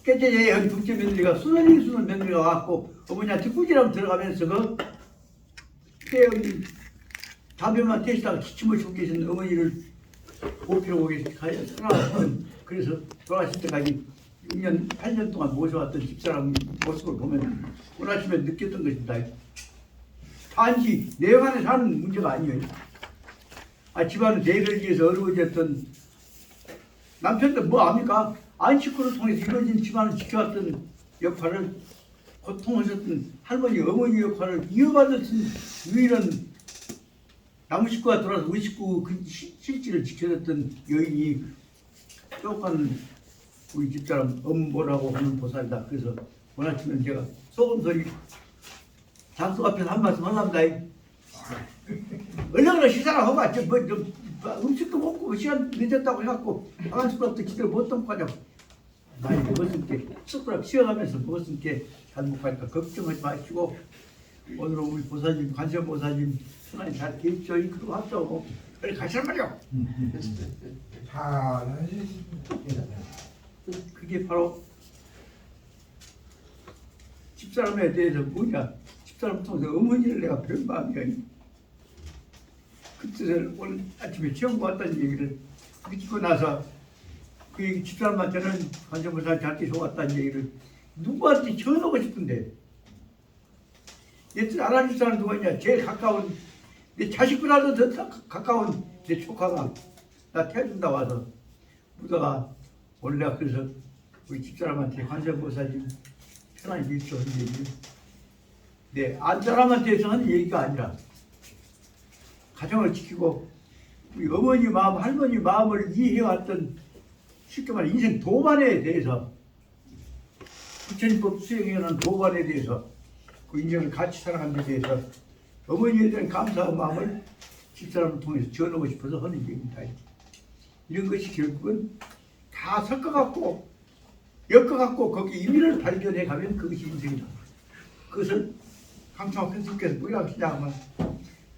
깨져야 한 둘째 며느리가 수는 며느리가 왔고 어머니한테 꾸지람 들어가면서 그 담배만 대시다가 기침을 죽게 계신 어머니를 보필하고 살아왔던 그래서 돌아가실 때까지 6년, 8년 동안 모셔왔던 집사람 모습을 보면 오늘 아침에 느꼈던 것입니다. 단지 내용 안에 사는 문제가 아니에요. 집안의 대를 위해서 어려워졌던 남편도 뭐 압니까? 안식구를 통해서 이루어진 집안을 지켜왔던 역할을 고통하셨던 할머니, 어머니 역할을 이어받았던 유일한 남은 식구가 돌아서 우리 식구 그 실질을 지켜줬던 여인이 조금 우리 집사람 엄보라고 하는 보살이다. 그래서 오늘 아침에 제가 소금소리 장소 앞에서 한 말씀 하랍니다. 얼른 시사를 하고 음식도 먹고 시간 늦었다고 해갖고 방한숟가락도 제대로 못 담고 가자고 많이 먹었으니까 숟가락 쉬어가면서 먹었으니까 잘 못 가니까 걱정하지 마시고 오늘은 우리 보사님 관세음보사님 순환이 잘 계십시오. 그러고 합시오. 빨리 가시란 말이요. 그게 바로 집사람에 대해서 뭐냐, 집사람 통해서 어머니를 내가 배운 마음이야. 그 뜻을 오늘 아침에 처음 왔다는 얘기를 듣고 나서 그 얘기 집사람한테는 관세음보살 잘게 좋았다는 얘기를 누구한테 전하고 싶은데 얘들 알아줄 사람 누가 있냐. 제일 가까운 내 자식보다도 더 가까운 내 조카가 나 태워준다 와서 묻어가 원래 그래서 우리 집사람한테 관세음보살님 편안히 계십시오 하는 얘기를 네, 안 사람한테서 하는 얘기가 아니라 가정을 지키고 우리 어머니 마음, 할머니 마음을 이해해왔던 쉽게 말해 인생 도반에 대해서 부처님법 수행해오는 도반에 대해서 그 인생을 같이 살아가는 데 대해서 어머니에 대한 감사한 마음을 집사람을 통해서 전하고 싶어서 하는 얘기입니다. 이런 것이 결국은 다 섞어갖고 엮어갖고 거기 의미를 발견해 가면 그것이 인생이다. 그것을 강청학 선생님께서 뭐라고 하시냐면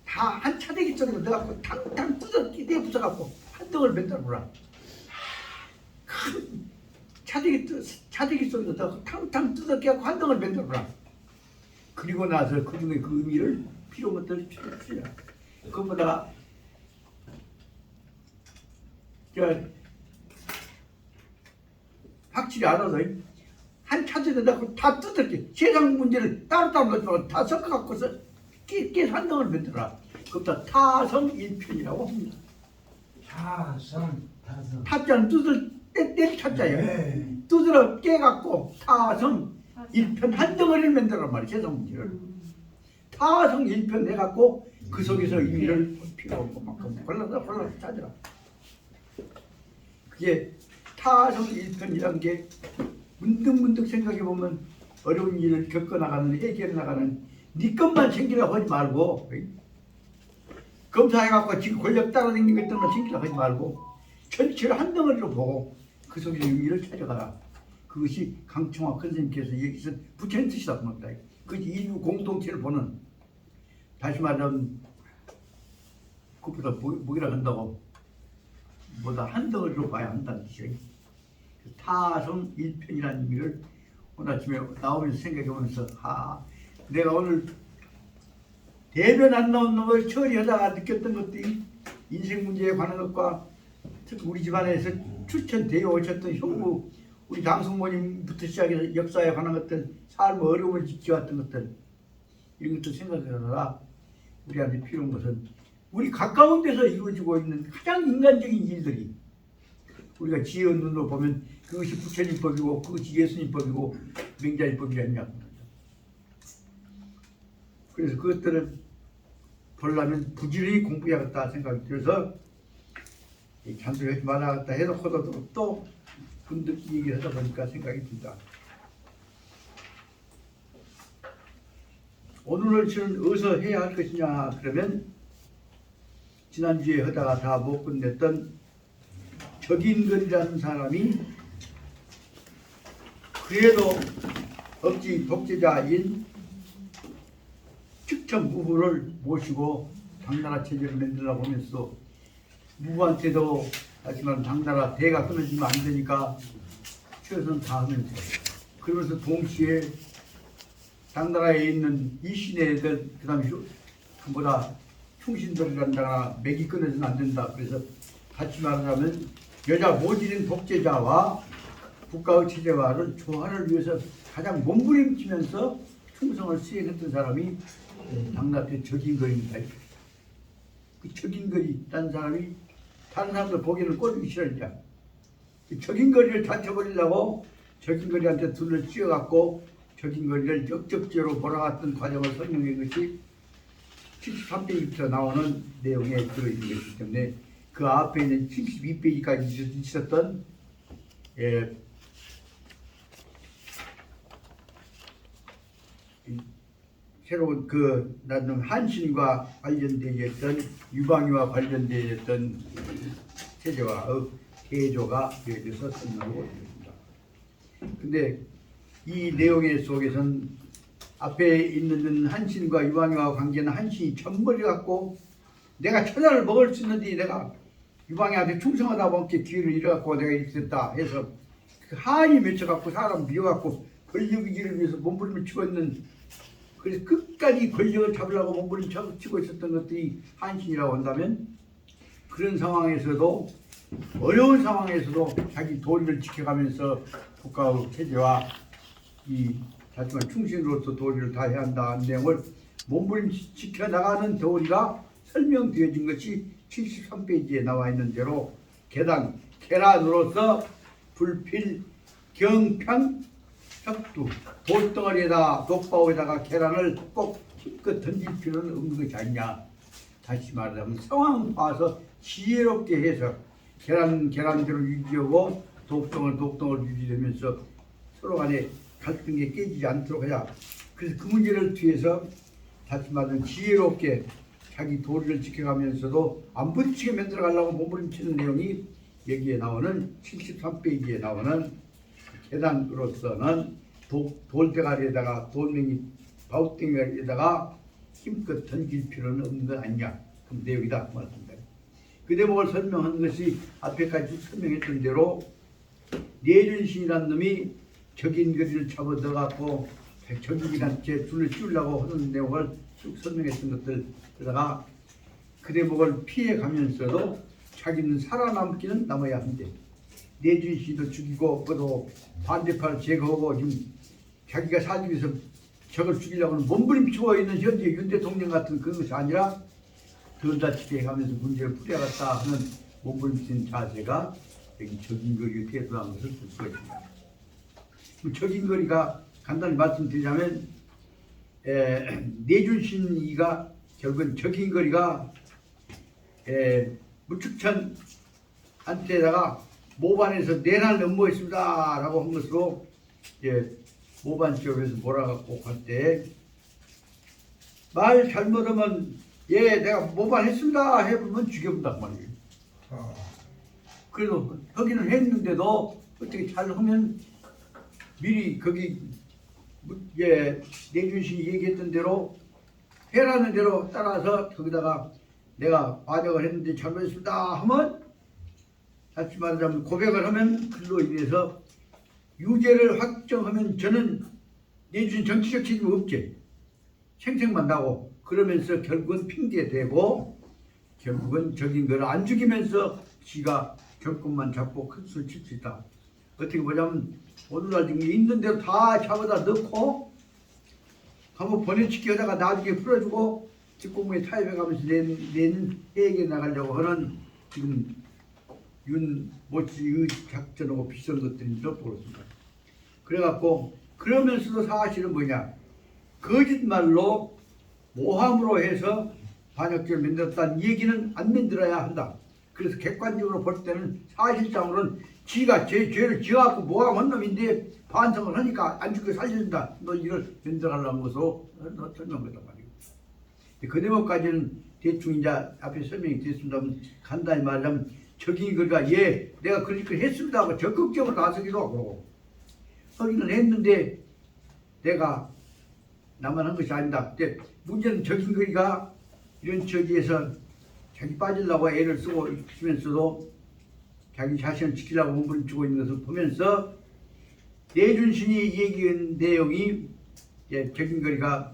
다 한 차대기 쪽으로 넣어갖고 탕탕 뜯어 끼대 붙여갖고 한 덩을 만들어보라. 큰 차대기 속에 넣어갖고 탕탕 뜯어 끼갖고 한 덩을 만들어보라. 그리고 나서 그 중에 그 의미를 필요한 것들을 필요해. 그것보다 확실히 알아서 한 차대에 넣고 다 뜯을게. 세상 문제를 따로따로 넣어서 다 섞어갖고서 끼 한 덩을 만들어라. 그것도 타성일편이라고 합니다. 타자는 뗄 타자예요. 네. 뜯으러 깨갖고 타성일편 한 덩어리를 만들란 말이에요. 세상 문제를. 타성일편 해갖고 그 속에서 의미를 필요한 것만큼 골라서 찾으라. 그게 타성일편이라는 게 문득문득 생각해보면 어려운 일을 겪어나가는 해결해나가는 네 것만 챙기려고 하지 말고 검사해갖고 지금 권력 따라다니는 것들만 챙기려고 하지 말고 전체를 한 덩어리로 보고 그 속에서 의미를 찾아가라. 그것이 강청학 선생님께서 얘기했던 부처님 뜻이라고 합니다. 그것이 인류 공동체를 보는 다시 말하면 그것보다 뭐라 한다고 보다 한 덩어리로 봐야 한다는 뜻이에요. 타성일편이라는 의미를 오늘 아침에 나오면서 생각해보면서 내가 오늘 대변 안 나온 놈을 처리하다가 느꼈던 것들이 인생 문제에 관한 것과 특히 우리 집안에서 추천되어 오셨던 형부 우리 장성모님부터 시작해서 역사에 관한 것들 삶의 어려움을 지켜왔던 것들 이런 것도 생각하다가 우리한테 필요한 것은 우리 가까운 데서 이루어지고 있는 가장 인간적인 일들이 우리가 지혜의 눈으로 보면 그것이 부처님법이고 그것이 예수님법이고 맹자일법이 아니냐. 그래서 그것들을 보려면 부지런히 공부해야겠다 생각이 들어서 잔소리 하지 말아야겠다 해놓고도 또 분들 얘기하다 보니까 생각이 든다. 오늘을 저는 어디서 해야 할 것이냐 그러면 지난주에 하다가 다 못 끝냈던 적인근이라는 사람이 그래도 억지 독재자인 측천무후를 모시고 당나라 체제를 만들려고 하면서 무후한테도 하지만 당나라 대가 끊어지면 안 되니까 최선 다하면서 그러면서 동시에 당나라에 있는 이신애들 그다음에 그보다 충신들이란다나 맥이 끊어서는 안 된다. 그래서 같이 말하자면 여자 모질인 독재자와 국가의 체제화를 조화를 위해서 가장 몸부림치면서 충성을 수행했던 사람이 당나라 때 적인거리입니다. 그 적인거리라는 사람이 다른 사람들 보기에는 꼴보기 싫었냐. 적인거리를 다쳐버리려고 적인거리한테 둘을 쥐어갖고 적인거리를 적적지로 몰아갔던 과정을 설명한 것이 73페이지부터 나오는 내용에 들어있는 것이기 때문에 그 앞에 있는 72페이지까지 있었던 새로운 그 나는 한신과 관련되어 있던 유방위와 관련되어 있던 체제와의 대조가 되어져서 설명하고 있습니다. 근데 이 내용의 속에서는 앞에 있는 한신과 유방위와 관계는 한신이 천벌이 갖고 내가 천하를 먹을 수 있는데 내가 유방위한테 충성하다 보니까 기회를 잃어갖고 내가 이렇게 됐다 해서 그 한이 맺혀갖고 사람 미워갖고 권력이기를 위해서 몸부림을 치고 있는, 그래서 끝까지 권력을 잡으려고 몸부림을 치고 있었던 것들이 한신이라고 한다면, 그런 상황에서도 어려운 상황에서도 자기 도리를 지켜가면서 국가의 체제와 이 자꾸만 충신으로서 도리를 다해야 한다는 내용을 몸부림 지켜나가는 도리가 설명되어진 것이 73페이지에 나와 있는 대로 계란으로서 불필 경평 혁두 돌덩어리에다 독바오에다가 계란을 꼭 힘껏 던질 필요는 없는 것이 아니냐. 다시 말하자면 상황 봐서 지혜롭게 해서 계란대로 유지하고 독덩을 유지하면서 서로 간에 갈등이 깨지지 않도록 해야. 그래서 그 문제를 뒤에서 다시 말하면 지혜롭게 자기 도리를 지켜가면서도 안 부딪히게 만들어가려고 몸부림치는 내용이 여기에 나오는 73페이지에 나오는 계단으로서는 돌대가리에다가 돌멩이 바우땡이에다가 힘껏 던질 필요는 없는 것 아니냐. 그 내용이다 말합니다. 그 대목을 설명한 것이 앞에까지 설명했던 대로 내준신이라는 놈이 적인거리를 잡아 들어갔고 적인한테 둘을 씌우려고 하는 내용을 쭉 설명했던 것들, 그러다가 그 대목을 피해가면서도 자기는 살아남기는 남아야 한대. 내준신도 죽이고 그도 반대파를 제거하고 지금 자기가 살기 위해서 적을 죽이려고는 몸부림치고 있는 현재 윤 대통령 같은 그런 것이 아니라 덜 다치게 해가면서 문제를 풀어야겠다 하는 몸부림치는 자세가 여기 적인거리에 대두한 것을 볼 수가 있습니다. 적인거리가 간단히 말씀드리자면 내준신이가 결국은 적인거리가 무축천한테다가 모반에서 내날 업무했습니다 라고 한 것으로 모반 지역에서 몰아갖고 갈 때 말 잘못하면 내가 모반했습니다 해보면 죽여본단 말이에요. 그래도 하기는 했는데도 어떻게 잘하면 미리 거기 내준신이 얘기했던 대로 해라는 대로 따라서 거기다가 내가 반역을 했는데 잘못했습니다 하면, 다시 말하자면 고백을 하면 그로 인해서 유죄를 확정하면 저는 내준 정치적 책임 없지. 생색만 나고 그러면서 결국은 핑계대고 결국은 적인 걸 안 죽이면서 지가 경권만 잡고 큰 수를 칠 수 있다. 어떻게 보자면 오늘날 지금 있는 대로 다 잡아다 넣고 한번 보내치기 하다가 나중에 풀어주고 뒷공무에 타협해가면서 내는 해외에 나가려고 하는 지금 윤 모씨의 작전하고 비슷한 것들인 줄 보겠습니다. 그래갖고 그러면서도 사실은 뭐냐, 거짓말로 모함으로 해서 반역죄를 만들었다는 얘기는 안 만들어야 한다. 그래서 객관적으로 볼 때는 사실상으로는 지가 죄를 지어갖고 모함한 놈인데 반성을 하니까 안 죽게 살려준다. 너 이걸 만들어가려는 것으로 설명했단 말이에요. 그 내용까지는 대충 이제 앞에 설명이 됐습니다. 간단히 말하자면 적인거리가 내가 그렇게 했습니다 하고 적극적으로 나서기도 하고 하기는 했는데 내가 나만 한 것이 아니다. 근데 문제는 적인거리가 이런 처지에서 자기 빠지려고 애를 쓰고 있으면서도 자기 자신을 지키려고 몸부림치고 있는 것을 보면서 내준신이 얘기한 내용이 이제 적인거리가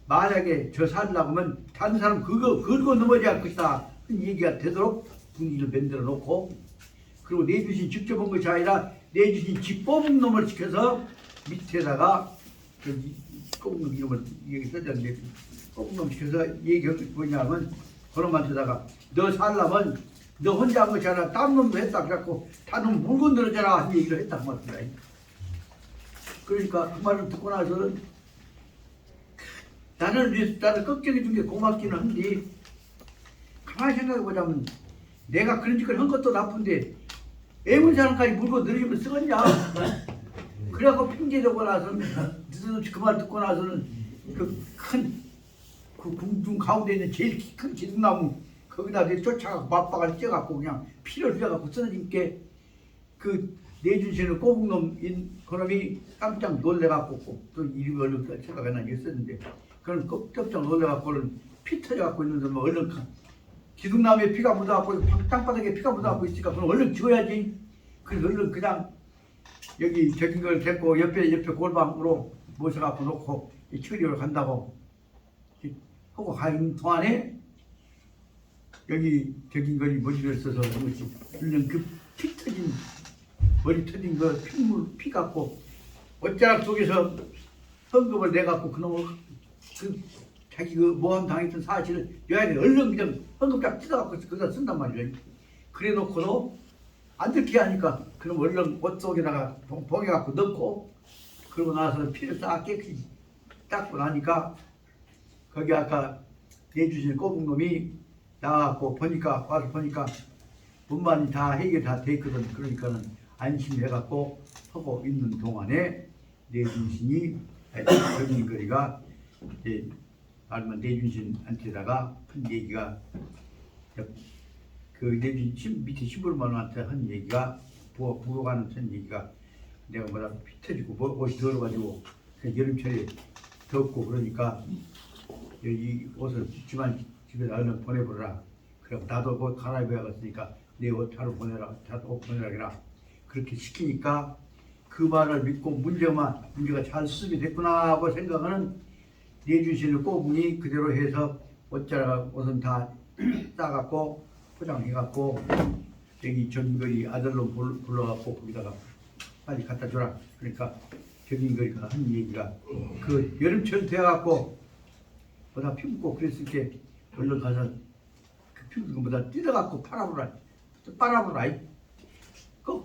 만약에 저 살려고 하면 다른 사람 그거 긁고 넘어져야 할 것이다 그 얘기가 되도록 분위기를 만들어 놓고 그리고 내준신 직접 온 것이 아니라 내준신 집 뽑은 놈을 시켜서 밑에다가 뽑은 놈 이름을 여기 써졌는데 뽑은 놈 시켜서 얘기한 것이 뭐냐면 그놈한테다가 너 살려면 너 혼자 한 것이 아니라 다른 놈도 했다 그래갖고 다른 놈 물건 들어줘라 하는 얘기를 했다 그 말입니다. 그러니까 그 말을 듣고 나서는 나는 걱정해 준 게 고맙기는 한데 가만히 생각해 보자면 내가 그런 짓을 한 것도 나쁜데 애문 사람까지 물고 늘리면 쓰겠냐? 그래갖고 핑계 대고 나서는 느닷없이 그 말 듣고 나서는 그 궁중 가운데 있는 제일 큰 기둥나무 거기다 쫓아가고 맞박을 쪄갖고 그냥 피를 흘려갖고 쓰러진게 그 내준신을 꼬북놈인 그놈이 깜짝 놀래갖고 또 이름이 얼른 생각이 나게 했었는데 그런 깜짝 놀래갖고는 피 터져갖고 있는데 뭐 얼른 기둥나무에 피가 묻어갖고 땅바닥에 피가 묻어갖고 있으니까 그럼 얼른 지워야지. 그래서 얼른 그냥 여기 적인 걸 데리고 옆에 골방으로 모셔갖고 놓고 처리를 간다고 하고 가는 동안에 여기 적인 거리 머리를 써서 얼른 그 피 터진 머리 터진 거 피 갖고 어쩌락 속에서 헌금을 내갖고 그놈을 자기 그 모함 당했던 사실을 여하튼 얼른 그냥 헌금짝 뜯어갖고 거기다 쓴단 말이에요. 그래 놓고도 안 들키게 하니까 그럼 얼른 옷 속에다가 봉에 갖고 넣고 그러고 나서 피를 싹 깨끗이 닦고 나니까 거기 아까 내주신 꼬북놈이 나와갖고 와서 보니까 분만이 다 해결 다 돼 있거든. 그러니까는 안심해갖고 하고 있는 동안에 내준신이 적인거리가 이제 말하면 내준신한테다가 한 얘기가 그 내준신 밑에 시부르만한테 한 얘기가 부어가는 한 얘기가 내가 뭐라 피 터지고 옷이 더러가지고 여름철에 덥고 그러니까 이 옷을 집에 얼른 보내보라. 그래 나도 옷 갈아입어야겠으니까 내 옷 하루 보내라. 옷 보내라 그라. 그렇게 시키니까 그 말을 믿고 문제가 잘 수습이 됐구나 하고 생각하는 내주신을 꼬붕이 그대로 해서 옷은 다 싸갖고 포장해갖고 여기 전거리 아들로 불러갖고 거기다가 빨리 갖다 줘라. 그러니까 전거리가 한 얘기가 그 여름철 돼갖고 보다 피묻고 그랬을 때 얼른 가서 그 피묻은 것보다 뜯어갖고 빨아보라. 그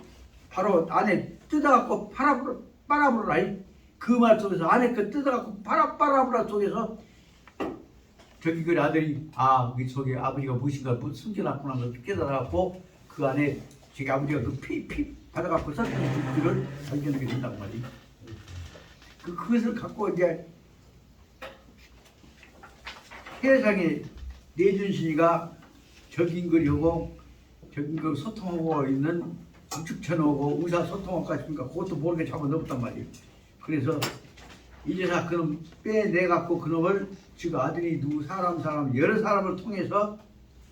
바로 안에 뜯어갖고 빨아보라. 그 말 속에서 안에 그 뜯어갖고 빨아보라 속에서 저기 그 아들이 이 속에 아버지가 무엇인가 숨겨놨구나 걸 깨달아갖고 그 안에 저기 아버지가 그 피 받아갖고 썼던 글을 발견하게 된단 말이에요. 그것을 갖고 이제 세상에 내준신이가 적인거리하고 적인거 소통하고 있는 우측천하고 의사소통하고 같으니까 그것도 모르게 잡아넣었단 말이에요. 그래서 이제사 그놈 빼내갖고 그놈을 지금 아들이 누구 사람 여러 사람을 통해서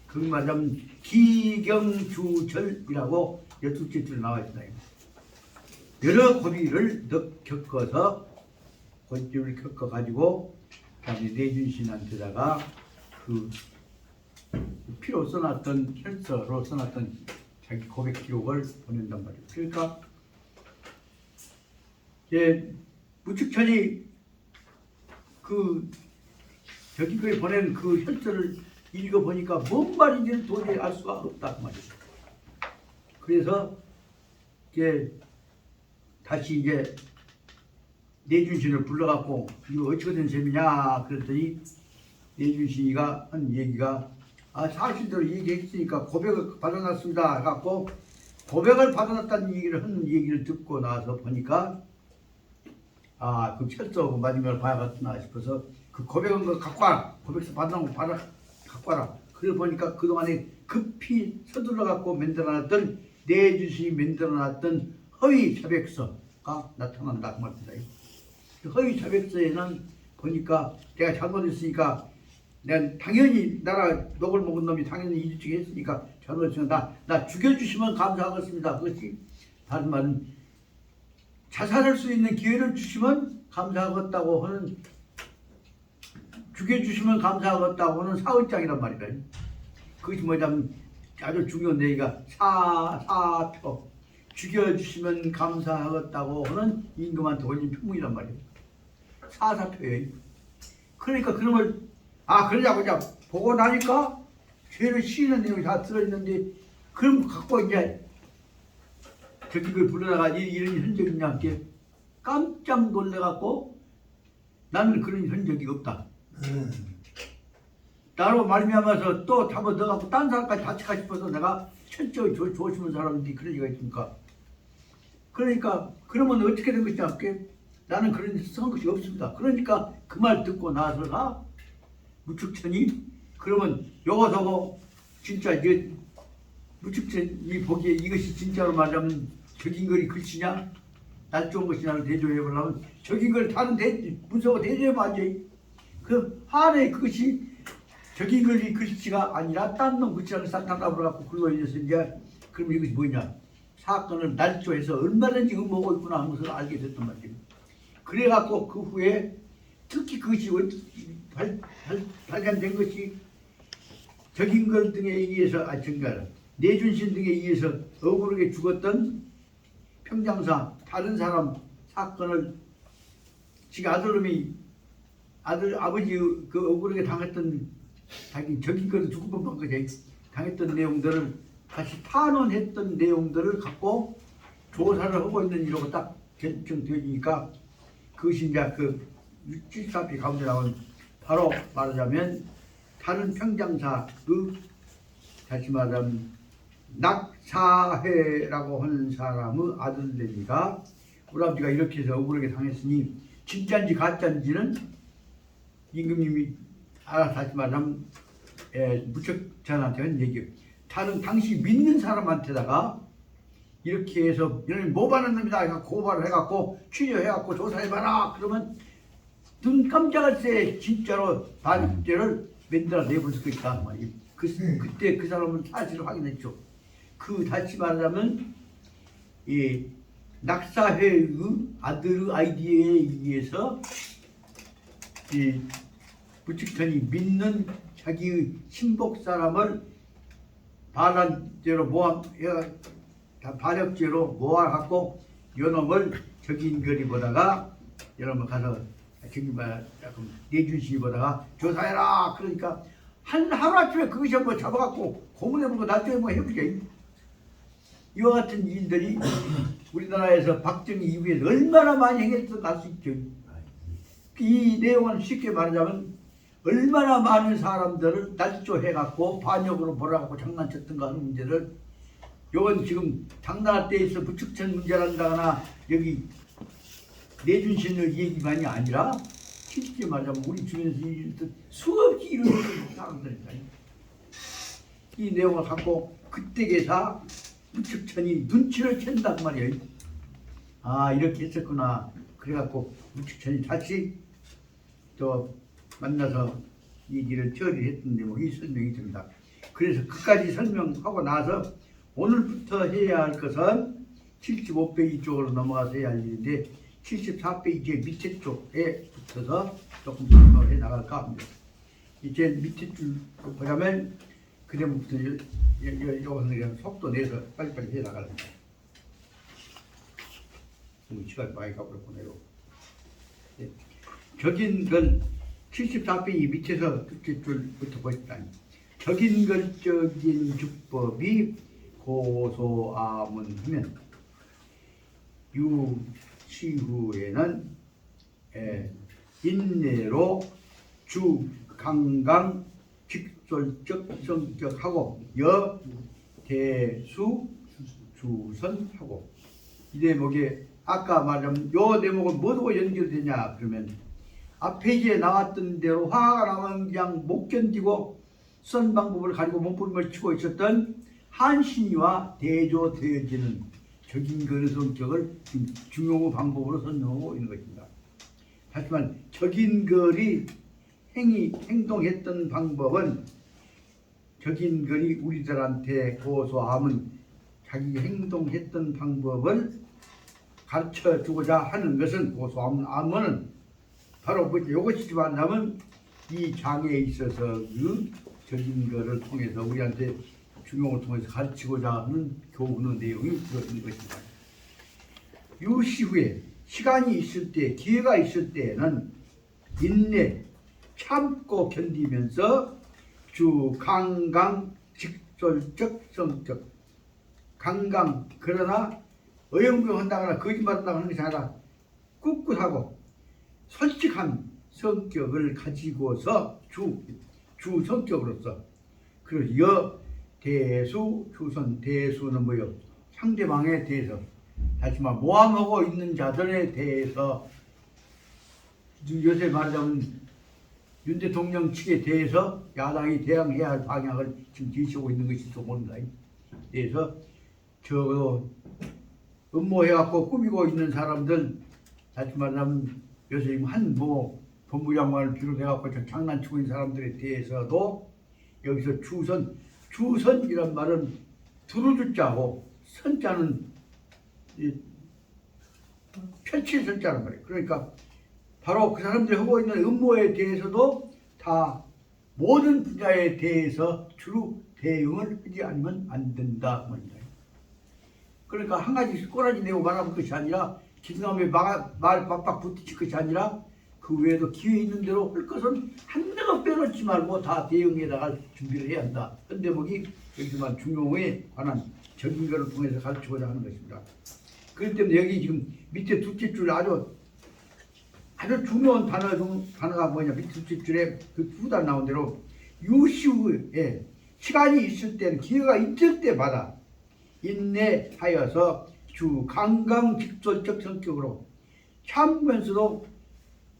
그 말하자면 기경주절이라고 12째 줄 나와 있다. 여러 고비를 겪어서 고집을 겪어가지고 그다음에 내준신한테다가 그 피로 써놨던 혈서로 써놨던 자기 고백 기록을 보낸단 말이에요. 그러니까 이제 무측천이 그 저기에 보낸 그 혈서를 읽어보니까 뭔 말인지는 도저히 알 수가 없다 그 말이에요. 그래서 이제 다시 이제 내준신을 불러갖고 이거 어찌가 된 셈이냐 그랬더니 내준신이가 한 얘기가 사실대로 얘기했으니까 고백을 받아놨습니다 해갖고 고백을 받아놨다는 얘기를 듣고 나서 보니까 그 철저하고 마지막을 봐야겠구나 싶어서 그 고백한 거 갖고 와라. 고백서 받아놓은 거 갖고 와라. 그래 보니까 그동안에 급히 서둘러갖고 만들어놨던 내준신이 만들어놨던 허위 자백서가 나타난다 그 말입니다. 그 허위 자백서에는 보니까 내가 잘못했으니까 난 당연히 나라 녹을 먹은 놈이 당연히 이주치게 했으니까 잘못했으니까 나 죽여주시면 감사하겠습니다. 그것이 다른 말은 자살할 수 있는 기회를 주시면 감사하겠다고 하는, 죽여주시면 감사하겠다고 하는 사흘장이란 말이다. 그것이 뭐냐면 아주 중요한 얘기가 사표, 죽여주시면 감사하겠다고 하는 임금한테 올린 표문이란 말이에요. 사사표예요. 그러니까 그런 걸 그러자고 이제 보고 나니까 죄를 시인는 내용이 다 들어있는데, 그럼 갖고 이제 저기 그 불러다가 이런 흔적이 있냐 이렇게 깜짝 놀래갖고, 나는 그런 흔적이 없다. 나로 말미암아서 또 잡아 넣어갖고 딴 사람까지 다치가 싶어서 내가 철저히 조심한 사람인데 그런 얘기가 있습니까? 그러니까 그러면 어떻게 된 것이냐, 나는 그런 쓴 것이 없습니다. 그러니까 그 말 듣고 나서가 무축천이, 그러면 요거서고 진짜 이제 무축천이 보기에 이것이 진짜로 말하면 적인거리 글씨냐, 날 좋은 것이냐를 대조해 보려면 적인거리 다른 문서가 대조해봐야지. 그 한에 그것이 적인거리 글씨가 아니라 딴 놈 글씨를 싹 담아갖고 굴러있어서 이제, 그럼 이것이 뭐냐, 사건을 날조해서 얼마든지 음모고 있구나 하는 것을 알게 됐단 말이에요. 그래갖고 그 후에 특히 그것이 발견된 것이 적인걸 등에 의해서, 내준신 등에 의해서 억울하게 죽었던 평장사 다른 사람 사건을 지 아버지 그 억울하게 당했던, 자기 적인걸 죽을 뻔한 거지, 당했던 내용들을 다시 탄원했던 내용들을 갖고 조사를 하고 있는 이라고 딱 결정되니까, 그것이 이제 그 74피 가운데 나온, 바로 말하자면 다른 평장사 다시 말하면 낙사회라고 하는 사람의 아들내미가, 우리 아버지가 이렇게 해서 억울하게 당했으니 진짜인지 가짜인지는 임금님이 알아서, 다시 말하면 무척전한테 한 얘기예요. 다른 당시 믿는 사람한테다가 이렇게 해서 이런 모반한 놈이다 고발을 해갖고 취조해갖고 조사해봐라, 그러면 눈 깜짝할 새 진짜로 반죄를 만들어 내볼 수 있다 말이에요. 그때 그 사람은 사실을 확인했죠. 다시 말하자면 이 낙사회의 아들의 아이디어에 의해서 이 무측천이 믿는 자기의 친복 사람을 반환죄로 반역죄로 모아갖고 요놈을 적인거리 보다가 여러분 가서 저기 내준신이 보다가 조사해라. 그러니까 하루아침에 그것이 한번 잡아갖고 고문해보고 나중에 뭐 해보자. 이와 같은 일들이 우리나라에서 박정희 이후에 얼마나 많이 행했던 알 수 있죠. 이 내용은 쉽게 말하자면 얼마나 많은 사람들을 날조해갖고 반역으로 몰아갖고 장난쳤던가 하는 문제를, 요건 지금 당나라 때에서 무축천 문제란다거나 여기 내준신의 얘기만이 아니라 쉽게 말하자면 우리 주변에서 수없이 이루어진 사람들이다. 이 내용을 갖고 그때에서 무축천이 눈치를 챈단 말이에요. 이렇게 했었구나. 그래갖고 무축천이 다시 또 만나서 이 일을 처리했던 내용이 설명이 됩니다. 그래서 그까지 설명하고 나서 오늘부터 해야 할 것은 75페이지 쪽으로 넘어가서 해야 할 일인데, 74페이지 밑에 쪽에 붙어서 조금 설명을 해 나갈까 합니다. 이제 밑에 줄 보자면 그다음부터 요거는 속도 내서 빨리빨리 해 나가랍니다. 시간 많이 가버렸구나요. 적인걸 74페이지 밑에서 끝에 줄부터 보십시오. 적인걸적인 주법이 고소아문 하면 유치후에는 인내로 주강강 직설적 성격하고 대수 주선하고, 이 대목에 아까 말한 요 대목은 뭐하고 연결되냐 그러면 앞페이지에 나왔던 대로 화가 나면 그냥 못 견디고 쓴 방법을 가지고 몸부림을 치고 있었던 한신이와 대조되어지는 적인거의 성격을 중용의 방법으로 설명하고 있는 것입니다. 하지만 적인거리 행동했던 방법은, 적인거리 우리들한테 고소함은 자기 행동했던 방법을 가르쳐 주고자 하는 것은 고소함은 바로 이것이지만 남은 이 장에 있어서 그 적인 것을 통해서 우리한테 중용을 통해서 가르치고자 하는 교훈의 내용이 들어있는 것입니다. 유시 후에 시간이 있을 때, 기회가 있을 때에는 인내, 참고 견디면서 주 강강 직설적 성격, 강강 그러나 어영부영한다거나 거짓말한다고 하는 것이 아니라 꿋꿋하고 솔직한 성격을 가지고서 주 성격으로서 그리고 대수 주선 대수는 뭐요? 상대방에 대해서 다시 말 모함하고 있는 자들에 대해서 요새 말하자면 윤 대통령 측에 대해서 야당이 대응해야 할 방향을 지금 제시하고 있는 것이 또 뭔가. 그래서 적어도 음모해갖고 꾸미고 있는 사람들, 다시 말하면 요새 한뭐 법무장관을 비롯해갖고 장난치고 있는 사람들에 대해서도 여기서 주선이란 말은 두루주자고 선자는 펼칠 선자란 말이에요. 그러니까 바로 그 사람들이 하고 있는 음모에 대해서도 다 모든 분야에 대해서 주로 대응을 하지 않으면 안 된다 말입니다. 그러니까 한 가지 꼬라지 내고 말아볼 것이 아니라 기승함에 말 빡빡 붙이칠 것이 아니라 그 외에도 기회 있는 대로 할 것은 한데도 빼놓지 말고 다 대응해 나갈 준비를 해야 한다. 현 대목이 여기서만 중용에 관한 적인 것을 통해서 가르치고자 하는 것입니다. 그렇기 때문에 여기 지금 밑에 둘째 줄 아주 중요한 단어가 뭐냐, 밑에 둘째 줄에 그 두 단 나온 대로 유시후에 시간이 있을 때는 기회가 있을 때마다 인내하여서 주 강강직설적 성격으로 참으면서도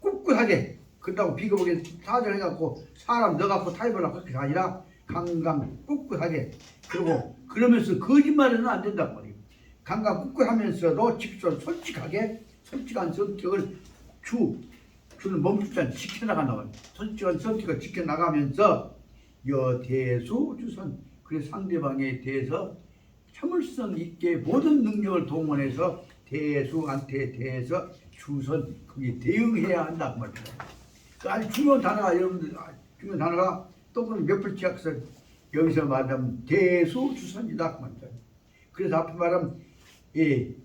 꿋꿋하게 그렇다고 비겁하게 사정해갖고 사람 넣어갖고 타입을 하고 그게 아니라 강강 꿋꿋하게 그리고 그러면서 거짓말은 안 된단 말이에요. 강강 꿋꿋하면서도 직설 솔직하게 솔직한 성격을 주는 멈추지 않고 지켜나간단 말이에요. 솔직한 성격을 지켜나가면서 여대수 주선 그래서 상대방에 대해서 참을성 있게 모든 능력을 동원해서 대수한테 대해서 주선 그게 대응해야 한다 그 말입니다. 아주 중요한 단어가 여러분들 중요한 단어가 똑같은 몇 글자서 여기서 말하면 대수주선이다 그 말입니다. 그래서 앞에 말하면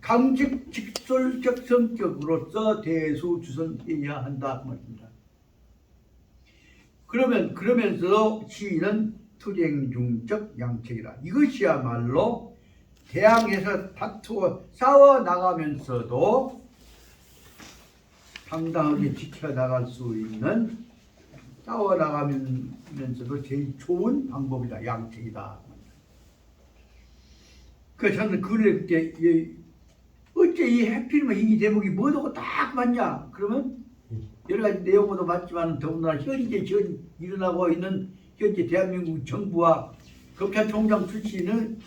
강직 직설적 성격으로서 대수주선해야 한다 그 말입니다. 그러면서도 시인은 투쟁중적 양책이다. 이것이야말로 대항해서 다투어 싸워 나가면서도 당당하게 지켜나갈 수 있는 싸워 나가면서도 제일 좋은 방법이다. 양책이다. 그래서 저는 그때 어째 이 해필이면 이 대목이 뭐라고 딱 맞냐? 그러면 여러 가지 내용도 맞지만 더군다나 현재 일어나고 있는 현재 대한민국 정부와 검찰총장 출신은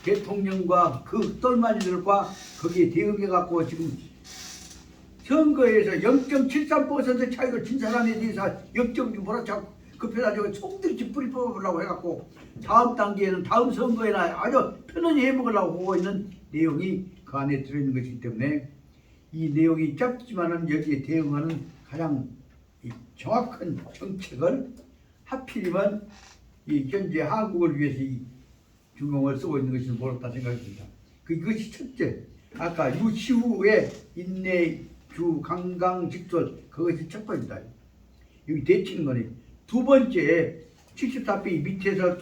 대통령과 그 똘마니들과 거기에 대응해갖고 지금 선거에서 0.73% 차이로 진 사람에 대해서 역적이 몰아치고 급해가지고 총들이 뿌리 뽑아보려고 해갖고 다음 단계에는 다음 선거에나 아주 편안히 해먹으려고 하고 있는 내용이 그 안에 들어있는 것이기 때문에 이 내용이 짧지만은 여기에 대응하는 가장 정확한 정책을 하필이면 이 현재 한국을 위해서 이 중용을 쓰고 있는 것이 옳다 생각합니다. 그것이 첫째. 아까 유시후에 인내 주 강강 직설 그것이 첫 번째다. 여기 대치는 거니. 두 번째 74페이지 밑에서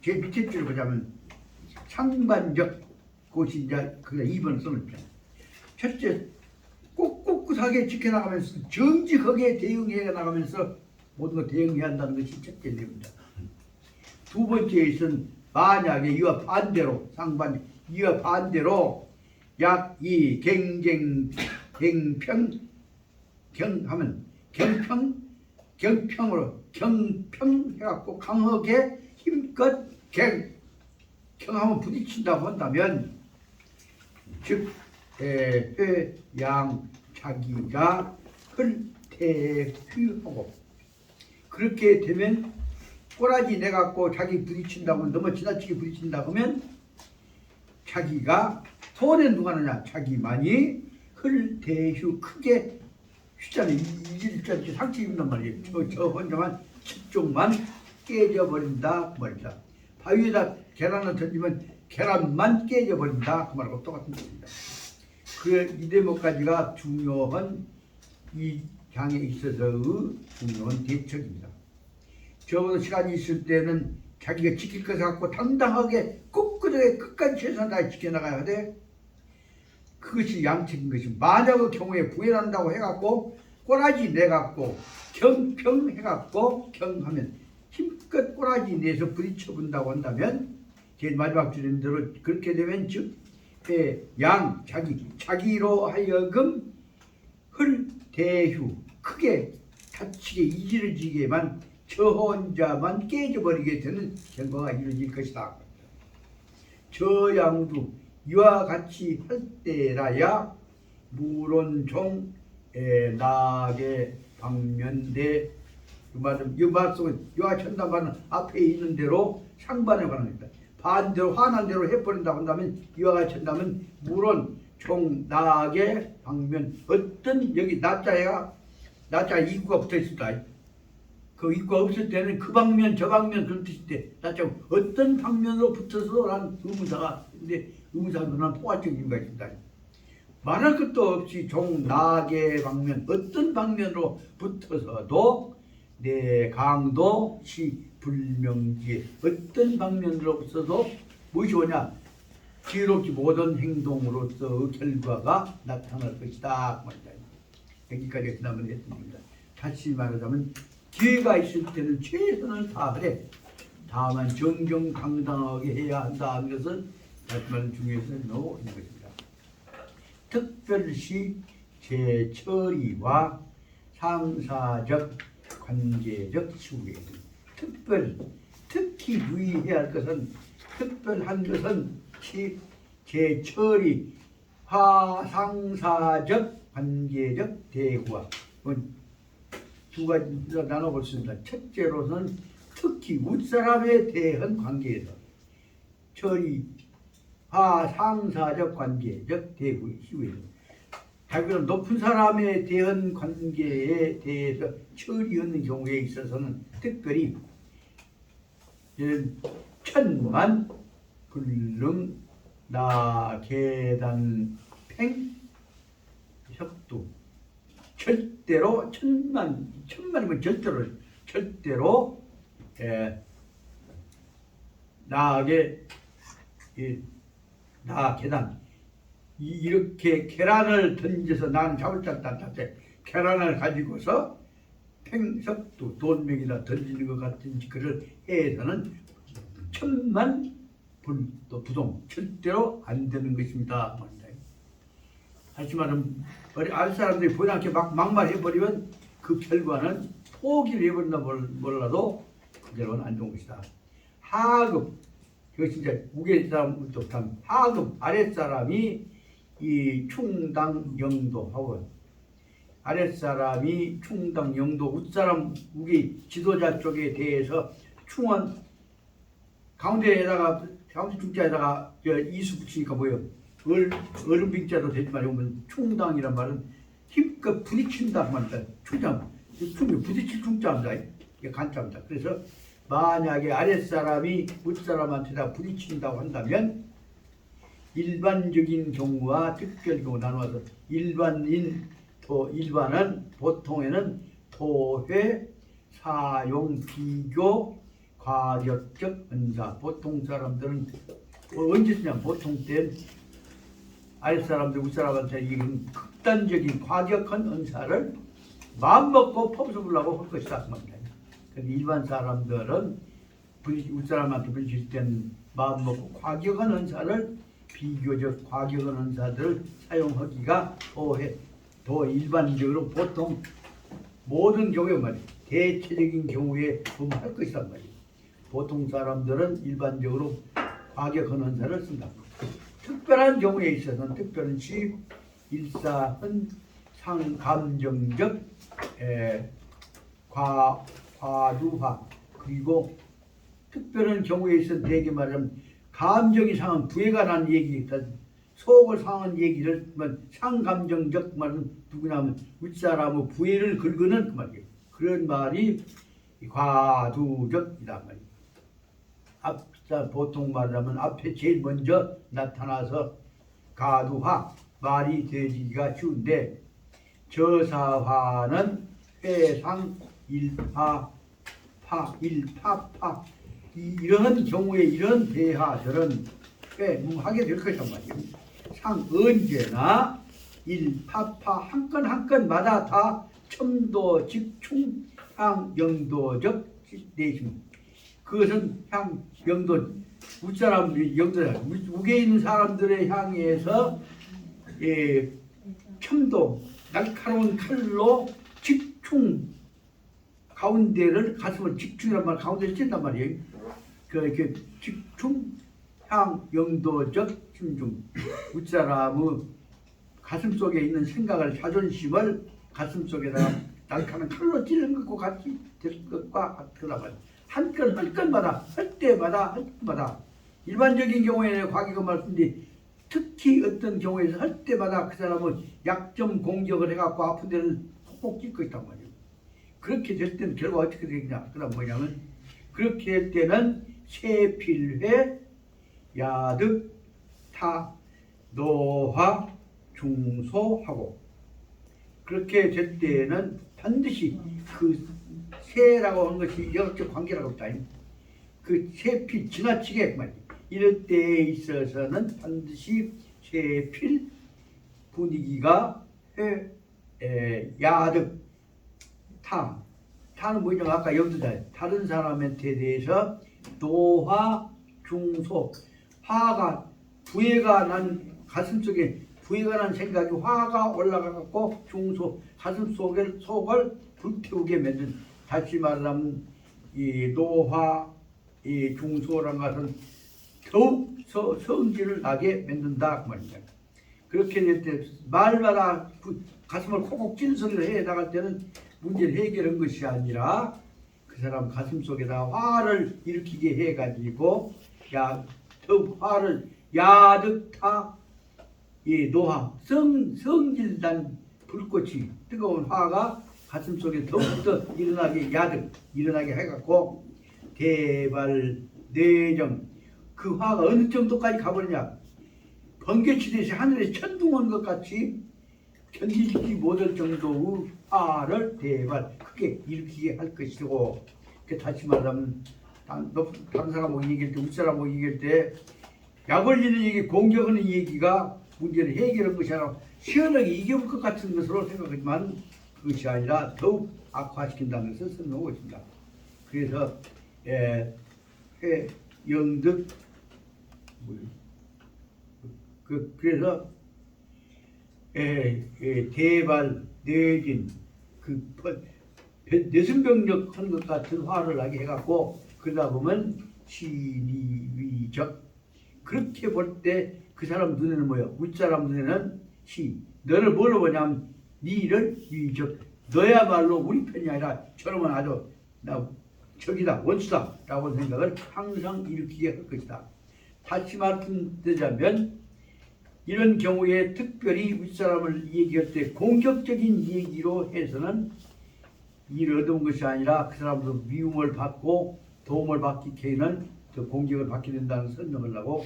제 밑에 줄을 보자면 상반적 그것이 이제 그게 2번 쓰는 편. 첫째 꿋꿋하게 지켜나가면서 정직하게 대응해 나가면서 모든 걸 대응해야 한다는 것이 첫째 내용입니다. 두 번째에서는 만약에 이와 반대로 이와 반대로 약 이 경평하면 경평으로 경평해갖고 강하게 힘껏 경하면 부딪힌다고 한다면 즉 양 자기가 흘태휘하고 그렇게 되면 꼬라지 내갖고 자기 부딪힌다고 너무 지나치게 부딪힌다고 하면 자기가 손에 누가 하느냐? 자기만이 흘대휴 크게 휘자는 이질자지 상처 입는단 말이에요. 저 혼자만 집중만 깨져버린다 그 말이다. 바위에다 계란을 던지면 계란만 깨져버린다 그 말하고 똑같은 겁니다. 이 대목까지가 중요한 이 장에 있어서의 중요한 대책입니다. 적어도 시간이 있을 때는 자기가 지킬 것을 갖고 당당하게 꿋꿋하게 끝까지 최선을 다해 지켜나가야 돼. 그것이 양측인 것이 만약의 경우에 부인한다고 해갖고 꼬라지 내갖고 경평해갖고 경하면 힘껏 꼬라지 내서 부딪혀본다고 한다면 제일 마지막 줄인 대로 그렇게 되면 즉 자기로 하여금 흘대휴 크게 다치게 이지러지게만 저 혼자만 깨져버리게 되는 결과가 이루어질 것이다. 저 양도 이와 같이 할 때라야 물론종 나게 방면대 이 말씀은 이와 천담반은 앞에 있는 대로 상반에 관한 겁니다. 반대로 환한 대로 해버린다고 한다면 이와 같이 한다면 물론 총 나게 방면 어떤 여기 나자가 입구가 붙어 있었다. 그 입구가 없을 때는 그 방면 저 방면 그런 뜻인데 나자 어떤 방면으로 붙어서라는 의문사가 근데 의문사는 포괄적인 의미가 있습니다. 말할 것도 없이 종 나게 방면 어떤 방면으로 붙어서도 내 강도 시 불명기에 어떤 방면으로 붙어도 무엇이 오냐 지혜롭지 못한 행동으로서 결과가 나타날 것이다. 여기까지 지난번에 했습니다. 다시 말하자면 기회가 있을 때는 최선을 다하되 다만 정정당당하게 해야 한다 하는 것은 말씀 중에서 나오고 있는 것입니다. 특별시 제처리와 상사적 관계적 시후에 특히 유의해야 할 것은 특별한 것은 제처리 상사적 관계적 대구와 두 가지로 나눠볼 수 있습니다. 첫째로는 특히 윗사람에 대한 관계에서 처리 상사적 관계적 대구 시후에서 자기는 높은 사람에 대한 관계에 대해서 처리하는 경우에 있어서는 특별히 천만 불능 나 계단 팽 협도 절대로 천만이면 절대로 나에게 나 계단 이렇게 계란을 던져서 나는 잡을 줄 알았다. 계란을 가지고서 팽석도 돈명이나 던지는 것 같은 짓을 해서는 천만 불도 부동 절대로 안 되는 것입니다. 하지만은 아랫 사람들이 보이지 막말해버리면 그 결과는 포기를 해버린다 몰라도 그 결과는 안 좋은 것이다. 하급 이거 진짜 우계 사람부터 하급 아랫 사람이 이 충당 영도 하원 아랫 사람이 충당 영도 윗사람 우계 지도자 쪽에 대해서 충원 가운데 중자에다가 이수 붙이니까 뭐예요? 얼음빙자도 되지 말고 충당이란 말은 힘껏 부딪힌다 말이다. 충당 부딪힐 충자입니다. 이게 간자입니다. 그래서 만약에 아랫사람이 윗사람한테다 부딪힌다고 한다면 일반적인 경우와 특별 경우 나누어서 일반은 보통에는 토회, 사용, 비교, 과격적 은사. 보통 사람들은 언제 쓰냐? 보통 때 아랫사람들 윗사람한테 이런 극단적인 과격한 은사를 마음먹고 퍼부어보려고 할 것이다. 근데 일반 사람들은 윗사람한테 부딪힐 때는 마음먹고 과격한 은사를 비교적 과격한 은사들을 사용하기가 더 일반적으로 보통 모든 경우에 말이에요. 대체적인 경우에 보면 할 것이란 말이에요. 보통 사람들은 일반적으로 과격한 은사를 쓴다. 특별한 경우에 있어서는 특별한 시 일사은 상감정적 과두화 그리고 특별한 경우에 있어서 대개 말하면 감정이 상한 부해가 난 얘기 속을 상한 얘기를 상감정적 말은 누구냐면 윗사람의 부해를 긁는 그 말이에요. 그런 말이 과두적이란 말이에요. 앞자 보통 말하면 앞에 제일 먼저 나타나서 가두화 말이 되기가 쉬운데 저사화는 회상 일파 파 일파파 이런 경우에 이런 대하들은 회무하게 될 것이란 말이에요. 상 언제나 일파파 한 건 한 건마다 다 첨도 직충 향 영도적 내심. 그것은 향 영도 윗사람 영도 우에 있는 사람들의 향에서 첨도 날카로운 칼로 직충 가운데를 가슴을 직충이란 말 가운데를 찐단 말이에요. 그 직충 향 영도적 심중 윗사람의 가슴 속에 있는 생각을 자존심을 가슴 속에다가 날카로운 칼로 찌르는 것과 같이 될 것과 같더라 말이에요. 한 건 한 건마다 할 때마다 일반적인 경우에는 과거가 말씀드린 특히 어떤 경우에서 할 때마다 그 사람은 약점 공격을 해갖고 아픈 데를 콕콕 찔고 있단 말이에요. 그렇게 될 때는 결과 어떻게 되느냐? 그럼 뭐냐면 그렇게 될 때는 세필회 야득 타 노화 중소하고 그렇게 될 때는 반드시 그 세라고 하는 것이 역적 관계라고 했다. 그 세필 지나치게 말이에요. 이럴 때에 있어서는 반드시 세필 분위기가 야득 타는 뭐냐면 아까 여기서 다른 사람한테 대해서 노화 중소 화가 부해가 난 가슴 속에 부해가 난 생각이 화가 올라가갖고 중소 가슴 속을 불태우게 만든 다시 말하면 이 노화 이 중소란 것은 더욱 성질을 나게 만든다 그 말입니다. 그렇게 될 때 말마다 가슴을 콕콕 찌는 소리를 해 나갈 때는 문제를 해결한 것이 아니라 그 사람 가슴 속에다 화를 일으키게 해가지고 더욱 화를 야득타 이 노화 성질난 불꽃이 뜨거운 화가 가슴 속에 더욱더 일어나게 해갖고 대발 내정 그 화가 어느 정도까지 가버리냐 번개치듯이 하늘에 천둥 온 것 같이 견디지 못할 정도의 화를 대발 크게 일으키게 할 것이고 다시 말하면 다른 사람하고 얘기할 때 윗사람하고 얘기할 때 약 올리는 얘기 공격하는 얘기가 문제를 해결한 것이 아니라 시원하게 이겨볼 것 같은 것으로 생각하지만 그것이 아니라 더욱 악화시킨다는 것을 설명하고 있습니다. 그래서 영득 그래서 대발 내진 내승병력 하는 것 같은 화를 나게 해갖고 그러다 보면 시리위적 그렇게 볼 때 그 사람 눈에는 뭐예요? 윗사람 눈에는 너를 뭘로 보냐면 니를 위적 너야말로 우리 편이 아니라 저놈은 아주 나 적이다 원수다 라고 생각을 항상 일으키게 할 것이다. 다시 말씀드리자면 이런 경우에 특별히 윗사람을 얘기할 때 공격적인 얘기로 해서는 일을 얻은 것이 아니라 그 사람도 미움을 받고 도움을 받기 위해서는 더 공격을 받게 된다는 설명을 하고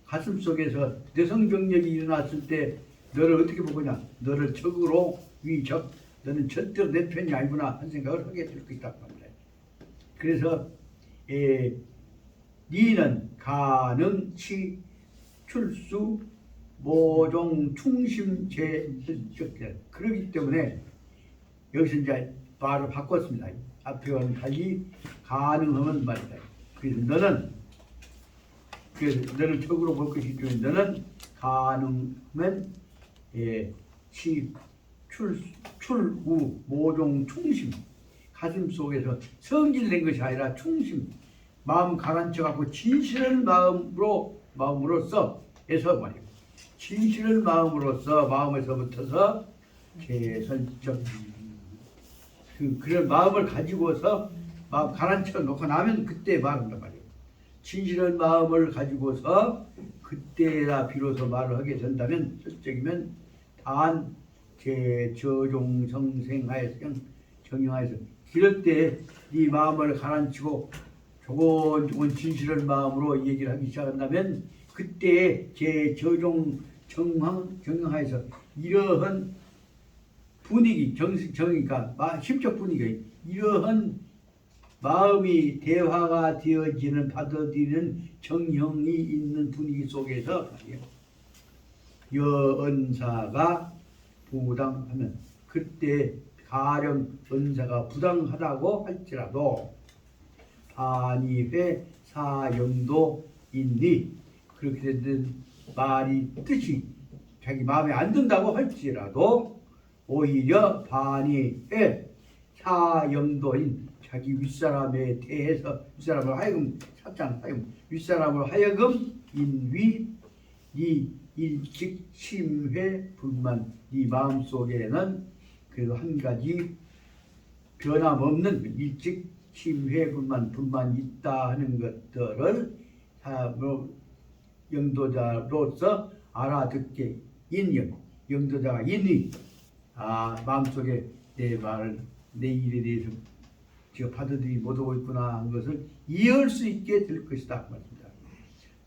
가슴속에서 내성병력이 일어났을 때 너를 어떻게 보느냐 너를 적으로 위적 너는 절대로 내 편이 아니구나 하는 생각을 하게 될 것이다. 그래서 니는 가능치 출수 모종 충심 제적 그러기 때문에 여기서 이제 말을 바꿨습니다. 앞에와는 달리 가능하면 말이다. 그래서 너를 적으로 볼 것이 있기 때문에 너는 가능하면 출우 모종 충심 가슴 속에서 성질낸 것이 아니라 충심 마음 가라앉혀갖고 진실한 마음으로서 해서 말이에요. 진실한 마음으로서 마음에서부터서 개선적 그런 마음을 가지고서 마음 가라앉혀 놓고 나면 그때 말한단 말이에요. 진실한 마음을 가지고서 그때라 비로소 말을 하게 된다면 설적이면 단 제 저종성생하에서 정형하에서 이럴 때 네 마음을 가라앉히고 조곤조곤 진실한 마음으로 얘기를 하기 시작한다면 그때 제 정형하에서 이러한 분위기 그러니까 심적 분위기 이러한 마음이 대화가 되어지는 받아들이는 정형이 있는 분위기 속에서 여언사가 부당하면 그때 가령 언사가 부당하다고 할지라도 반의회 사염도 있니 그렇게 된 말이 뜻이 자기 마음에 안 든다고 할지라도 오히려 반의회 사염도인 자기 윗사람에 대해서 윗사람을 하여금 윗사람을 하여금 인위 이 일찍 심회 불만 이 마음속에는 그래도 한 가지 변함없는 일찍 심회 불만이 있다 하는 것들을 영도자로서 알아듣게 영도자가 인위 마음속에 내 말을 내 일에 대해서 제가 받아들이지 못하고 있구나 하는 것을 이해할 수 있게 될 것이다 말입니다.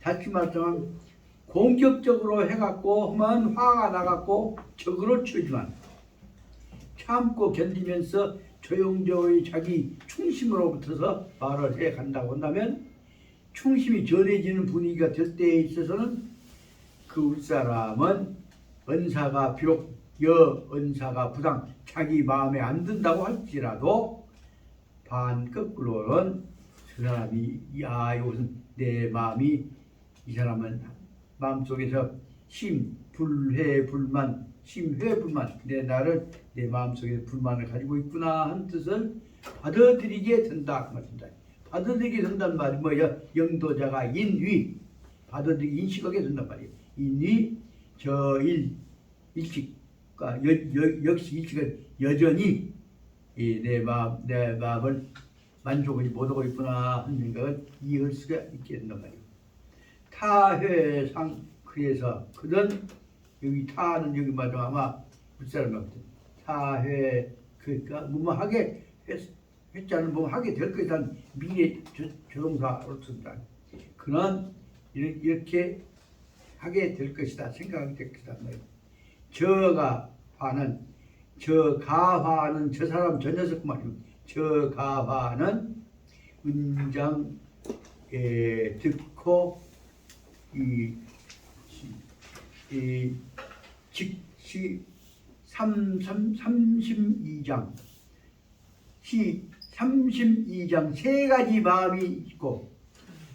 다시 말하자면 공격적으로 해갖고 하면 화가 나갖고 적으로 치지만 참고 견디면서 조용조용히 자기 충심으로부터서 말을 해간다고 한다면 충심이 전해지는 분위기가 될 때에 있어서는 그 윗사람은 언사가 비록 여언사가 부당 자기 마음에 안 든다고 할지라도 반거꾸로는 그 사람이 이것은 내 마음이 이 사람은 마음속에서 심회불만 내 마음속에 불만을 가지고 있구나 하는 뜻을 받아들이게 된다 그 말입니다. 받아들이게 된다는 말이 뭐야? 영도자가 인위 받아들이기 인식하게 된단 말이에요. 인위 일찍 역시 일찍은 여전히 내 마음을 만족하지 못하고 있구나 하는 생각을 이해할 수가 있게 된단 말이에요. 타회상 그래서 그런 여기 타는 여기 말로 아마 윗사람한테 타회 그러니까 뭐뭐 하게 했자는 뭐 하게 될 것이다 미래 조동사로 쓴다. 그런 이렇게 하게 될 것이다 생각이 될 것이다 말이에요. 저가화는 저 사람 저 녀석 말이에요. 저가화는 은장 듣고 즉시 32장 시 32장 세 가지 마음이 있고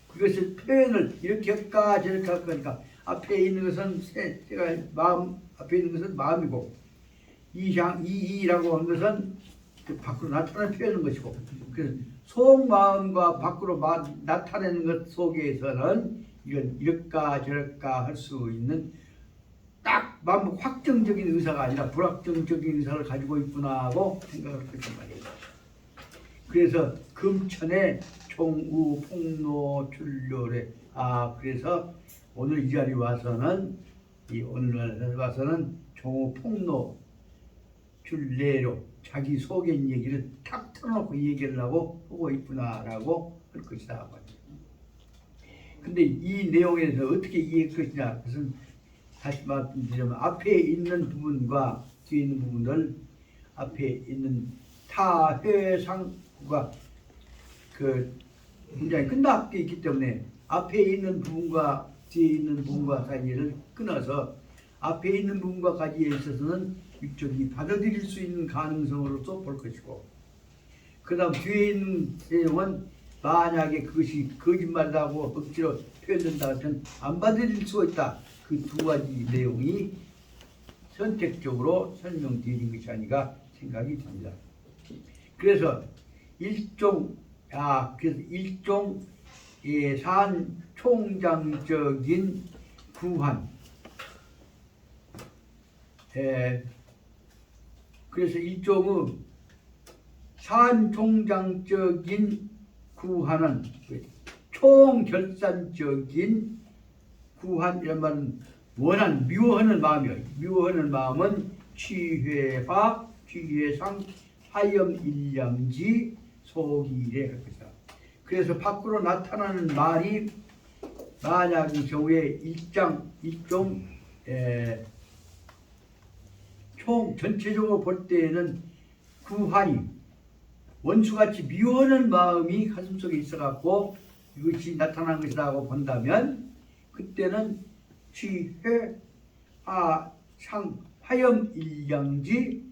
그것을 표현을 이렇게 할까 저렇게 할까 하니까 앞에 있는 것은 세 가지 마음 앞에 있는 것은 마음이고 이라고 하는 것은 그 밖으로 나타나는 표현인 것이고 그래서 속마음과 밖으로 나타내는 것 속에서는 이건 이럴까 저럴까 할 수 있는 딱 마음 확정적인 의사가 아니라 불확정적인 의사를 가지고 있구나 하고 생각을 했단 말이에요. 그래서 금천의 총우 폭로 출료래 그래서 오늘 이 자리에 와서는 총우 폭로 출례로 자기 속에 있는 얘기를 탁 털어놓고 얘기를 하고 있구나라고 할 것이다. 근데 이 내용에 대해서 어떻게 이해할 것이냐? 그것은 다시 말씀드리면 앞에 있는 부분과 뒤에 있는 부분을 앞에 있는 타회상과 그 문장이 끝나게 있기 때문에 앞에 있는 부분과 뒤에 있는 부분과 사이를 끊어서 앞에 있는 부분과 가지에 있어서는 이쪽이 받아들일 수 있는 가능성으로서 볼 것이고 그 다음 뒤에 있는 내용은 만약에 그것이 거짓말이라고 억지로 표현된다 하면 안 받아들일 수가 있다. 그 두 가지 내용이 선택적으로 설명드린 것이 아닌가 생각이 듭니다. 그래서 일종의 산 총장적인 구한 그래서 일종의 산 총장적인 구하는 총결산적인 구한 이란 말은 원한 미워하는 마음이요. 미워하는 마음은 취회화 취회상 화염일량지 소기래 할 것이다. 그래서 밖으로 나타나는 말이 만약의 경우에 일종 총 전체적으로 볼 때에는 구한이 원수같이 미워하는 마음이 가슴속에 있어갖고 이것이 나타난 것이라고 본다면 그때는 취회 하상 화염일량지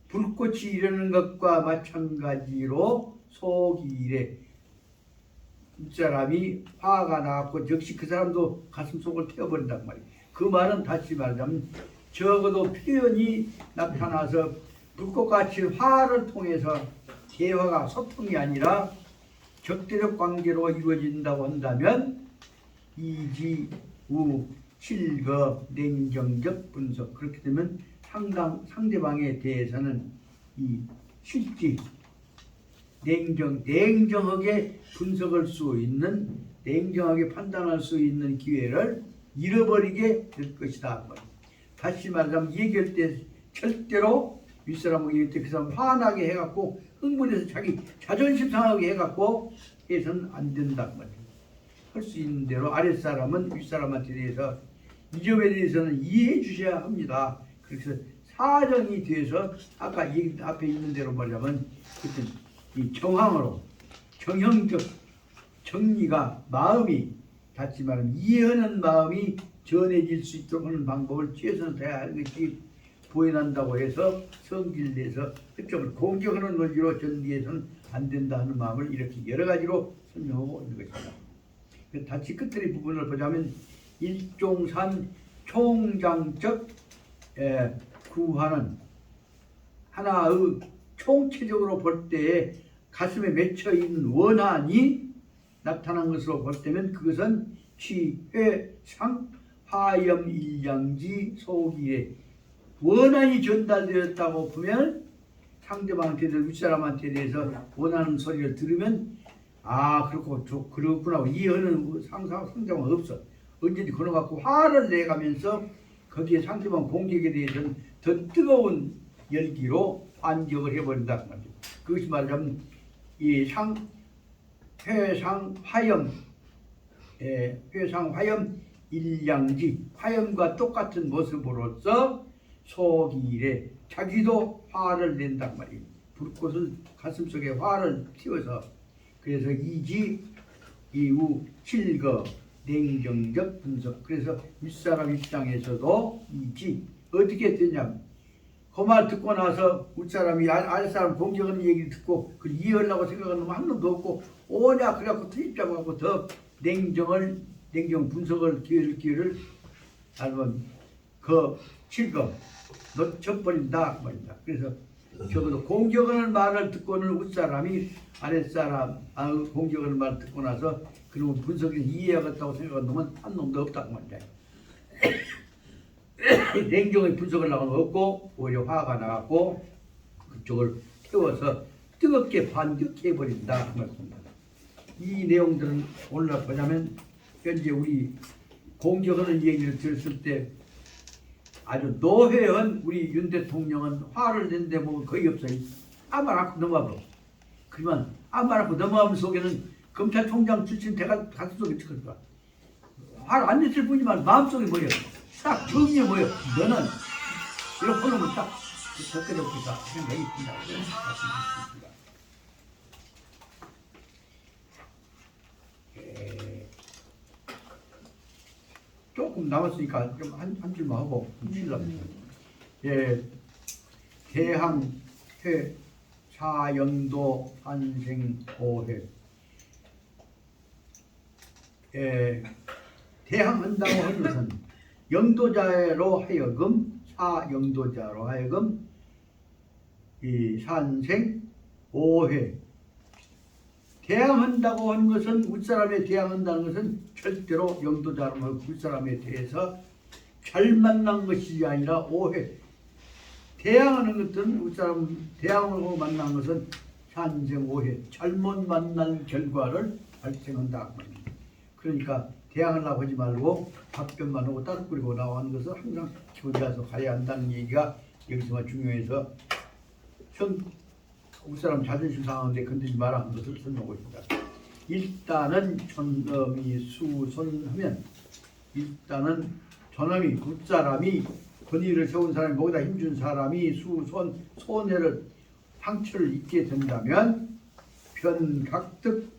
불꽃이 이르는 것과 마찬가지로 속이래 사람이 화가 나고 역시 그 사람도 가슴속을 태워버린단 말이에요. 그 말은 다시 말하자면 적어도 표현이 나타나서 불꽃같이 화를 통해서 대화가 소통이 아니라 적대적 관계로 이루어진다고 한다면 이지우 실거 냉정적 분석 그렇게 되면 상대방에 대해서는 이 실지 냉정하게 분석할 수 있는 냉정하게 판단할 수 있는 기회를 잃어버리게 될 것이다. 다시 말하자면 얘기할 때 절대로 윗사람하고 얘기할 때 그 사람 화나게 해갖고 흥분해서 자기 자존심 상하게 해갖고 해서는 안 된다. 할 수 있는 대로 아랫사람은 윗사람한테 대해서 이 점에 대해서는 이해해 주셔야 합니다. 그래서 사정이 돼서 아까 얘기 앞에 있는 대로 말하자면 그때 이 정황으로 정형적 정리가 마음이 닿지 말은 이해하는 마음이 전해질 수 있도록 하는 방법을 최선을 다해야 하는 것이 보여난다고 해서 성질을 내서 그쪽을 공격하는 논리로 전개해서는 안 된다 하는 마음을 이렇게 여러 가지로 설명하고 있는 것입니다. 다시 끝들의 부분을 보자면 일종산 총장적 구하는 하나의 총체적으로 볼 때에 가슴에 맺혀 있는 원한이 나타난 것으로 볼 때면 그것은 취회상 화염일량지 소기에 원한이 전달되었다고 보면 상대방한테 윗사람한테 대해서 원하는 소리를 들으면 아 그렇구나 이해하는 상대방은 없어. 언제든지 그러갖고 화를 내가면서 거기에 상대방 공격에 대해서는 더 뜨거운 열기로 반격을 해버린다. 그것이 말하자면 이 회상 화염 일량지 화염과 똑같은 모습으로서 소기일에 자기도 화를 낸단 말이에요. 불꽃을 가슴속에 화를 띄워서 그래서 이지 이후 실거 냉정적 분석 그래서 윗사람 입장에서도 이지 어떻게 되냐면 그 말 듣고 나서 윗사람이 아랫사람 공격하는 얘기를 듣고 그걸 이해하려고 생각하는 놈 한 놈도 없고 오냐 그래갖고 투입자고 더 냉정 분석을 기회를 알면 그 실거 놓쳐버린다 말입니다. 그래서 적어도 공격하는 말을 듣고는 윗사람이 아랫사람 공격하는 말을 듣고 나서 그놈 분석을 이해하겠다고 생각하는 놈은 한 놈도 없다고 말이야. 냉정히 분석을 하는 건 없고 오히려 화가 나갖고 그쪽을 태워서 뜨겁게 반격해버린다 말씀입니다. 이 내용들은 오늘 보자면 현재 우리 공격하는 얘기를 들었을 때 아주 노회한 우리 윤 대통령은 화를 낸데 뭐 거의 없어요. 아무 말 않고 넘어가고. 그러면 아무 말 않고 넘어가는 속에는 검찰총장 출신 대가 가슴속에 찍을 거야. 화를 안 냈을 뿐이지만 마음속에 뭐예요? 딱 정의에 뭐예요? 너는 이렇게 보면 딱 적극적이다 생각이 듭니다. 조금 남았으니까 좀 한 줄만 하고 쉴랍니다. 예, 대항회 사영도 환생오회 대항한다고 하는 것은 영도자로 하여금 사영도자로 하여금 이 산생 오회 대항한다고 하는 것은 윗사람에 대항한다는 것은 절대로 영도자로 윗사람에 대해서 잘 만난 것이 아니라 오해 대항하는 것은 윗사람 대항하고 만난 것은 산생 오해 잘못 만난 결과를 발생한다. 그러니까 대항하려고 하지 말고 답변만 하고 따뜻 끓이고 나오는 것을 항상 교제해서 가야 한다는 얘기가 여기서만 중요해서 우리 사람 자존심 상하는데 건드리지 마라 하는 것을 설명하고 있습니다. 일단은 존엄이 수손하면 일단은 존엄이 굿사람이 권위를 세운 사람이 목에다 힘준 사람이 손해를 상처를 입게 된다면 변각득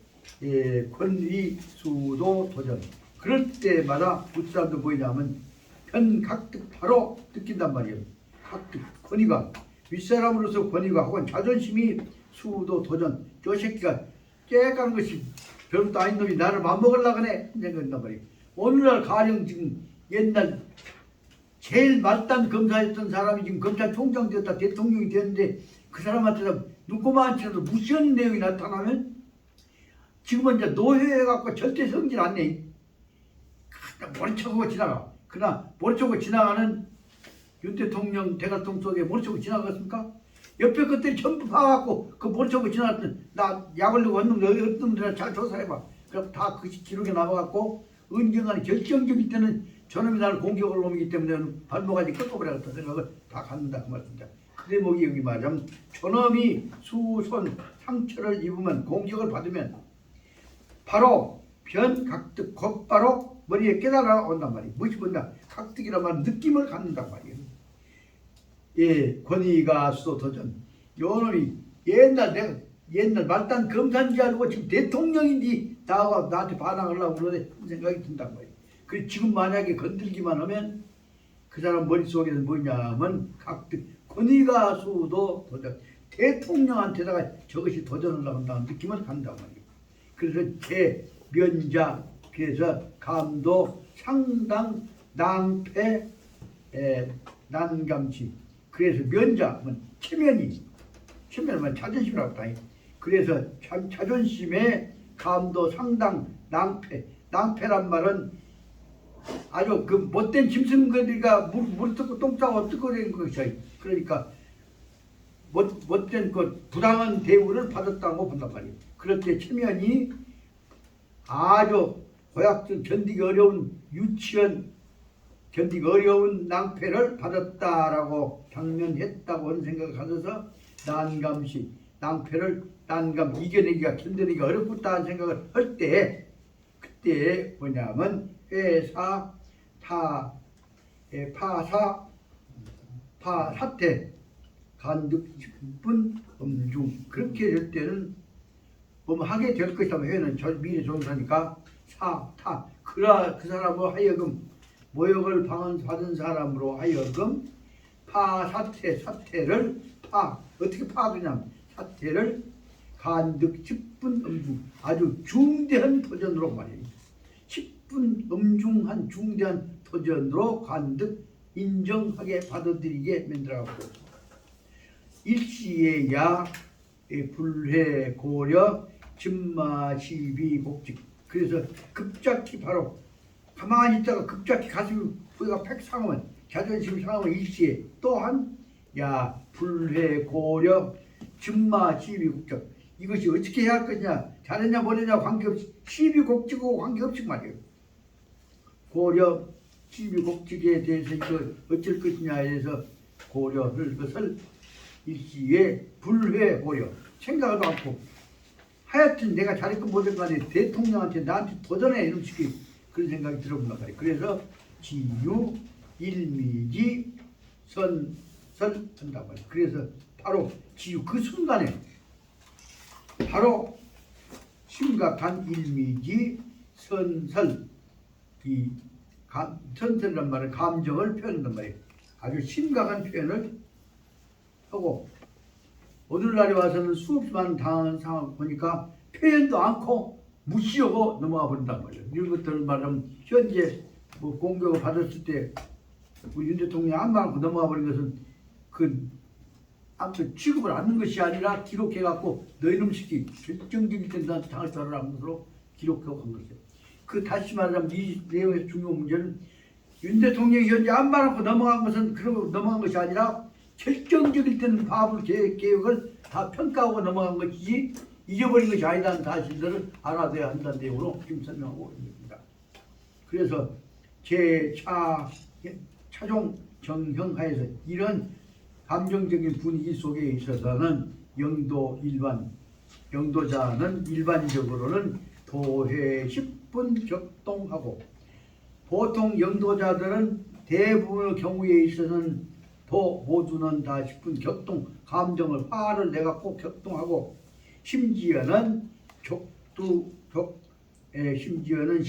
권위 수도 도전 그럴 때마다 굿사람도 뭐냐면 변각득 바로 느낀단 말이에요. 각득 권위가 윗사람으로서 권위가 혹은 자존심이 수도 도전 저 새끼가 깨가는 것이 별것도 아닌 놈이 나를 맘먹으려고 하네 생각한단 말이에요. 오늘날 가령 지금 옛날 제일 말단 검사였던 사람이 지금 검찰총장 되었다 대통령이 되었는데 그 사람한테 눈꼬마한 채로 무시하는 내용이 나타나면 지금은 이제 노회해갖고 절대 성질 안 내. 머리쳐고 지나가. 그러나 머리쳐고 지나가는 윤 대통령 대가통 속에 머리쳐고 지나갔습니까? 옆에 것들이 전부 봐갖고 그 머리쳐고 지나갔던 나 약올리고 왔는데 어떤 놈들이나 잘 조사해봐. 그럼 다 그 기록에 남아갖고 언젠가는 결정적일 때는 저놈이 나를 공격할 놈이기 때문에 발목까지 꺾어버려야겠다 생각을 다 갖는다 그 말입니다. 그 대목이 여기 말하자면 저놈이 수손 상처를 입으면 공격을 받으면 바로 변각득 곧바로 머리에 깨달아 온단 말이에요. 무엇이 뭔가 각득이란 말은 느낌을 갖는단 말이에요. 예, 권위가 수도 도전. 요놈이 옛날 말단 검사인지 알고 지금 대통령인지 나한테 반항하려고 그러네 생각이 든단 말이에요. 그 지금 만약에 건들기만 하면 그 사람 머릿속에는 뭐냐면 각득 권위가 수도 도전. 대통령한테다가 저것이 도전을 나간다는 느낌을 갖는단 말이에요. 그래서 대면자 그래서 감도 상당 낭패 난감치 그래서 면자면 체면은 자존심이라고 하다. 그래서 자존심에 감도 상당 낭패란 말은 아주 그 못된 짐승거리가 물 뜯고 똥 싸고 뜯고 된 것이야. 그러니까 못된 그 부당한 대우를 받았다고 본단 말이에요. 그럴 때 체면이 아주 고약전 견디기 어려운 견디기 어려운 낭패를 받았다라고 당면했다고 하는 생각을 가져서 난감시 난감 이겨내기가 견디기가 어렵다는 생각을 할 때 그때 뭐냐면 회사 파사태 간득뿐 음중 그렇게 될 때는 하게 될 것이라면 회는 미래 종사니까 그 사람으로 하여금 모욕을 받은 사람으로 하여금 사태를 어떻게 파하느냐 사태를 간득 10분 음중 아주 중대한 도전으로 말이에요. 10분 음중한 중대한 도전으로 간득 인정하게 받아들이게 만들어갖고 일시에야 불회 고려 진마시비 복직 그래서 급작히 바로 가만히 있다가 급작히 가슴이 부여가 팩 상하면 자존심이 상하면 일시에 또한 불회 고려 진마시비 복직 이것이 어떻게 해야 할 거냐 잘했냐 못했냐 관계없이 시비곡직하고 관계없이 말이에요. 고려 시비곡직에 대해서 이거 어쩔 것이냐에 대해서 고려를 것을 일시에 불회 고려 생각도 않고 하여튼 내가 잘했건 못했건 간에 대통령한테 나한테 도전해 이런 식의 그런 생각이 들어본단 말이에요. 그래서 지유 일미지 선설 한단 말이에요. 그래서 바로 지유 그 순간에 바로 심각한 일미지 선설 선설이란 말은 감정을 표현한단 말이에요. 아주 심각한 표현을 하고 오늘날에 와서는 수없이 많은 당하는 상황을 보니까 표현도 않고 무시하고 넘어가 버린단 말이에요. 이런 것들을 말하면 현재 공격을 받았을 때 우리 윤 대통령이 안 말고 넘어가 버린 것은 아무튼 취급을 않는 것이 아니라 기록해갖고 너희놈 시키 결정적일 때 나한테 당할 줄 알아라는 것으로 기록하고 간 것이에요. 다시 말하자면 이 내용의 중요한 문제는 윤 대통령이 현재 안 말하고 넘어간 것은 그러고 넘어간 것이 아니라 결정적일 때는 파벌 개혁을 다 평가하고 넘어간 것이지 잊어버린 것이 아니라는 사실들을 알아둬야 한다는 내용으로 지금 설명하고 있습니다. 그래서 차종 정형하에서 이런 감정적인 분위기 속에 있어서는 영도자는 일반적으로는 도회 10분 격동하고, 보통 영도자들은 대부분의 경우에 있어서는 모두는 다 10분 격동, 감정을 화를 내가 꼭 격동하고, 심지어는 심지어는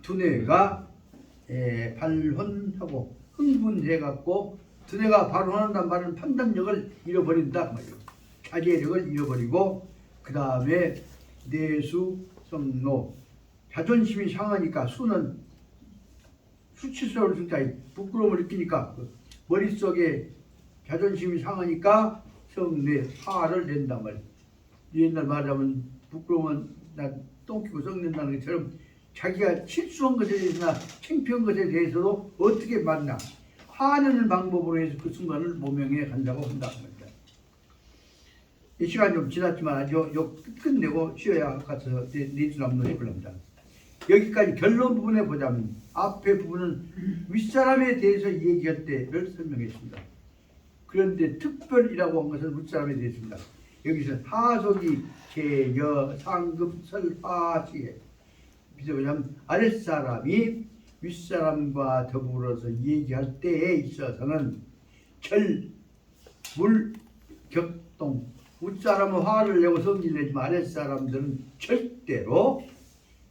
두뇌가 발언하고 흥분해갖고, 두뇌가 발언한단 말은 판단력을 잃어버린다 말이에요. 자제력을 잃어버리고, 그 다음에 내수, 성노, 자존심이 상하니까 수는 수치스러울 수가 있고 부끄러움을 느끼니까 머릿속에 자존심이 상하니까 성내, 화를 낸단 말이에요. 옛날 말하면 부끄러우면 나 똥키고 썩는다는 것처럼 자기가 실수한 것에 대해서나 창피한 것에 대해서도 어떻게 맞나, 화내는 방법으로 해서 그 순간을 모명해 간다고 한다. 이 시간이 좀 지났지만 요 끝내고 쉬어야 가서 내주 남로 해보렵니다. 여기까지 결론 부분에 보자면, 앞에 부분은 윗사람에 대해서 얘기할 때를 설명했습니다. 그런데 특별이라고 한 것은 윗사람에 대해서입니다. 여기서 하속이 제여 상급 설하시에, 뭐냐면 아랫사람이 윗사람과 더불어서 얘기할 때에 있어서는 물, 격동, 윗사람은 화를 내고 성질 내지만 아랫사람들은 절대로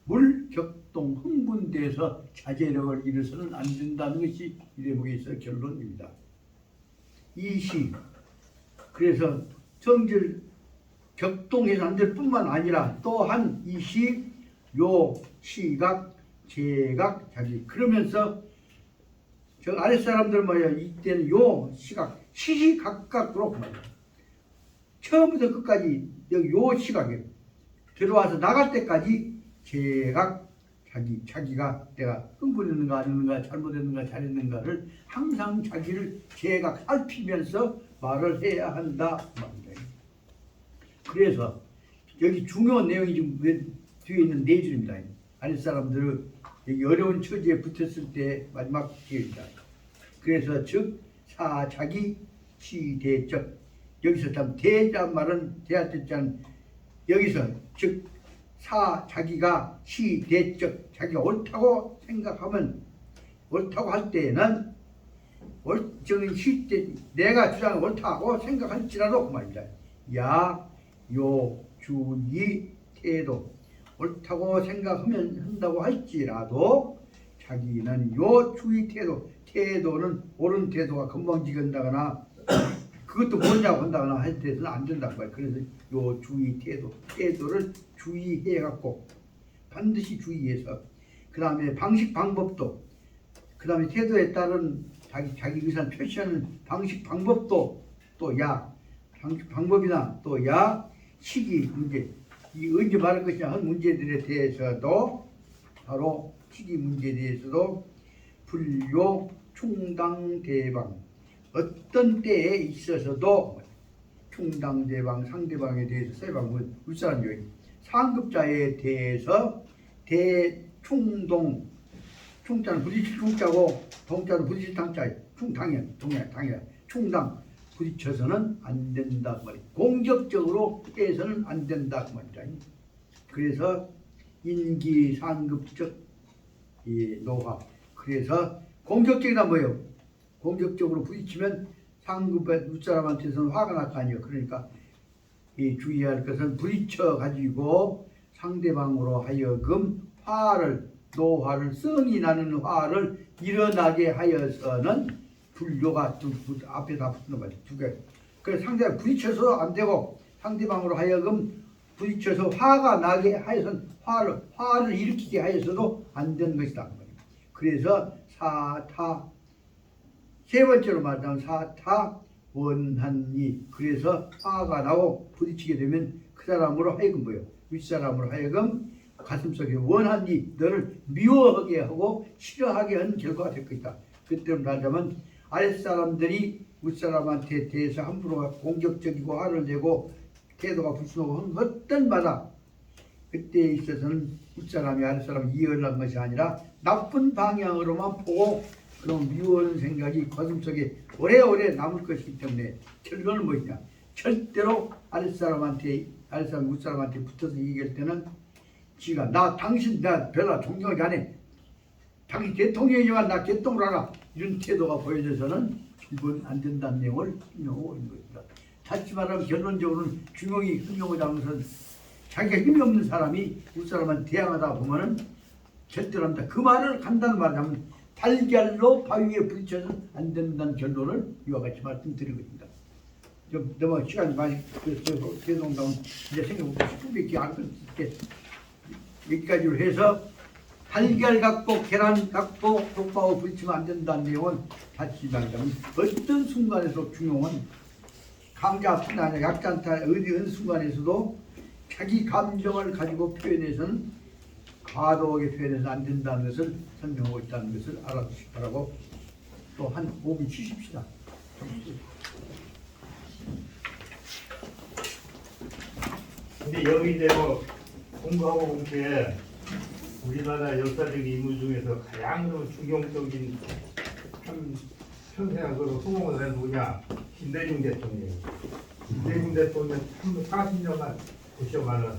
물, 격동, 흥분돼서 자제력을 잃어서는 안 된다는 것이 이 대목에서 결론입니다. 이 시, 그래서 성질 격동해서 안 될 뿐만 아니라 또한 이 시, 요, 시각, 제각, 자기, 그러면서 저 아랫사람들 뭐야, 이때는 요 시각, 시시각각으로 말이야. 처음부터 끝까지 여기 요 시각에 들어와서 나갈 때까지 제각, 자기가 내가 흥분했는가 안 했는가, 잘못했는가 잘했는가를 항상 자기를 제각 살피면서 말을 해야 한다 말입니다. 그래서 여기 중요한 내용이 지금 뒤에 있는 네 줄입니다. 아랫사람들은 여기 어려운 처지에 붙었을 때 마지막 기회입니다. 그래서 즉 사자기 시대적, 여기서 참 대자는 말은 대할 때자는 여기서 즉 자기가 시대적, 자기가 옳다고 생각하면, 옳다고 할 때에는 저는 시대 내가 주장을 옳다고 생각할지라도 그 말입니다. 야, 요, 주, 이, 태도, 옳다고 생각하면 한다고 할지라도 자기는 요 주의 태도는 옳은 태도가 건방지건다거나 그것도 뭐냐고 한다거나 할 때는 안 된다고 봐요. 그래서 요 주의 태도를 주의해 갖고 반드시 주의해서, 그 다음에 방식 방법도, 그 다음에 태도에 따른 자기 의사를 표시하는 방식 방법도 또 방식 방법이나 또 시기 문제, 이 언제 말할 것이냐 한 문제들에 대해서도, 바로 시기 문제에 대해서도 불교 충당대방, 어떤 때에 있어서도 충당대방, 상대방에 대해서 세방은 윗사람 요인, 상급자에 대해서 대충동, 충자는 부딪힐 충자고 동자는 부딪힐 당자, 충당이야, 충당, 부딪혀서는 안 된다 그 말이야. 공격적으로 해서는 안 된다 그 말이야. 그래서 인기 상급적 노화, 그래서 공격적이다 뭐예요? 공격적으로 부딪히면 상급의 윗사람한테서는 화가 날 거 아니에요. 그러니까 이 주의할 것은 부딪혀 가지고 상대방으로 하여금 노화를 성이 나는 화를 일어나게 하여서는 불교가 앞에 다 붙는 거죠. 두 개. 그래서 상대가 부딪혀서 안 되고 상대방으로 하여금 부딪혀서 화가 나게 하여서는 화를 일으키게 하여서도 안 되는 것이다. 그래서 사타, 세 번째로 말하자면 사타 원한이, 그래서 화가 나고 부딪히게 되면 그 사람으로 하여금 뭐예요? 윗사람으로 하여금 가슴속에 원한이 너를 미워하게 하고 싫어하게 하는 결과가 될 것이다. 그때 말하자면 아랫사람들이 윗사람한테 대해서 함부로 공격적이고 화를 내고 태도가 불순하고 하는 것들마다 그때에 있어서는 윗사람이 아랫사람을 이해하려는 것이 아니라 나쁜 방향으로만 보고 그런 미워하는 생각이 가슴속에 오래오래 남을 것이기 때문에 결론은 무엇이냐? 절대로 아랫사람 윗사람한테 붙어서 얘기할 때는 지가 나 당신 나 별로 존경하지 않아. 당신 개통령이지만 나 개통을 하라. 이런 태도가 보여져서는 기본 안 된다는 내용을 설명하고 있는 것입니다. 다시 말하면 결론적으로는 중용이 흠용하지 않은 것은 자기가 힘이 없는 사람이 윗사람한테 대항하다 보면은 절대로 한다. 그 말을 간단히 말하면 달걀로 바위에 부딪혀서 안 된다는 결론을 이와 같이 말씀드리고 있습니다. 좀 너무 시간이 많이 죄송합니다. 이제 생각보다 10분밖에 안 끊게 여기까지로 해서 달걀 갖고 계란 갖고 똑바로 부딪히면 안 된다는 내용은 다시 말하자면 어떤 순간에서 중용은 강자뿐 아니라 약자한테 어느 순간에서도 자기 감정을 가지고 표현해서는 과도하게 표현해서 안 된다는 것을 설명하고 있다는 것을 알아두시기 바라고 또 한 5분 쉬십시다. 근데 여기 이제 뭐 공부하고 본 게 우리나라 역사적 인물 중에서 가장 중용적인 참 평생으로 성공을 한 누구냐? 김대중 대통령. 김대중 대통령 참 40년간 고시어가는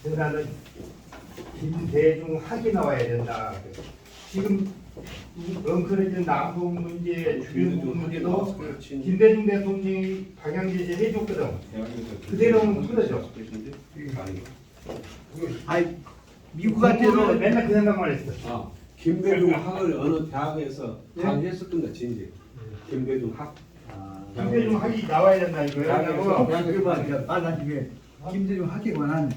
그래서 나는 김대중 학이 나와야 된다. 지금 엉클어진 남북 문제, 주변 문제도 김대중 대통령이 방향 제시를 해줬거든. 그대로는 틀어져. 아이 미국 같아도 맨날 그 생각만 했어. 김대중 학을 어느 대학에서 강의했을 건데 진지. 김대중 학. 김대중 학이 나와야 된다 이거야. 그만 빨라지게 김대중 학에 관한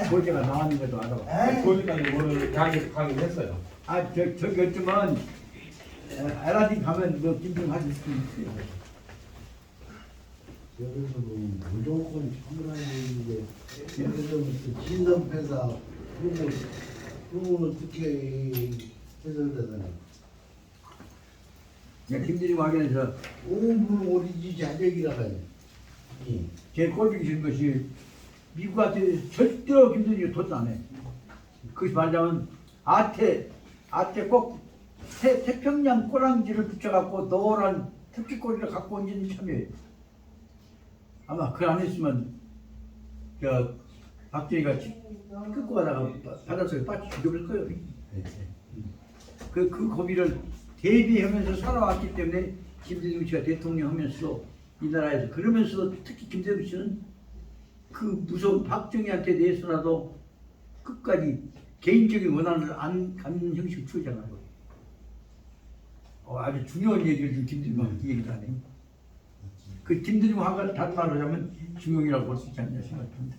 교재가 나왔는 것도 알아. 보니까 오늘 대학에서 강의했어요. 저기 어쩌면 알라딘 가면 뭐 김대중 학이 있을 수 있어요. 여기서는 무조건 참으라는데 예를 들면 진단패사 그러면 어떻게 해석되잖아. 김대중 학에서 오분 오리지 자격이라고 해. 제일 꼴보기 싫은 것이 미국한테 절대로 김대중이 도전 안 해. 그것이 말하자면 아태 꼭 태평양 꼬랑지를 붙여갖고 노란 특기꼬리를 갖고 온 지는 참여해. 아마 그 안 했으면 박정희가 끌고 가다가 바닷속에 빠져 죽여버릴 거예요. 그 고비를 대비하면서 살아왔기 때문에 김대중 씨가 대통령 하면서도 이 나라에서 그러면서도 특히 김대중 씨는 그 무서운 박정희한테 대해서라도 끝까지 개인적인 원한을 안 갖는 형식을 취하잖아요. 아주 중요한 얘기를 지금 김대중하고 얘기를 하네. 그 김대중하고 다른 말로 하자면 중용이라고 볼 수 있지 않냐 생각합니다.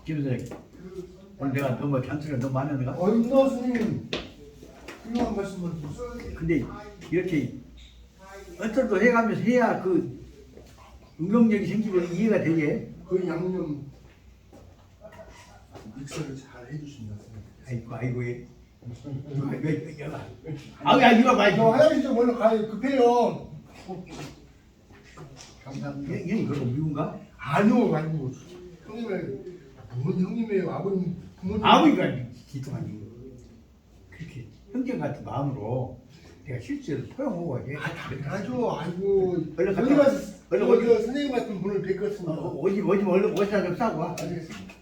김 선생님, 오늘 내가 너무 잔소리가 너무 많았는가? 어린너 스님 훌륭한 말씀을 주셨어요. 근데 이렇게 어쩔도 해가면서 해야 그 응용력이 생기고 이해가 되게. 그 양념 믹서를 잘 해주신다. 아이고 아야 이거 저 말고 화장실 좀 얼른 가요. 급해요. 감사합니다. 얘 이거 미운가? 아니요. 형님의 뭔 형님이에요. 아버님 부모님. 아버지가 기특하니 그렇게 형제 같은 마음으로 내가 실제로 소용하고 가지. 당연하죠. 아이고. 얼른 갔다 어디 와. 가서 얼른 어디 선생님 같은 분을 뵙겠습니다. 오지 얼른 옷이나 좀 싸고 와. 알겠습니다.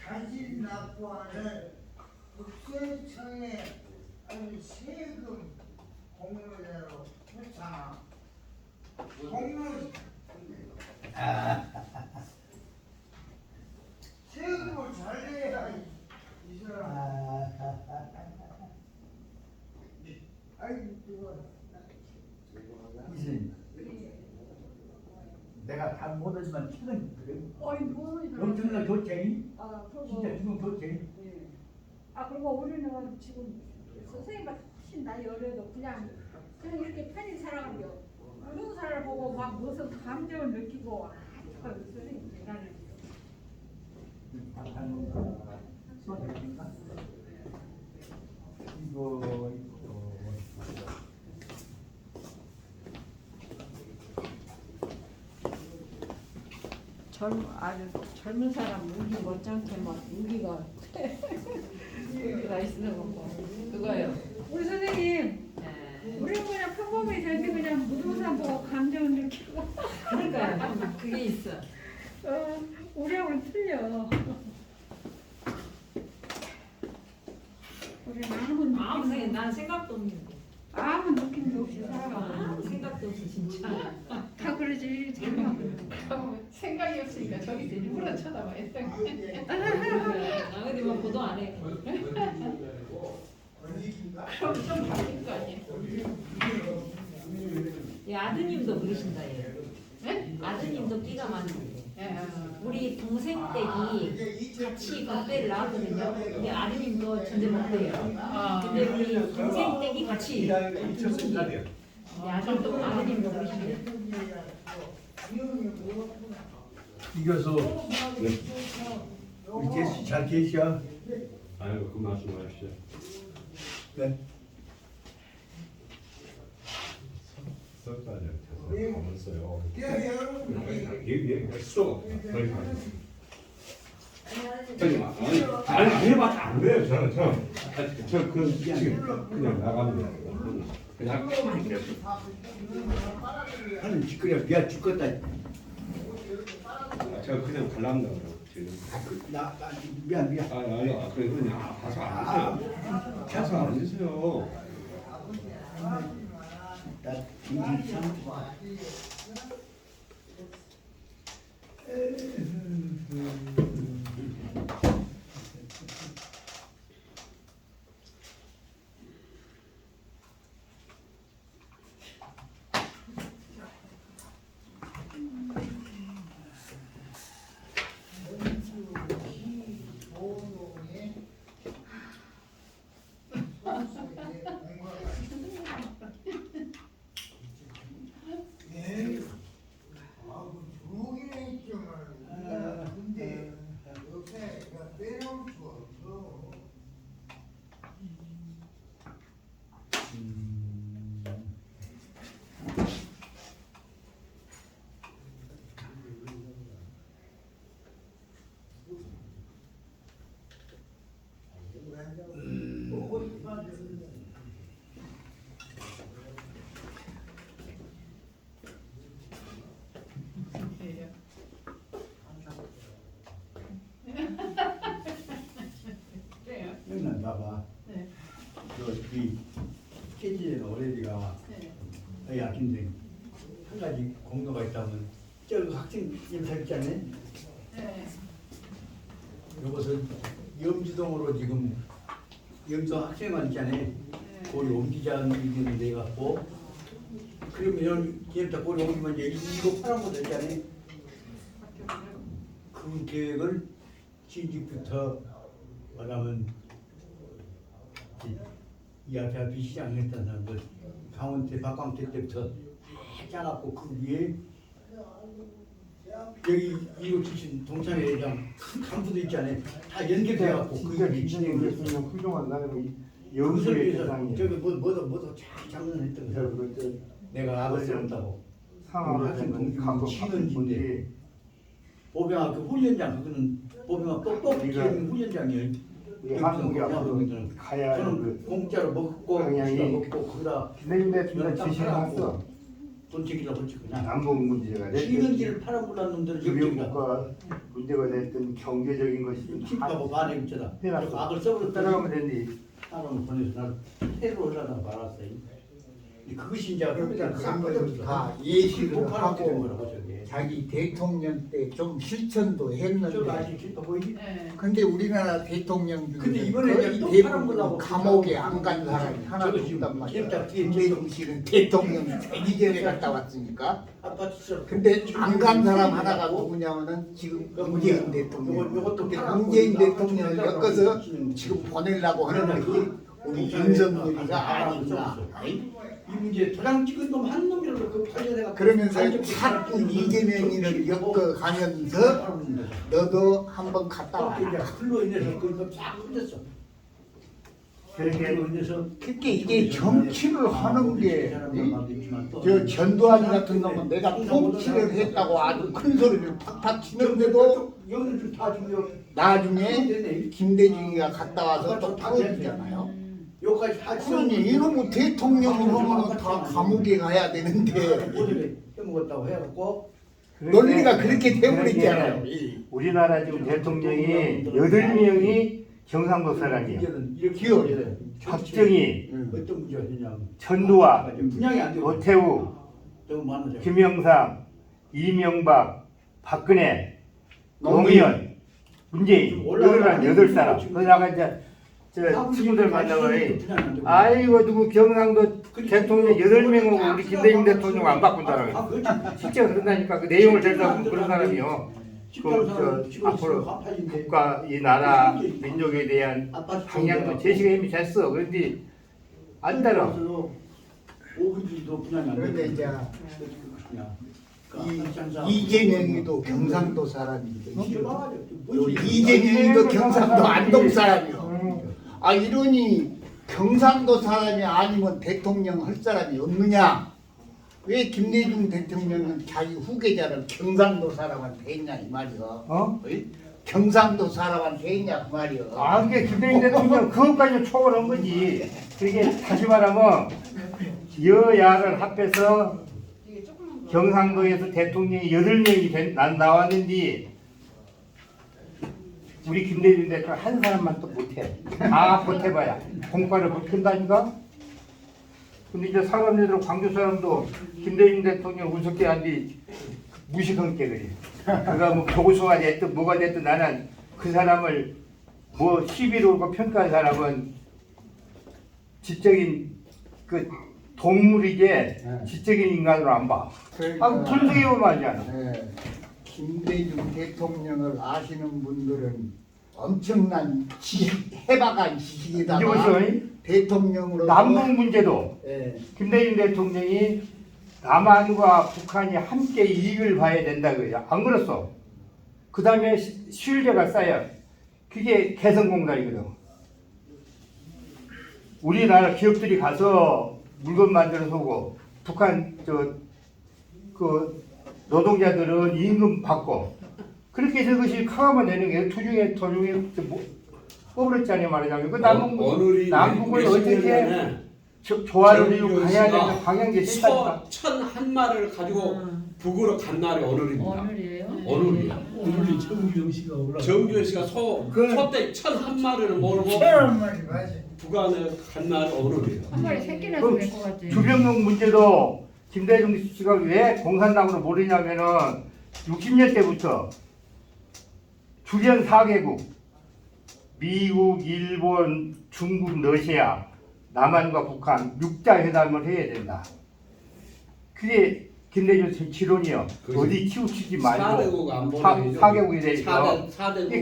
자진 납부하는 국세청에 세금 공로자로 표창 공로 세금을 잘 내야 이 사람. 이슬 내가 다 못하지만 최근 그래. 어이 뭐 엄청난 교체니 아, 그거 진짜 지금 교체니 예. 아 그리고 우리는 지금 선생님보다 훨씬 나이 어려도 그냥 이렇게 편히 살아가며 모든 사람을 보고 막 무슨 감정을 느끼고 선생님 대단해. 아주 젊은 사람 무기 못지않게 막 무기가 있는 거고 그거요. 우리 선생님, 우리는 그냥 평범히 살때 그냥 무등산 보고 감정을 느끼고. 그러니까요. 그게 있어. 우리하고는 틀려. 우리는 아무 생각, 난 생각도 없는데. 아무 느낌도 없이 살아가고. 아무 생각도 없어 진짜. 다 그러지. 생각이 없으니까 저기서 일부러 쳐다봐야 돼. 나 어디 막 보도 안 해. 그럼 좀 바뀔 거 아니야. 이 아드님도 그러신다 얘. 네? 아드님도 끼가 많은데. 예. 우리 동생 댁이 같이 밥배를 나왔거든요. 근데 아드님도 전제 먹대요. 근데 우리 동생 댁이 같이 같은 집이에요. 근데 아드님도 그러신대. 이겨서 우리 계시 잘 계시야. 아이고 그 말씀하시죠. 네. 석사님 가면서요. 얘 수가 없다. 거의 다. 아니 해봤자 안 돼요. 저그 지금 그냥 나갑니다. 그냥 하는 짓거리야 미안 죽겠다. 저 그냥 갈랍니다. 지금. 나 미안. 아니 그래 그냥 가서 앉으세요. 가서 앉으세요. 나 참. 형님 봐봐. 네. 저이 깨지는 어레디가 이 아낀데 한 가지 공로가 있다면 저 학생 임사 있잖아요. 네. 이것은 염주동으로 지금 염주 학생만 있잖아요. 거기 옮기자는 데 갖고 그러면 얘부터 거기 옮기면 이제 이거 파란 거 있잖아요. 그 계획을 진직부터 말하면 이 앞에 앞에 시장했던 사람들 강원태 박광태 때부터 다 짜갖고 그 위에 여기 이거 주신 동창회 회장 큰 간부도 있잖아요. 다 연결돼갖고 진짜 그게 진행을 했어. 기준이 훌륭한 나는 그것을 영수의 위해서 대상이 저기 뭐도 잘 장난했던 거야. 내가 아버지 없다고. 상황을 학생 하면 동기 감독 치는지인데 보병학교 후련장 그거는 보병학 뻑뻑 키우는 후련장이에요. 우리 한국이 앞으로 가야 할 저는 그 공짜로 먹고 방향이 지가 먹고 거기다 내년에 준비한 지시해놨어. 돈 챙기다 버치 그냥 남북 문제가 치는지를 팔아먹는 놈들은 저기다 주변국가 문제가 됐던 경제적인 것이 칩하고 반에 붙여다 해놨어. 악을 써버렸다 따라가면 된디. 따라오면 보내서 나 해로 올라다 말았어요. 그것이 이제 그렇게 그걸 다 예시를 하고 자기 대통령 때 좀 실천도 저 했는데 아직 깊어 보이지? 네. 근데 우리나라 대통령 근데 중에 이번에 거의 이제 또 대부분 사람들하고 감옥에 안 간 사람이 하나도 저도 지금 없단 말이야. 기획자 뒤에 김대중 씨는 대통령이 되기 전에 갔다 왔으니까. 아파트 근데 안 간 사람 하나가 누구냐면은 지금 문재인 대통령. 근데 문재인 대통령을 엮어서 지금 보내려고 하는 것이 우리 윤석열이가 아닌가. 이 문제 도장 찍은 놈 한 놈이라도 그 판례가 그러면서 자꾸 이재명이를 엮어가면서 너도 한번 갔다 와. 이제 흘로 인해서 그걸 쫙 흘렸어. 그렇게 인해서 그게 이게 정치를 하는 게 저 전두환 같은 놈은 내가 통치를 했다고 아주 큰 소리를 팍팍 치는데도 여기는 다 중요. 나중에 김대중이가 갔다 와서 또 풀어주잖아요. 여기까지 다 그러니 이놈의 대통령이면 다 감옥에 가야 되는데 모델에 해먹었다고 해갖고 논리가 그렇게 돼버렸잖아요. 우리나라 지금 대통령이 8명이 경상도 사람이에요. 문제는 이렇게 기억. 박정희, 어떤 문제가 되냐면 전두환, 분양이 안 되고 노태우, 너무 많아져. 김영삼, 이명박, 박근혜, 노무현, 문재인 이거를 한 8사람. 그러다가 이제 저 친구들 만나보니 아이고 누구 경상도 대통령 8명하고 우리 김대중 대통령 안 바꾼다라고. 실제 그런다니까 그 내용을 들다 보면 그런 사람이요. 저 앞으로 국가 이 나라 민족에 대한 방향도 제시가 이미 됐어. 그런데 안 따라. 5분지도 분양이 안 그런데 되고 이제 이재명이도 경상도 사람인데 이재명이도 경상도 안동 사람이요. 아 이러니 경상도 사람이 아니면 대통령 할 사람이 없느냐? 왜 김대중 대통령은 자기 후계자를 경상도 사람한테 했냐 이 말이야. 어? 경상도 사람한테 했냐 그 말이야. 아 그게 김대중 대통령 그것까지 초월한 거지. 그게 다시 말하면 여야를 합해서 경상도에서 대통령이 8명이 나왔는데 우리 김대중 대통령 한 사람만 또 못해. 다 못해봐야 공과를 못 큰다니까. 근데 이제 사람들은 광주 사람도 김대중 대통령 우습게 한 뒤 무식한 게 그래. 그가 뭐 보고서가 됐든 뭐가 됐든 나는 그 사람을 뭐 시비로 오고 평가한 사람은 지적인 그 동물이게 지적인 인간으로 안 봐. 아, 분석해보면 알잖아. 네. 김대중 대통령을 아시는 분들은 엄청난 해박한 지식이다가 이보시오. 대통령으로 남북 문제도 네. 김대중 대통령이 남한과 북한이 함께 이익을 봐야 된다 그래요. 안 그렇소? 그 다음에 신뢰가 쌓여. 그게 개성공단이거든. 우리나라 기업들이 가서 물건 만들어서 오고 북한 그 노동자들은 임금 받고 그렇게 해서 그것이 커가면 되는 게 도중에 뽑으랬잖아요 말하자면. 그 남북을 어떻게 조화를 이루고 가야 되는 방향제 있다니까. 천 한마를 가지고 북으로 간 날이 오늘입니다. 오늘이에요? 오늘이 정규영 씨가 올라. 정규현 씨가 소때 천 한마리를 모르고 북한에 간 날이 오늘이에요. 한 마리 새끼나 좀 맺고 갔지. 주병록 문제도 김대중 씨가 왜 공산당으로 모르냐면은 60년 때부터 주변 4개국 미국, 일본, 중국, 러시아, 남한과 북한 6자 회담을 해야 된다. 그게 김대중 지론이요. 어디 치우치지 말고 4개국이 되죠.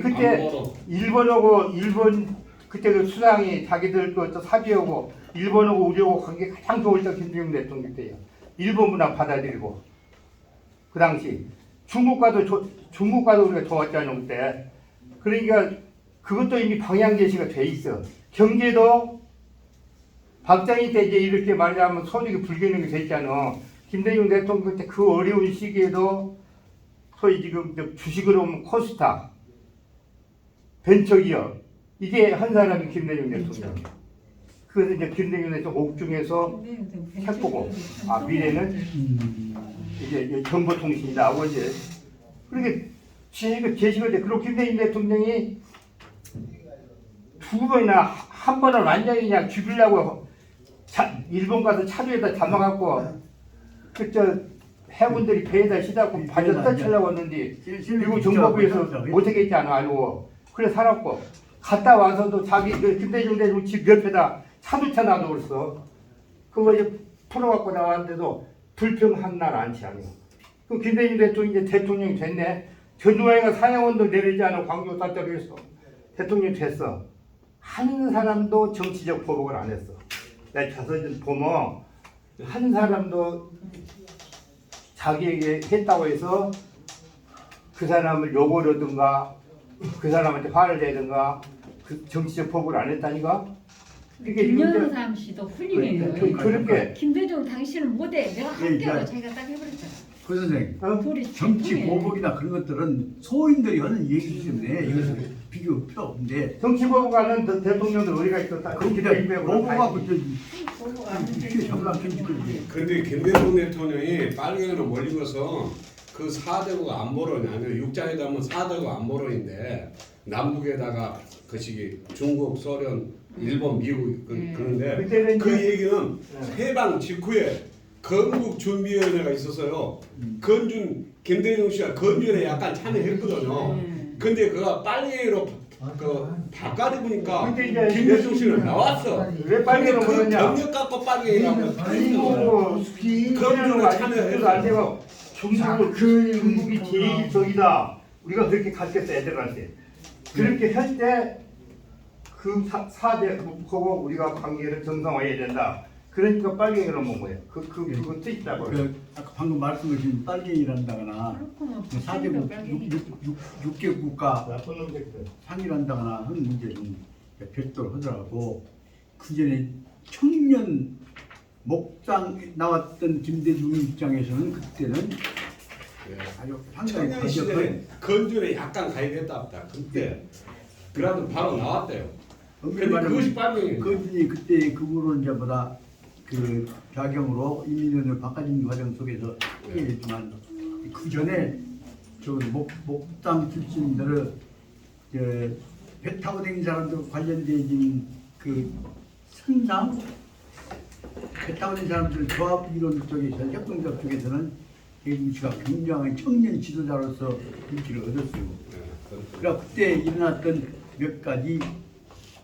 그때 일본 그때 그 수상이 자기들 그 사비하고 일본하고 우리하고 관계 가장 좋을 때 김대중 대통령 때요. 일본 문화 받아들이고 그 당시 중국과도 우리가 좋았잖아요 그때. 그러니까 그것도 이미 방향 제시가 돼 있어. 경제도 박정희 때 이제 이렇게 말하자면 소득이 불균형이 돼 있잖아. 김대중 대통령 때 그 어려운 시기에도 소위 지금 주식으로 보면 코스닥, 벤처기업 이게 한 사람이 김대중 대통령. 그래서 이제 김대중 대통령 옥중에서 해보고 미래는 이제 정보통신이다 하고 이제 그렇게 제시가 돼. 그리고 김대중 대통령이 2번이나 한 번을 완전히 그냥 죽이려고 일본 가서 차주에다 담아갖고 그저 해군들이 배에다 시다고 바지 떠치려고 했는데 미국 정보부에서 못하겠지 않아 알고 그래 살았고 갔다 와서도 자기 그 김대중 대중 집 옆에다 차두차 놔뒀어. 그거 이제 풀어갖고 나왔는데도 불평한 날 않지 않아. 그 김대중 대통령이 이제 대통령이 됐네. 전두환이가 사형원도 내리지 않아 광주 사적에서 대통령이 됐어. 한 사람도 정치적 보복을 안 했어. 내가 가서 보면 한 사람도 자기에게 했다고 해서 그 사람을 욕을 하든가 그 사람한테 화를 내든가 그 정치적 보복을 안 했다니까. 김영삼 씨도 훌륭해요. 그렇게 김대중 당신은 못해. 내가 할게요. 예, 자기가 딱 해버렸잖아. 그 선생님, 둘이 정치 훌륭해. 보복이나 그런 것들은 소인들이 하는 얘기이기 때문에 이것을 비교 필요 없는데 정치 보복하는 대통령들 우리가 있었다. 그냥 보복하고 이게 정당 정치권이 근데 김대중 대통령이 빨갱이로 몰리고서 그 4대국 안보론이 아니라 육자회담은 4대국 안보론인데 남북에다가 그 시기 중국, 소련, 일본, 미국 그런데 그때는 그 이제- 얘기는 해방 직후에 건국준비위원회가 있었어요. 김대중 씨가 건준에 약간 참여했거든요. 근데 그가 빨갱이로 바꿔 입으니까 근데 이제 김대중 씨는 나왔어. 왜 빨갱이로 근데 그 그러냐? 경력 갖고 빨갱이라고 아니고 건준을 참여했어. 안 되고 중국이 제일 적이다. 우리가 그렇게 가르쳤어 애들한테. 그렇게 할 때 그 4대국하고 우리가 관계를 정상화해야 된다. 그러니까 빨갱이로 먹은 거예요. 그거 뜻이라고. 아까 방금 말씀하신 빨갱이란다거나 그렇구나. 4개국 빨갱이. 6개 국가 나쁜 놈들. 상의한다거나 하는 문제는 별도로 하더라고. 그 전에 청년 목장 나왔던 김대중 입장에서는 그때는 아주 상당히 청년 시절에 거격한 건준에 약간 가입했다 없다. 그때 그래도 바로 나왔대요. 근데 말하면 그것이 빨갱이에요. 그분이 그때 그거로 이제 보다 그 작용으로 이민연을 바꿔진 과정 속에서 했지만 그 전에 저 목장 출신들을 배 타고 다니는 사람들 관련된 그 선상 배 타고 다니는 사람들 조합 이론 쪽에서 협동조합 쪽에서는 김 씨가 굉장히 청년 지도자로서 인기를 얻었어요. 그러니까 그때 일어났던 몇 가지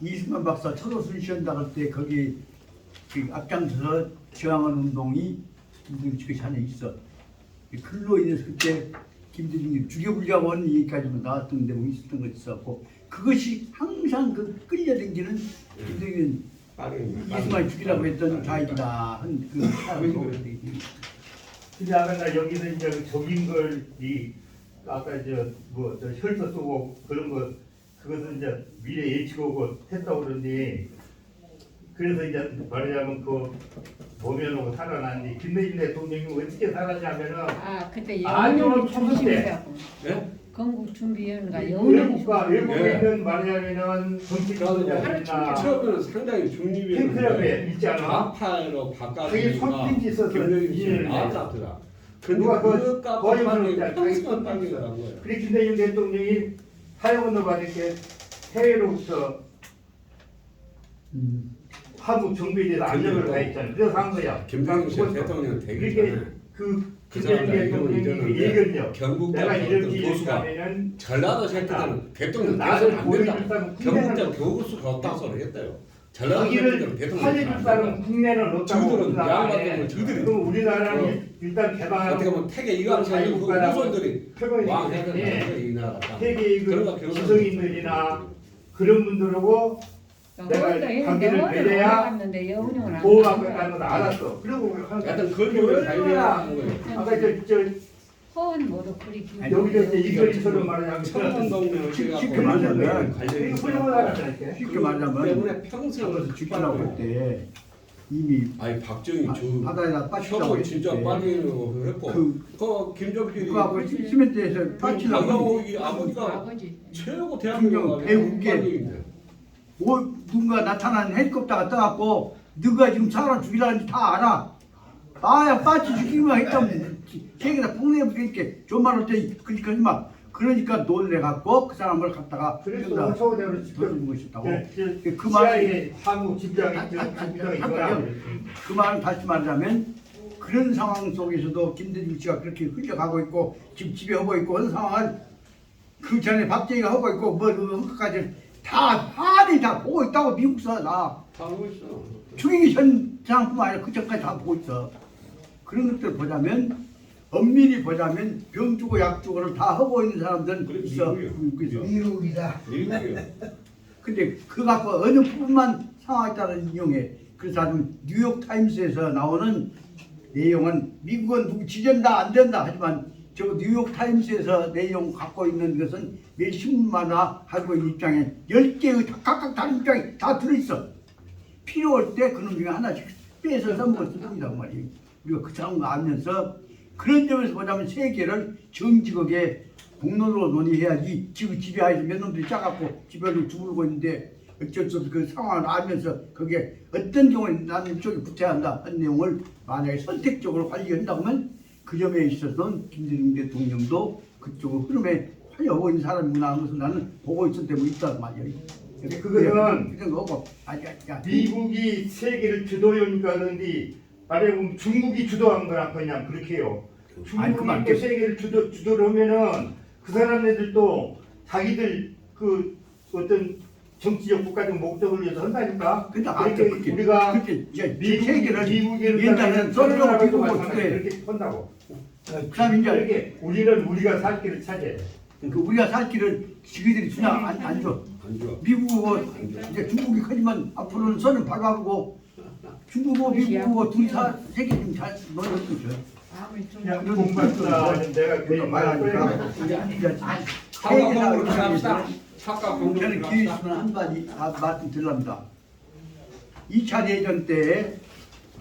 이승만 박사 철호순 시한다 할 때 거기 그 앞장서서 저항하는 운동이 김대중 안에 있어. 그로 인해서 그때 김대중이 죽여보려고 하는 얘기까지만 나왔던 내용이 있었던 것이 있었고 그것이 항상 그 끌려다니는 김대중은 이승만이 죽이라고 했던 자익이다 한그 사람으로 근데 아까 나 여기는 이제 그 적인 걸이 아까 저 혈서 쓰고 그런 거 그것은 이제 미래 예측하고 했다고 그러니 그래서 이제 말하자면 그 모면하고 살아났는데 김대중 대통령이 어떻게 살았냐면은 그때 아주 영웅 초선 때. 중심이라고. 네? 건국 준비위원회가 영웅 외국과 외국에 예. 있는 말하자면은 정치가들이나 처음에는 상당히 중립이었는데 팬클럽에 있지 않아? 좌파로 그게 바꿔주니까 손편지 써서 김대중 씨는 이해를 해. 나왔더라. 근데 누가 그 거짓말 깎고 했잖아. 평생을 빨갱이라는 거예요. 그래 김대중 대통령이 사형원을 받을게 해외로부터 한국 정부에 대해서 압력을 가했잖아요. 그래서 한 거야. 김대중 씨 대통령 되기 그렇게 전에 그 그 김대중 사람들 대통령이 이거는 얘기했죠. 경북대 내가 이렇게 어떤 이렇게 교수가 하면은 전라도 새끼들은 대통령 나를 대선 안 된다. 보여줄 사람 경북대 국내는 교수가 없다 소리 했대요. 전라도 자기를 새끼들은 대통령 살려줄 안 사람 된다. 국내는 없다고 저들은 우리나라에. 양반들은 저들이 그럼 우리나라는 일단 개방하고 어떻게 보면 태계 이광철 그 후손들이 왕 해야 된다. 이 나라. 세계의 그러니까 그 경선- 지성인들이나 그런 분들하고 내가 관계를 맺어야 올라갔는데 영웅은 안 보호받고 갔어요. 있다는 걸 알았어. 그리고 약간 건조를 발견하는 거예요. 아까 저 허은 모두 그리 여기서 이제 이거리처럼 말하자면 청년 동네 쉽게 말하면 관련이 이거 훌륭하다니까. 쉽게 말하면 때문에 평생을 잡아서 죽이라고 할 때 이미 아니 박정희 저 바다에다 빠치라고 혀도 했을 진짜 때 빨갱이로 했고 그 김정필이 그거하고 시멘트에서 빠치라고 강경옥이 아버지가 아버지. 최고 김정 대학교가 배우계. 뭐 누군가 나타나는 헬리콥터가 떠갖고 너가 지금 사람 죽이라는지 다 알아. 아야 빠치 죽이기만 했다면 세계다 폭내버리니까 좀만 할 때 그러니까 임마 그러니까 놀래갖고 그 사람을 갖다가 그래서 청와대로 직접 돌리는 것이었다고. 그 CIA 사무 집장이 이거라. 그 말은 다시 말하자면 그런 상황 속에서도 김대중 씨가 그렇게 흘려가고 있고 지금 집에 하고 있고 하는 상황을 그 전에 박정희가 하고 있고 그까지 다 판이 다 보고 있다고 미국서 다 하고 있어. 죽이기 전 상황뿐만 아니라 그 전까지 다 보고 있어. 그런 것들 보자면 엄밀히 보자면 병 주고 약 주고를 다 하고 있는 사람들은 그래, 있어. 미국이요. 미국이다. 미국이요. 근데 그 갖고 어느 부분만 상황에 따라 인용해. 그래서 아주 뉴욕 타임스에서 나오는 내용은 미국은 누구 지전다 안 된다 하지만 저 뉴욕 타임스에서 내용 갖고 있는 것은 매 신문마다 하고 있는 입장에 10개의 각각 다른 입장이 다 들어있어. 필요할 때 그놈 중에 하나씩 빼서 써먹을 수 있단 말이에요. 우리가 그 상황을 알면서 그런 점에서 보자면 세계를 정직하게 공론으로 논의해야지 지금 집에 아이들 몇 놈들이 짜갖고 집에를 주물고 있는데 어쩔 수 없이 그 상황을 알면서 그게 어떤 경우에 나는 이쪽에 붙어야 한다 하는 내용을 만약에 선택적으로 관리한다고 하면 그 점에 있어서는 김대중 대통령도 그쪽 흐름에 관여하고 있는 사람이구나 하는 것을 나는 보고 있었기 때문에 있단 말이에요. 그거는 그런 거고 미국이 세계를 주도하니까 그런데 말해보면 중국이 주도한 거랑 그냥 그렇게 해요. 아니, 그 중국이 말게. 또 세계를 주도를 하면은 그 사람들도 자기들 그 어떤 정치적 국가적 목적을 위해서 한다니까. 근데 그렇게 우리가 그렇게 이제 세계를 미국을 옛날에는 소련하고 미국하고 그렇게 그때 한다고. 그다음 이제 이렇게 우리는 우리가 살 길을 찾아야 돼. 그 우리가 살 길을 지그들이 주냐 안 줘. 안 좋아. 미국하고 이제 중국이 크지만 앞으로는 선을 밟아보고 중국하고 미국하고 둘다 세계 좀 잘 논의할 수 있어요. 그냥 공부했구나. 내가 괜히 말하니까. 사과공부를 합시다. 사과공부를 저는 기회 합시다. 있으면 한마디 말씀 드립니다. 2차 대전 때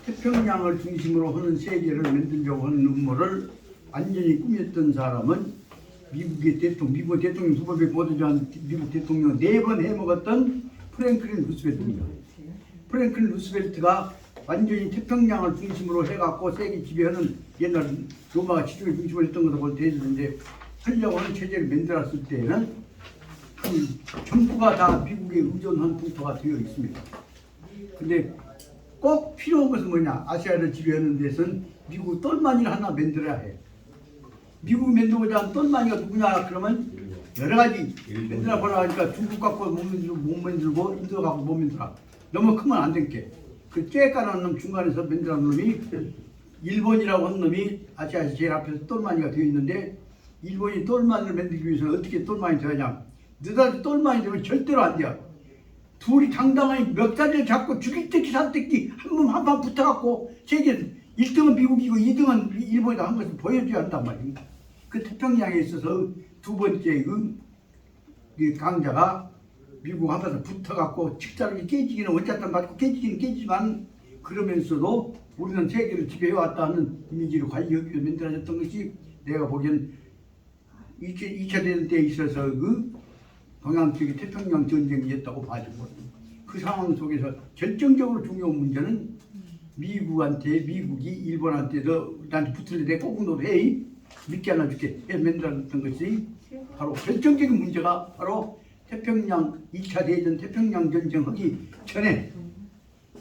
태평양을 중심으로 하는 세계를 만들려고 하는 음모를 완전히 꾸몄던 사람은 미국 대통령 두 번에 보도한 미국 대통령 4번 해먹었던 프랭클린 루스벨트입니다. 프랭클린 루스벨트가 완전히 태평양을 중심으로 해갖고 세계 지배하는 옛날 로마가 지중해 중심으로 했던 것을 대해서인데 하려고 하는 체제를 만들었을 때에는 그 전부가 다 미국에 의존한 풍토가 되어 있습니다. 근데 꼭 필요한 것은 뭐냐? 아시아를 지배하는 데서는 미국 똘마니를 하나 만들어야 해. 미국 만들고자 하는 똘마니가 누구냐? 그러면 여러 가지 만들어 보라 하니까 중국 갖고 못 만들고 인도 갖고 못 만들어. 너무 크면 안 될게. 그 쬐까는 놈 중간에서 만들어놓은 놈이 일본이라고 하는 놈이 아시아에서 제일 앞에서 똘마니가 되어 있는데 일본이 똘마니를 만들기 위해서 어떻게 똘마니 되느냐? 너희들 똘마니 되면 절대로 안 돼요. 둘이 당당하게 멱살을 잡고 죽일 때끼 살 때끼 한 번 붙어갖고 세계 1등은 미국이고 2등은 일본이다 한 것을 보여줘야 한단 말이에요. 그 태평양에 있어서 두 번째 그 강자가 미국 한바탕 붙어갖고 직사력이 깨지기는 원자탄 맞고 깨지기는 깨지지만 그러면서도 우리는 세계를 지배해왔다는 이미지를 관리하기 위해 만들어졌던 것이 내가 보기엔 2차 대전 때에 있어서 그 동양 쪽의 태평양 전쟁이었다고 봐주고 그 상황 속에서 결정적으로 중요한 문제는 미국이 일본한테도 나한테 붙을 때 꼭 노래 믿게 하나 줄게 해 만들었던 것이 바로 결정적인 문제가 바로 태평양 2차 대전 태평양 전쟁 하기 전에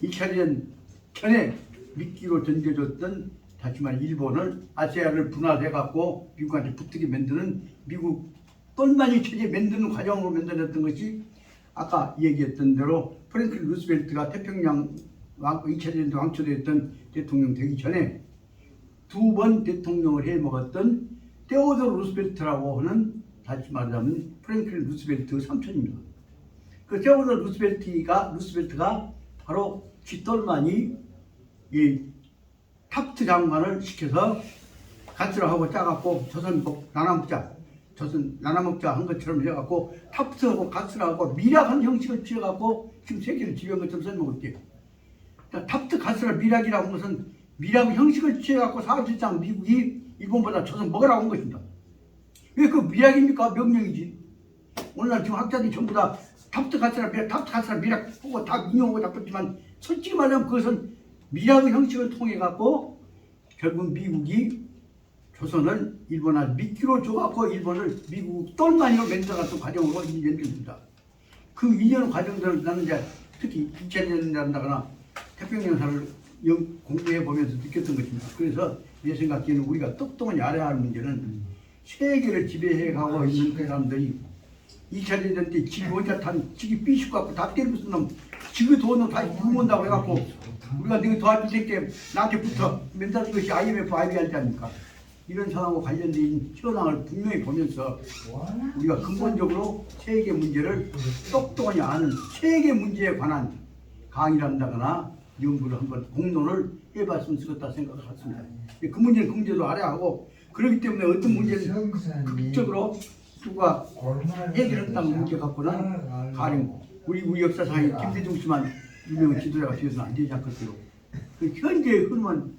2차 대전 전에 미끼로 던져줬던 다시 말해 일본을 아시아를 분할해 갖고 미국한테 붙게 만드는 미국 똘마니 체제 만드는 과정으로 만들어졌던 것이 아까 얘기했던 대로 프랭클린 루스벨트가 태평양 2차 대전 왕초되었던 대통령 되기 전에 두 번 대통령을 해먹었던 테오도르 루스벨트라고 하는 다시 말하자면 프랭클린 루스벨트 삼촌입니다. 그 테오도르 루스벨트가 바로 쥐똘마니 이 탑트 장관을 시켜서 가스라하고 짜갖고 조선 나눠먹자 한 것처럼 해갖고 탑트하고 가스라하고 미락한 형식을 취해갖고 지금 세계를 지배한 것처럼 설명할게요. 탑트 가스라 미락이라고 하는 것은 미락 형식을 취해갖고 사실상 미국이 일본보다 조선 먹으라고 한 것입니다. 왜 그 미락입니까? 명령이지. 오늘날 지금 학자들이 전부 다 탑트 가스라 미락 보고 다 인용하고 잡혔지만 솔직히 말하면 그것은 미락의 형식을 통해 갖고 결국 미국이 조선을 일본한테 미끼로 줘갖고 일본을 미국 똘마니로 만들어갔던 과정으로 연결됩니다. 그 이전 과정들을 나는 이제 특히 2000년이라거나 태평양사를 공부해 보면서 느꼈던 것입니다. 그래서 내 생각에는 우리가 똑똑히 알아야 할 문제는 세계를 지배해 가고 있는 그 사람들이 2차 대전 때 지기 혼자 탄 지기 삐죽 갖고 다 때리면서 놈 지기 돈을 다시 부문다고 해갖고 우리가 너희 도와줄 때 나한테 붙어 맨날 이것이 IMF, IBR지 않습니까? 이런 상황과 관련된 현황을 분명히 보면서 우리가 근본적으로 세계 문제를 똑똑히 아는 세계 문제에 관한 강의를 한다거나 연구를 한번 공론을 해봤으면 좋겠다 생각을 했습니다. 그 문제는 그 문제도 알아야 하고 그렇기 때문에 어떤 문제는 극적으로 누가 해결했다는 문제 갖고는 가령 우리 역사상에 김대중 씨만 유명한 지도자가 되어서는 안 되지 않겠어요. 그 현재 흐름은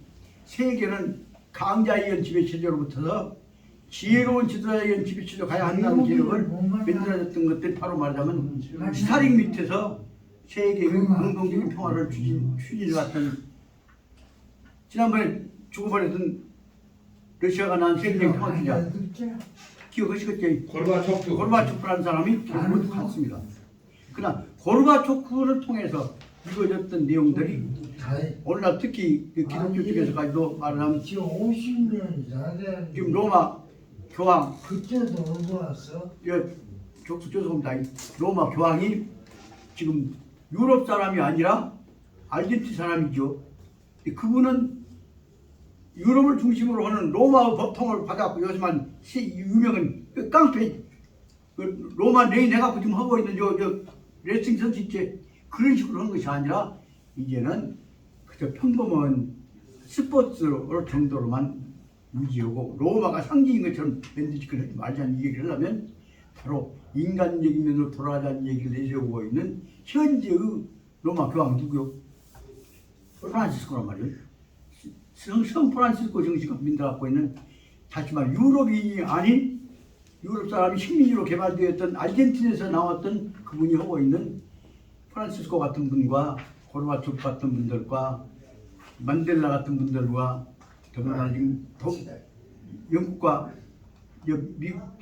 세계는 강자에 의한 지배체제로부터 지혜로운 지도자에 의한 지배체제로 가야 한다는 계획을 만들어졌던 것들 바로 말하자면 스타링 밑에서 세계의 공동적인 평화를 추진해왔던 지난번에 죽어버렸던 러시아가 난 세계적 평화주의자 기억하시겠죠? 고르바초프라는 사람이 모두 갔습니다. 그러나 고르바초프를 통해서 이루어졌던 내용들이 오늘날 특히 그 기독교 쪽에서까지도 말하면 지금 50년 전에 지금 로마 교황 그때도 어디 왔어? 죄송합니다. 로마 교황이 지금 유럽 사람이 아니라 아르헨티나 사람이죠. 그분은 유럽을 중심으로 하는 로마의 법통을 받았고 요즘은 유명한 그 깡패 그 로마 레인 해갖고 지금 하고 있는 저 레슬링 선수 있지 그런 식으로 하는 것이 아니라 이제는 그저 평범한 스포츠로 정도로만 유지하고 로마가 상징인 것처럼 밴드지크를 말자는 얘기를 하려면 바로 인간적인 면으로 돌아가자는 얘기를 내세우고 있는 현재의 로마 교황 누구요? 프란시스코란 말이에요. 성 프란시스코 정신을 민들어갖고 있는 다시 말해 유럽인이 아닌 유럽 사람이 식민지로 개발되었던 아르헨티나에서 나왔던 그분이 하고 있는 프란시스코 같은 분과 고르바초프 같은 분들과 만델라 같은 분들과 더불어나 지금 영국과 미국,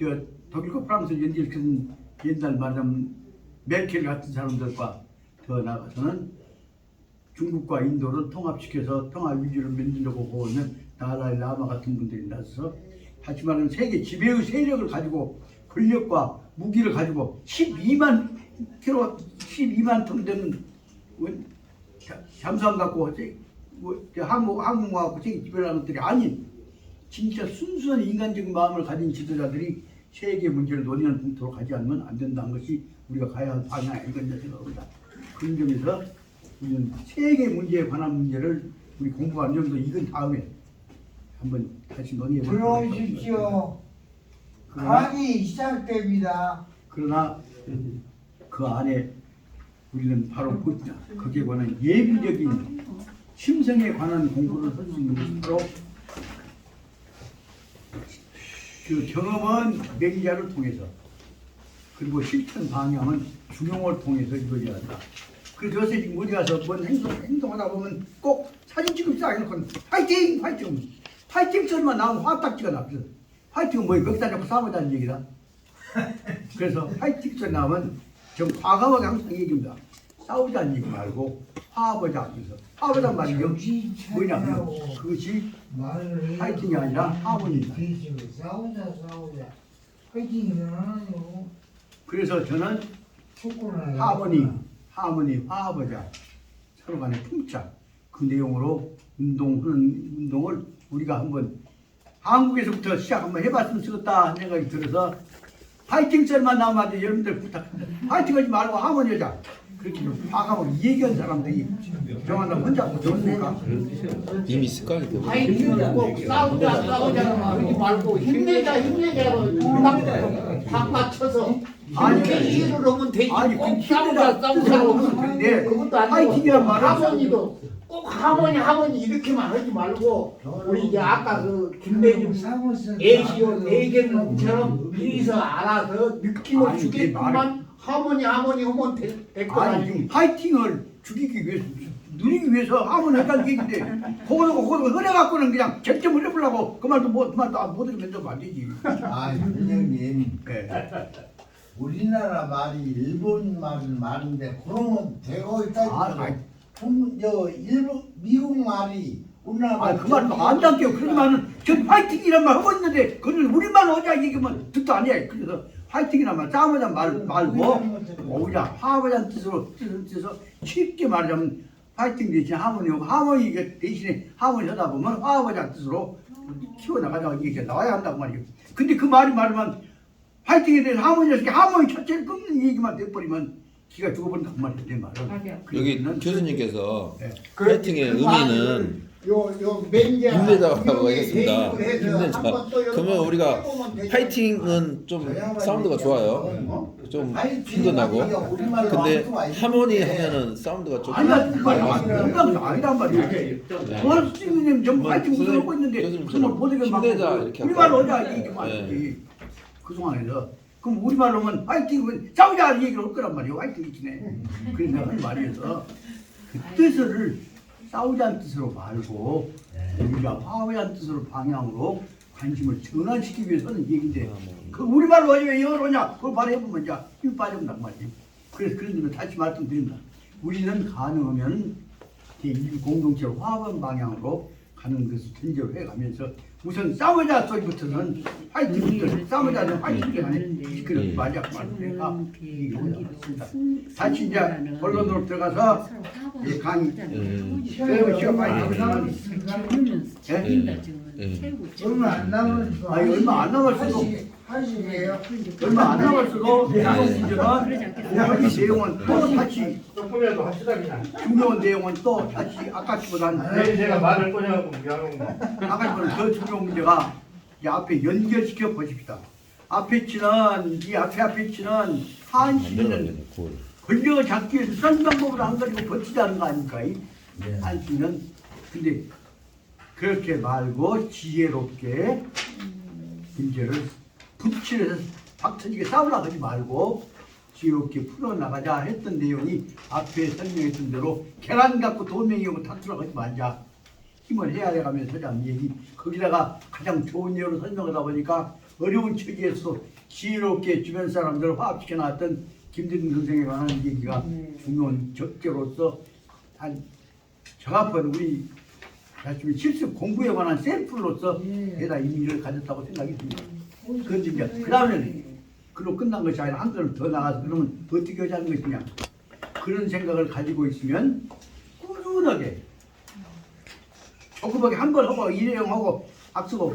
독일과 프랑스를 연결시킨 옛날 말하자면 메르켈 같은 사람들과 더 나아가서는 중국과 인도를 통합시켜서 통합 위주를 만들려고 보고 있는 달라이 라마 같은 분들이 나서서 다시 말하면 세계 지배의 세력을 가지고 권력과 무기를 가지고 12만 톤 되는 잠수함 갖고 항공 갖고 세계 지배하는 것들이 아닌 진짜 순수한 인간적인 마음을 가진 지도자들이 세계 문제를 논의하는 punk트로 가지 않으면 안 된다는 것이 우리가 가야 할 방향 이건 생각합니다. 그런 점에서 우리는 세계 문제에 관한 문제를 우리 공부하는 점도 익은 다음에 한번 다시 논의해보도록 들어오십시오. 강의 시작됩니다. 그러나 그 안에 우리는 바로 거기에 관한 예비적인 심성에 관한 공부를 할 수 있는 것이 바로 그 경험은 매기자를 통해서 그리고 실천 방향은 중용을 통해서 이루어져야 한다. 그래서 요새 지금 어디 가서 뭔 행동하다 보면 꼭 사진 찍으면 딱 해놓고 파이팅! 파이팅! 파이팅 소리만 나오면 화딱지가 나거든. 파이팅은 뭐예요? 멱살 잡고 싸우자는 얘기다. 그래서 파이팅 소리 나오면 좀 과감하게 항상 얘기합니다. 싸우자는 얘기 말고 화합하자. 그래서 화합하자는 말이 뭐냐면 그것이 파이팅이 아니라 화합입니다. 싸우자. 파이팅은 아니요. 그래서 저는 하모니, 화합하자. 서로 간에 품자. 그 내용으로 운동을 우리가 한번 한국에서부터 시작 한번 해봤으면 좋겠다 생각이 들어서 파이팅 썰만 나오면 여러분들 부탁합니다. 파이팅 하지 말고 하모니하자. 그렇게 과감하게 얘기한 사람들이 정한다고 혼자 못하니까 이미 있을까? 파이팅은 꼭 싸우자 그러지 말고 힘내자로 딱 맞춰서 이렇게 이해를 하면 되지. 꼭 싸우자고 근데 그것도 안 파이팅이란 말은 하모니도 꼭 하모니 이렇게만 하지 말고 우리 이제 아까 그 김대중 애견처럼 미리서 알아서 느낌을 주게끔만 하모니 하면 될 거 아니 아니에요. 지금 파이팅을 죽이기 위해서 누리기 위해서 하면 했다는 얘기인데 그거도 흐려갖고는 그냥 쟁점을 해보려고 그 말도 못 들으면 좀 안 되지. 아, 윤영님. 네. 우리나라 말이 일본 말인데 그러면 되고 있다. 아, 미국 말이 우리나라 말. 그 말도 안 담겨. 그러지만은 저 화이팅이란 말 하고 있는데 그걸 우리말 어자 얘기면 듣도 안 해. 그래서 화이팅이란 말 싸우자 말고 오자 화합하자는 뜻으로 쉽게 말하자면 화이팅 대신 하모니하고 하모니 대신에 하모니 하다 보면 화합하자는 뜻으로 키워나가자고 얘기가 나와야 한다고 말이에요. 근데 그 말이 말하면 화이팅에 대해서 하모니 첫째를 끊는 얘기만 돼버리면 기가 죽어버린다고 말이에요. 내 말은. 여기 그러니까는 교수님께서 네. 화이팅의 의미는 힘내자라고 하겠습니다. 힘내자. 그러면 우리가 파이팅은 좀 사운드가 좋아요. 좀 힘도 나고. 근데 하모니 하면은 사운드가 조금 아니다 그 말이 아니란 말이에요. 그걸 스님님 전부 화이팅 선생님, 하고 있는데 교수님처럼 그걸 못하게 막 힘내자 이렇게 우리말로 할까요? 하자 얘기만 네. 하지. 그 상황에서 그럼 우리말로 하면 화이팅 싸우자 얘기를 할 거란 말이에요. 화이팅 이치네. 그래서 내가 한 말이어서 그 뜻을 싸우자는 뜻으로 말고 우리가 화해한 뜻으로 방향으로 관심을 전환시키기 위해서는 얘기인데 그 우리말로 하지 왜 영어로 하냐 그걸 말해보면 이제 힘이 빠져본단 말이에요. 그래서 그런 점을 다시 말씀드립니다. 우리는 가능하면 인류 공동체로 화합한 방향으로 가는 것을 전제로 해가면서 우선 싸우자 소리부터는 화이팅부터 싸우자는 화이팅이 아니에요. 그런 말이야 말이니까 얘기했습니다. 다시 이제 본론으로 들어가서 이 강의 세우 씨가 많이 하면 얼마 안 남았어. 아니 얼마 안 남았어도 하시게요. 얼마 안 남았어도 문제는 내용은 또 다시 조금이라도 합시다 그냥. 중요한 내용은 또 다시 아까보다는 제가 말을 꺼내갖고 미안한 거. 아까보다는 더 중요한 문제가 이 앞에 연결시켜 보십시다. 앞에 치는 이 앞에 치는 한시는 권력을 잡기 위해서 딴 방법으로 안 가지고 버티자는 거 아닙니까? 한시는 근데 그렇게 말고 지혜롭게 문제를 붙이려서 박터지게 싸우려고 하지 말고 지혜롭게 풀어나가자 했던 내용이 앞에 설명했던 대로 계란 갖고 돌멩이 오고 다투려고 하지 말자. 힘을 해야 돼가면서 하자는 얘기. 거기다가 가장 좋은 예로 설명하다 보니까 어려운 처지에서 지혜롭게 주변 사람들을 화합시켜 놨던 김대중 선생에 관한 얘기가 중요한 적재로서 한 적합한 우리 자신의 실습 공부에 관한 샘플로서 대다 의미를 가졌다고 생각이 듭니다. 그런데 이제 그 다음에는 그로 끝난 것이 아니라 한 걸음 더 나가서 그러면 어떻게 하자는 것이냐 그런 생각을 가지고 있으면 꾸준하게 조그맣게 한 걸 하고 일회용하고 박수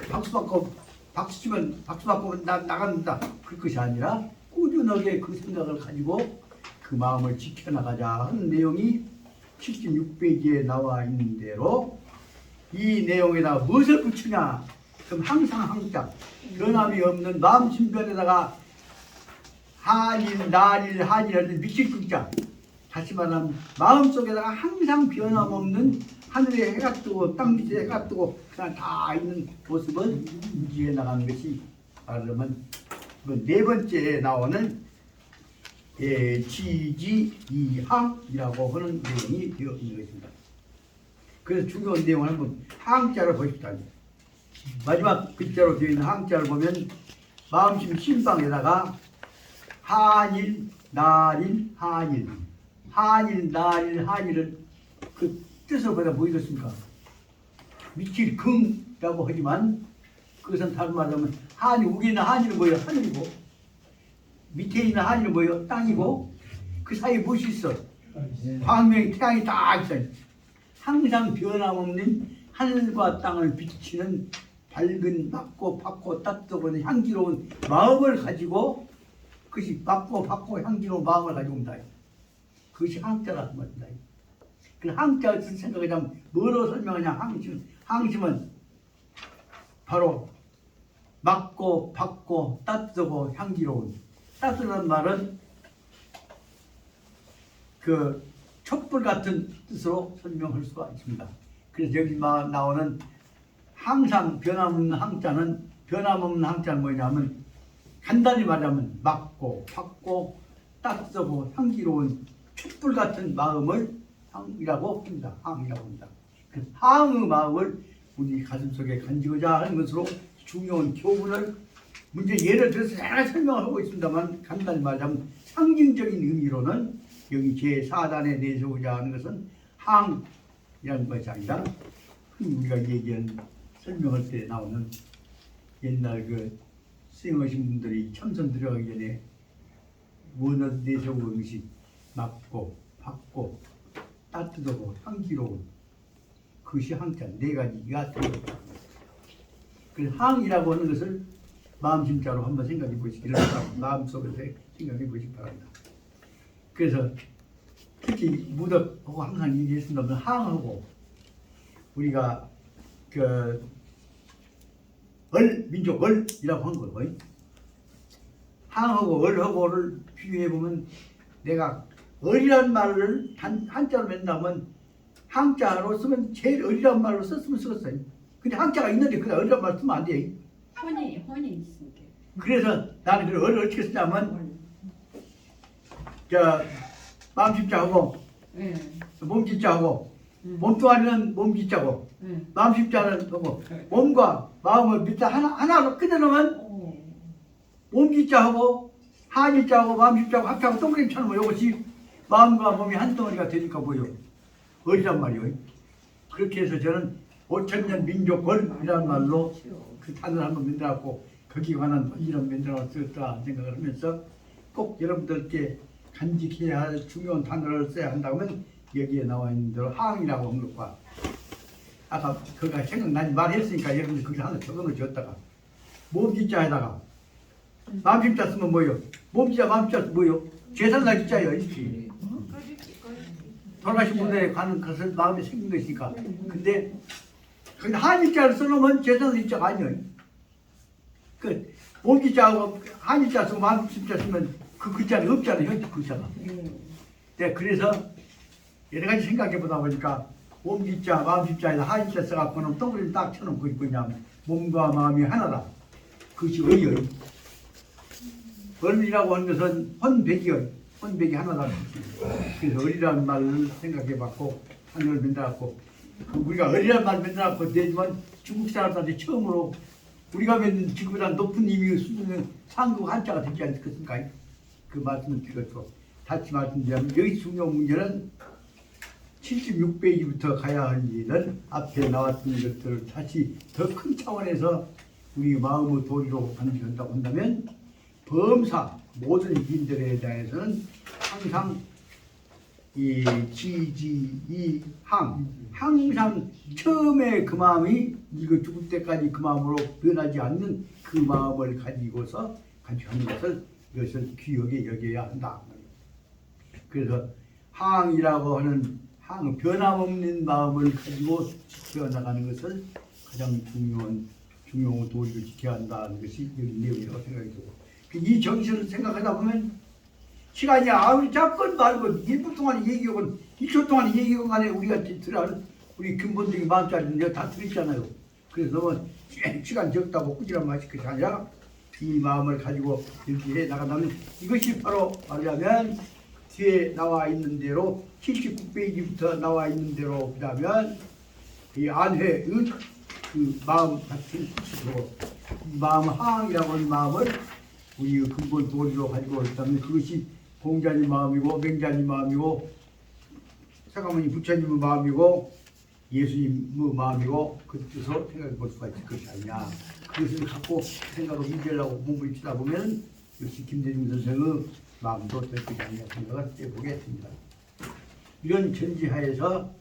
치면 박수 받고 나갑니다. 그럴 것이 아니라 꾸준하게 그 생각을 가지고 그 마음을 지켜나가자 하는 내용이 76페이지에 나와 있는 대로 이 내용에다 무엇을 붙이냐 그럼 항상 항자 변함이 없는 마음 신변에다가 한일 미칠 글자 다시 말하면 마음속에다가 항상 변함없는 하늘에 해가 뜨고 땅 밑에 해가 뜨고 그냥 다 있는 모습을 유지해 나가는 것이 말하면 그 네 번째에 나오는 지지이항이라고 하는 내용이 되어 있는 것입니다. 그래서 중요한 내용을 한번 항자를 보십시다. 마지막 글자로 되어 있는 항자를 보면 마음심 신방에다가 한일, 날일, 한일을 그 뜻을 보다 뭐 이렇습니까? 미칠 긍이라고 하지만 그것은 다른 말로 하면 위에 있는 한일은 뭐예요? 하늘이고 밑에 있는 한일은 뭐예요? 땅이고 그 사이에 무엇이 있어? 광명이 태양이 딱 있어요. 항상 변함없는 하늘과 땅을 비치는 밝은 맑고 밝고 따뜻하고 향기로운 마음을 가지고 그것이 맑고 밝고 향기로운 마음을 가지고 온다. 그것이 항자라는 말입니다. 그 항자를 생각하자면 뭐로 설명하냐? 항심은 바로 맑고 밝고 따뜻하고 향기로운 따뜻한 말은 그 촛불 같은 뜻으로 설명할 수가 있습니다. 그래서 여기 나오는 항상 변함없는 항자는 뭐냐면 간단히 말하면 맑고 밝고 따뜻하고 향기로운 촛불 같은 마음을 항이라고 합니다. 항이라고 합니다. 그 항의 마음을 우리 가슴속에 간직하자 하는 것으로 중요한 교훈을 문제 예를 들어서 제가 설명을 하고 있습니다만 간단히 말하자면 상징적인 의미로는 여기 제4단에 내세우자 하는 것은 항이라는 것이 아니라 흔히 우리가 얘기한 설명할 때 나오는 옛날 그 수행하신 분들이 참선 들어가기 전에 원을 내세우는 것이 맑고 밝고 따뜻하고 향기로운 그것이 항자 네 가지가 들어있다. 그 항이라고 하는 것을 마음심자로 한번 생각해 보시기를 마음속에서 생각해 보시기 바랍니다. 그래서 특히 무덕하고 항상 얘기했습니다만 항하고 우리가 그 민족 얼이라고 한 거예요. 항하고 얼하고를 비교해 보면 내가 얼이라는 말을 한자로 맨나면 항자로 쓰면 제일 얼이라는 말로 썼으면 쓰겠어요. 근데 항자가 있는데 그냥 얼이라는 말 쓰면 안 돼. 혼이 있으니까. 그래서 나는 그 얼을 어떻게 쓰냐면 저 마음심자하고 몸짓자하고 몸뚱아리는 몸짓자고 마음심자는 하고 몸과 마음을 밑에 하나로 끊어놓으면 몸짓자하고 한일자하고 마음심자하고 합자하고 동그라미 쳐놓으면 이것이 마음과 몸이 한 덩어리가 되니까 뭐요? 얼이란 말이요. 그렇게 해서 저는 5천년 민족 얼이라는 말로 그 단어를 한번 만들어갖고 거기에 관한 이런 만들어서 쓰였다 생각을 하면서 꼭 여러분들께 간직해야 할 중요한 단어를 써야 한다면 여기에 나와 있는 대로 항이라고 한 것과 아까 그가 생각나니 말했으니까 여러분들 거기 하나 적어놓은 줬다가 몸짓자에다가 마음짓자 쓰면 뭐요? 몸짓자 마음짓자 쓰면 뭐요? 죄산날 짓자요. 돌아가신 분들에 관한 것을 마음에 생긴 것이니까. 근데 한일자를 써놓으면 죄산날 짓자가 아니에요. 그 몸짓자하고 한일자 쓰고 마음짓자 쓰면 그 글자는 없잖아요. 현재 글자가. 네, 그래서 여러 가지 생각해 보다 보니까 몸짓자, 마음짓자에다 한일자 써갖고는 동그라미 딱 쳐놓고 있냐면 몸과 마음이 하나다. 그것이 의의. 얼이라고 하는 것은 헌백이의. 헌백이 하나다. 그래서 얼이라는 말을 생각해 봤고 하늘을 만들어갖고 우리가 얼이라는 말을 만들어갖고 되지만 중국 사람들한테 처음으로 우리가 맺는 지구보다 높은 의미의 수준의 상급 한자가 되지 않겠습니까? 그 말씀을 드렸고 다시 말씀드리면 여기 중요한 문제는 76페이지부터 가야 할 일은 앞에 나왔던 것들을 다시 더 큰 차원에서 우리 마음의 도리로 간직한다고 한다면 범사 모든 인들에 대해서는 항상 이 지지 이 항상 처음에 그 마음이 이거 죽을 때까지 그 마음으로 변하지 않는 그 마음을 가지고서 간직하는 것을 이것을 귀하게 여겨야 한다. 그래서 항이라고 하는 변함없는 마음을 가지고 지켜나가는 것을 가장 중요한 도리를 지켜야 한다는 것이 여기 내용이라고 생각이 들고 이 정신을 생각하다 보면 시간이 아무리 잡건 말고 1분 동안 얘기하건 1초 동안 얘기하건 간에 우리가 들어가는 우리 근본적인 마음자리는 다 들있잖아요. 그래서 너무 시간 적다고 꾸지란 맛이 그게 아니라 이 마음을 가지고 이렇게 나간다면 이것이 바로 말하자면 뒤에 나와 있는 대로 79페이지부터 나와 있는 대로 보자면 이 안회의 그 마음 같은 뜻으로 마음 항이라고 하는 마음을 우리의 근본 도리로 가지고 있다면 그것이 공자님 마음이고 맹자님 마음이고 사가모니 부처님의 마음이고 예수님의 마음이고 그 뜻으로 생각해 볼 수가 있을 것이 아니냐. 그것을 갖고 생각을 문제라고 공부를 치다 보면 역시 김대중 선생의 마음도 될 것이 아니냐 생각을 해보겠습니다. 이런 전지하에서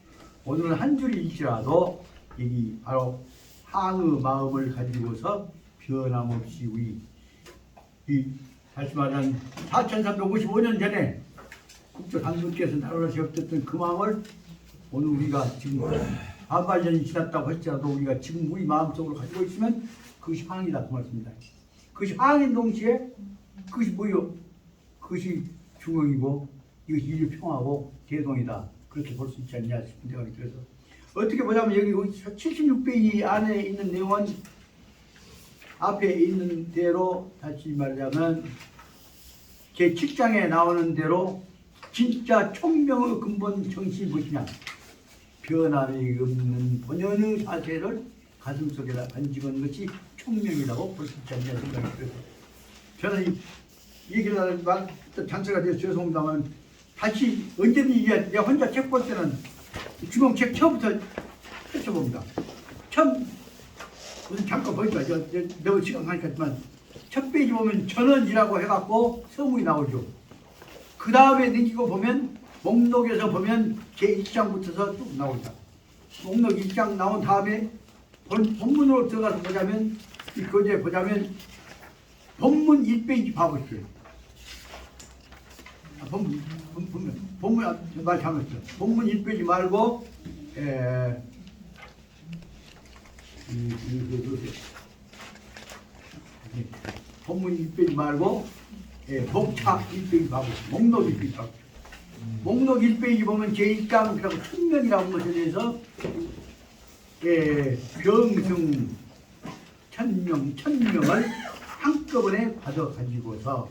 오늘 한 줄이 있더라도 여기 바로 항의 마음을 가지고서 변함없이 우리 다시 말하면 4355년 전에 국조당국께서 나라를 세웠던 그 마음을 오늘 우리가 지금 반발년이 지났다고 할지라도 우리가 지금 우리 마음속으로 가지고 있으면 그것이 항이다 그 말씀입니다. 그것이 항인 동시에 그것이 뭐요? 그것이 중흥이고 이것이 인류평화고 대동이다. 그렇게 볼 수 있지 않냐 싶은 생각이 들어서 어떻게 보자면 여기 76페이지 안에 있는 내용은 앞에 있는 대로 다시 말하자면 제 7장에 나오는 대로 진짜 총명의 근본 정신이 무엇이냐? 변함이 없는 본연의 자세를 가슴속에다 간직한 것이 총명이라고 볼 수 있지 않냐 생각이 들어요. 저는 이 얘기를 하지만 잔소리가 돼서 죄송합니다만 다시 언제든지 내가 혼자 책 볼 때는 주공책 처음부터 펼쳐봅니다. 처음 무슨 잠깐 보니까 너무 시간 가니까지만 첫 페이지 보면 전원이라고 해갖고 서문이 나오죠. 그 다음에 넘기고 보면 목록에서 보면 제1장부터서 쭉 나옵니다. 목록 1장 나온 다음에 본문으로 들어가서 보자면 이 교재에 보자면 본문 1페이지 봐보세요. 본문 말 잘못했어요. 본문 1페이지 말고 본문 1페이지 말고 목차 1페이지 봐보세요. 목록 1페이지 봐보세요. 목록 1페이지 보면 제1장이라고 천명이라는 것에 대해서 병승 천명을 한꺼번에 받아가지고서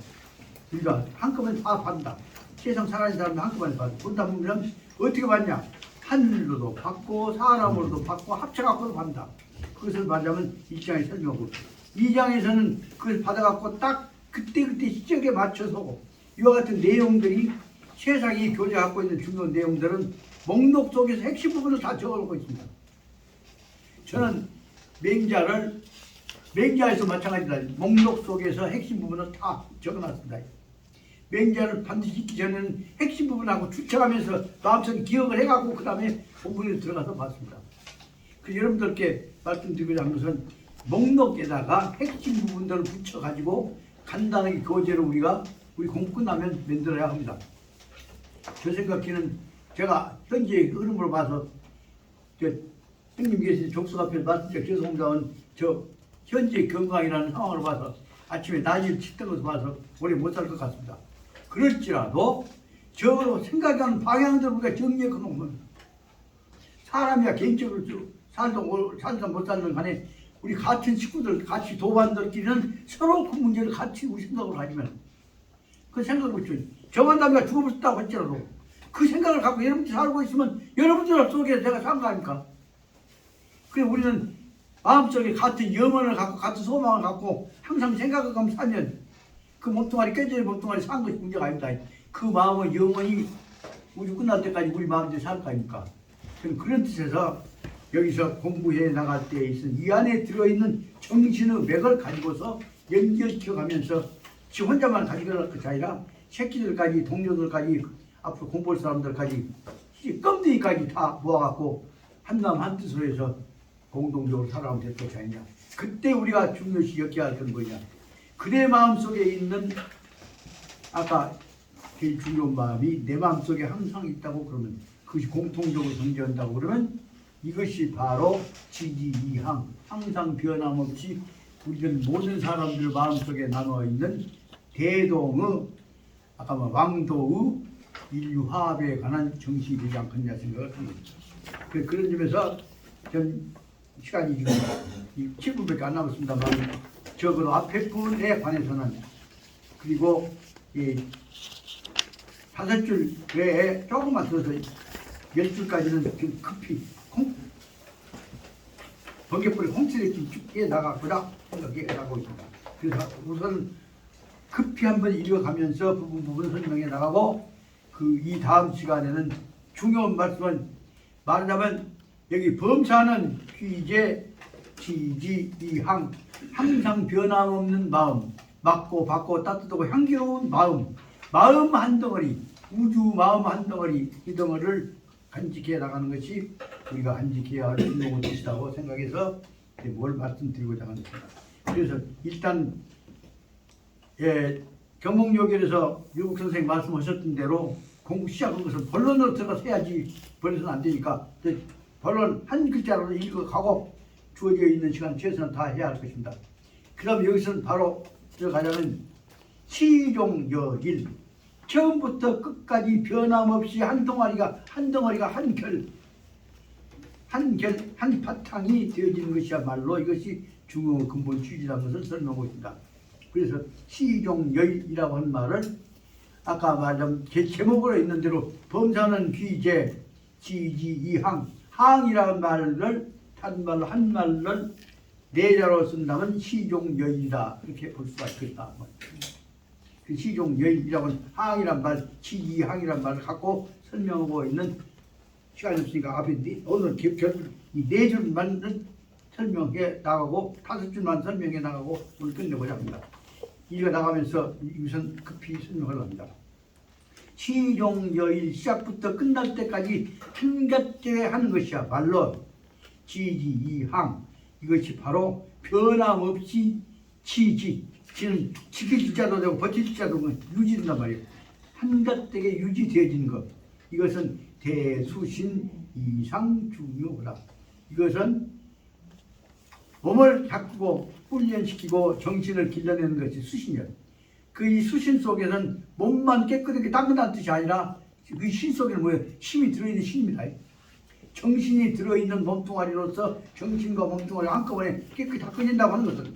우리가 한꺼번에 다 받는다. 세상 살아있는 사람들 한꺼번에 받아. 본다 보면 어떻게 받냐? 하늘로도 받고 사람으로도 받고 합쳐갖고도 받는다. 그것을 말하자면 1장에 설명하고 2장에서는 그걸 받아갖고 딱 그때그때 시적에 맞춰서 이와 같은 내용들이 세상이 교제하고 있는 중요한 내용들은 목록 속에서 핵심 부분을 다 적어놓고 있습니다. 저는 맹자에서 마찬가지다. 목록 속에서 핵심 부분을 다 적어놨습니다. 맹자를 반드시 읽기 전에는 핵심 부분하고 추측하면서 마음속에 기억을 해갖고 그 다음에 본문에 들어가서 봤습니다. 그 여러분들께 말씀드리고자 하는 것은 목록에다가 핵심 부분들을 붙여가지고 간단하게 교재로 우리 공부 끝나면 만들어야 합니다. 저 생각에는 제가 현재의 흐름으로 봐서 형님 계신 족속 앞에 말씀드려 죄송합니다만 저 현재 건강이라는 상황을 봐서 아침에 낮이를 쳤던 것을 봐서 오래 못 살 것 같습니다. 그럴지라도 저 생각하는 방향대로 우리가 정리해 놓으면 사람이야 개인적으로 살다 못 살든 간에 우리 같은 식구들 같이 도반들끼리는 서로 그 문제를 같이 우리 생각을 가지면 그 생각을 줘. 저만 남이가 죽어버렸다고 할지라도 그 생각을 갖고 여러분들 살고 있으면 여러분들 속에 제가 산 거 아닙니까? 그래 우리는 마음속에 같은 영혼을 갖고 같은 소망을 갖고 항상 생각을 하면서 살면 그 몸뚱아리 깨져야 몸뚱아리 산 것이 문제가 아닙니다. 그 마음은 영원히 우주 끝날 때까지 우리 마음대로 살 거 아닙니까? 그런 뜻에서 여기서 공부해 나갈 때 있은 이 안에 들어있는 정신의 맥을 가지고서 연결시켜가면서 지 혼자만 가지고 갈 것이 아니라 새끼들까지 동료들까지 앞으로 공부할 사람들까지 껌둥이까지 다 모아갖고 한마음 한뜻으로 해서 공동적으로 살아가면 될 것이 아니냐. 그때 우리가 중요시 여겨야 할 건 뭐냐. 그대 마음속에 있는 아까 제일 중요한 마음이 내 마음속에 항상 있다고 그러면 그것이 공통적으로 존재한다고 그러면 이것이 바로 지지이항 항상 변함없이 우리는 모든 사람들 마음속에 남아있는 대동의 아까 왕도의 인류 화합에 관한 정신이 되지 않겠냐 생각을 합니다. 그런 점에서 전 시간이 지금 7분밖에 안 남았습니다만 적어도 앞에 부분에 관해서는 그리고 이 5줄 외에 조금만 들어서 10줄까지는 좀 급히 번개불이 홍치를 쭉게 나가고자 생각하고 있습니다. 그래서 우선 급히 한번 읽어가면서 부분 설명해 나가고 이 다음 시간에는 중요한 말씀은 말하자면 여기 범사는 휘제, 지지, 이항 항상 변함없는 마음 맑고 밝고 따뜻하고 향기로운 마음 한 덩어리 우주 마음 한 덩어리 이 덩어리를 간직해 나가는 것이 우리가 간직해야 할 중요한 것이라고 생각해서 뭘 말씀드리고자 합니다. 그래서 일단 경목요결에서 유국 선생님 말씀하셨던 대로 공부 시작한 것은 본론으로 들어가서 해야지 버려서는 안 되니까 본론 한 글자로 읽어가고 주어져 있는 시간 최선을 다해야 할 것입니다. 그 다음 여기서는 바로 들어가자면 시종여일 처음부터 끝까지 변함없이 한 덩어리가 한 바탕이 되어지는 것이야말로 이것이 중요 근본 취지라는 것을 설명하고 있습니다. 그래서 시종여일이라고 하는 말을 아까 말한 제목으로 있는 대로 범사는 귀재, 지지, 이항. 항이라는 말을 한 말을 내자로 쓴다면 시종여인이다 이렇게 볼 수가 있겠다. 그 시종여인이라고 하는 항이란 말, 지지, 항이란 말을 갖고 설명하고 있는 시간이 없으니까 앞에 오늘 이 네 줄만 설명해 나가고 5줄만 설명해 나가고 오늘 끝내고자 합니다. 이거 나가면서 우선 급히 설명을 합니다. 시종여일 시작부터 끝날 때까지 한갓되게 하는 것이야말로 지지이항 이것이 바로 변함없이 지지 지는 지킬 자도 되고 버틸 자도 유지된단 말이에요. 한갓되게 유지되어지는 것 이것은 대수신 이상 중요하다. 이것은 몸을 바꾸고 훈련시키고 정신을 길러내는 것이 수신이야. 그 이 수신 속에는 몸만 깨끗하게 닦는다는 뜻이 아니라 그 신 속에는 뭐예요? 힘이 들어있는 신입니다. 정신이 들어있는 몸뚱아리로서 정신과 몸뚱아리 한꺼번에 깨끗이 닦아진다고 하는 것은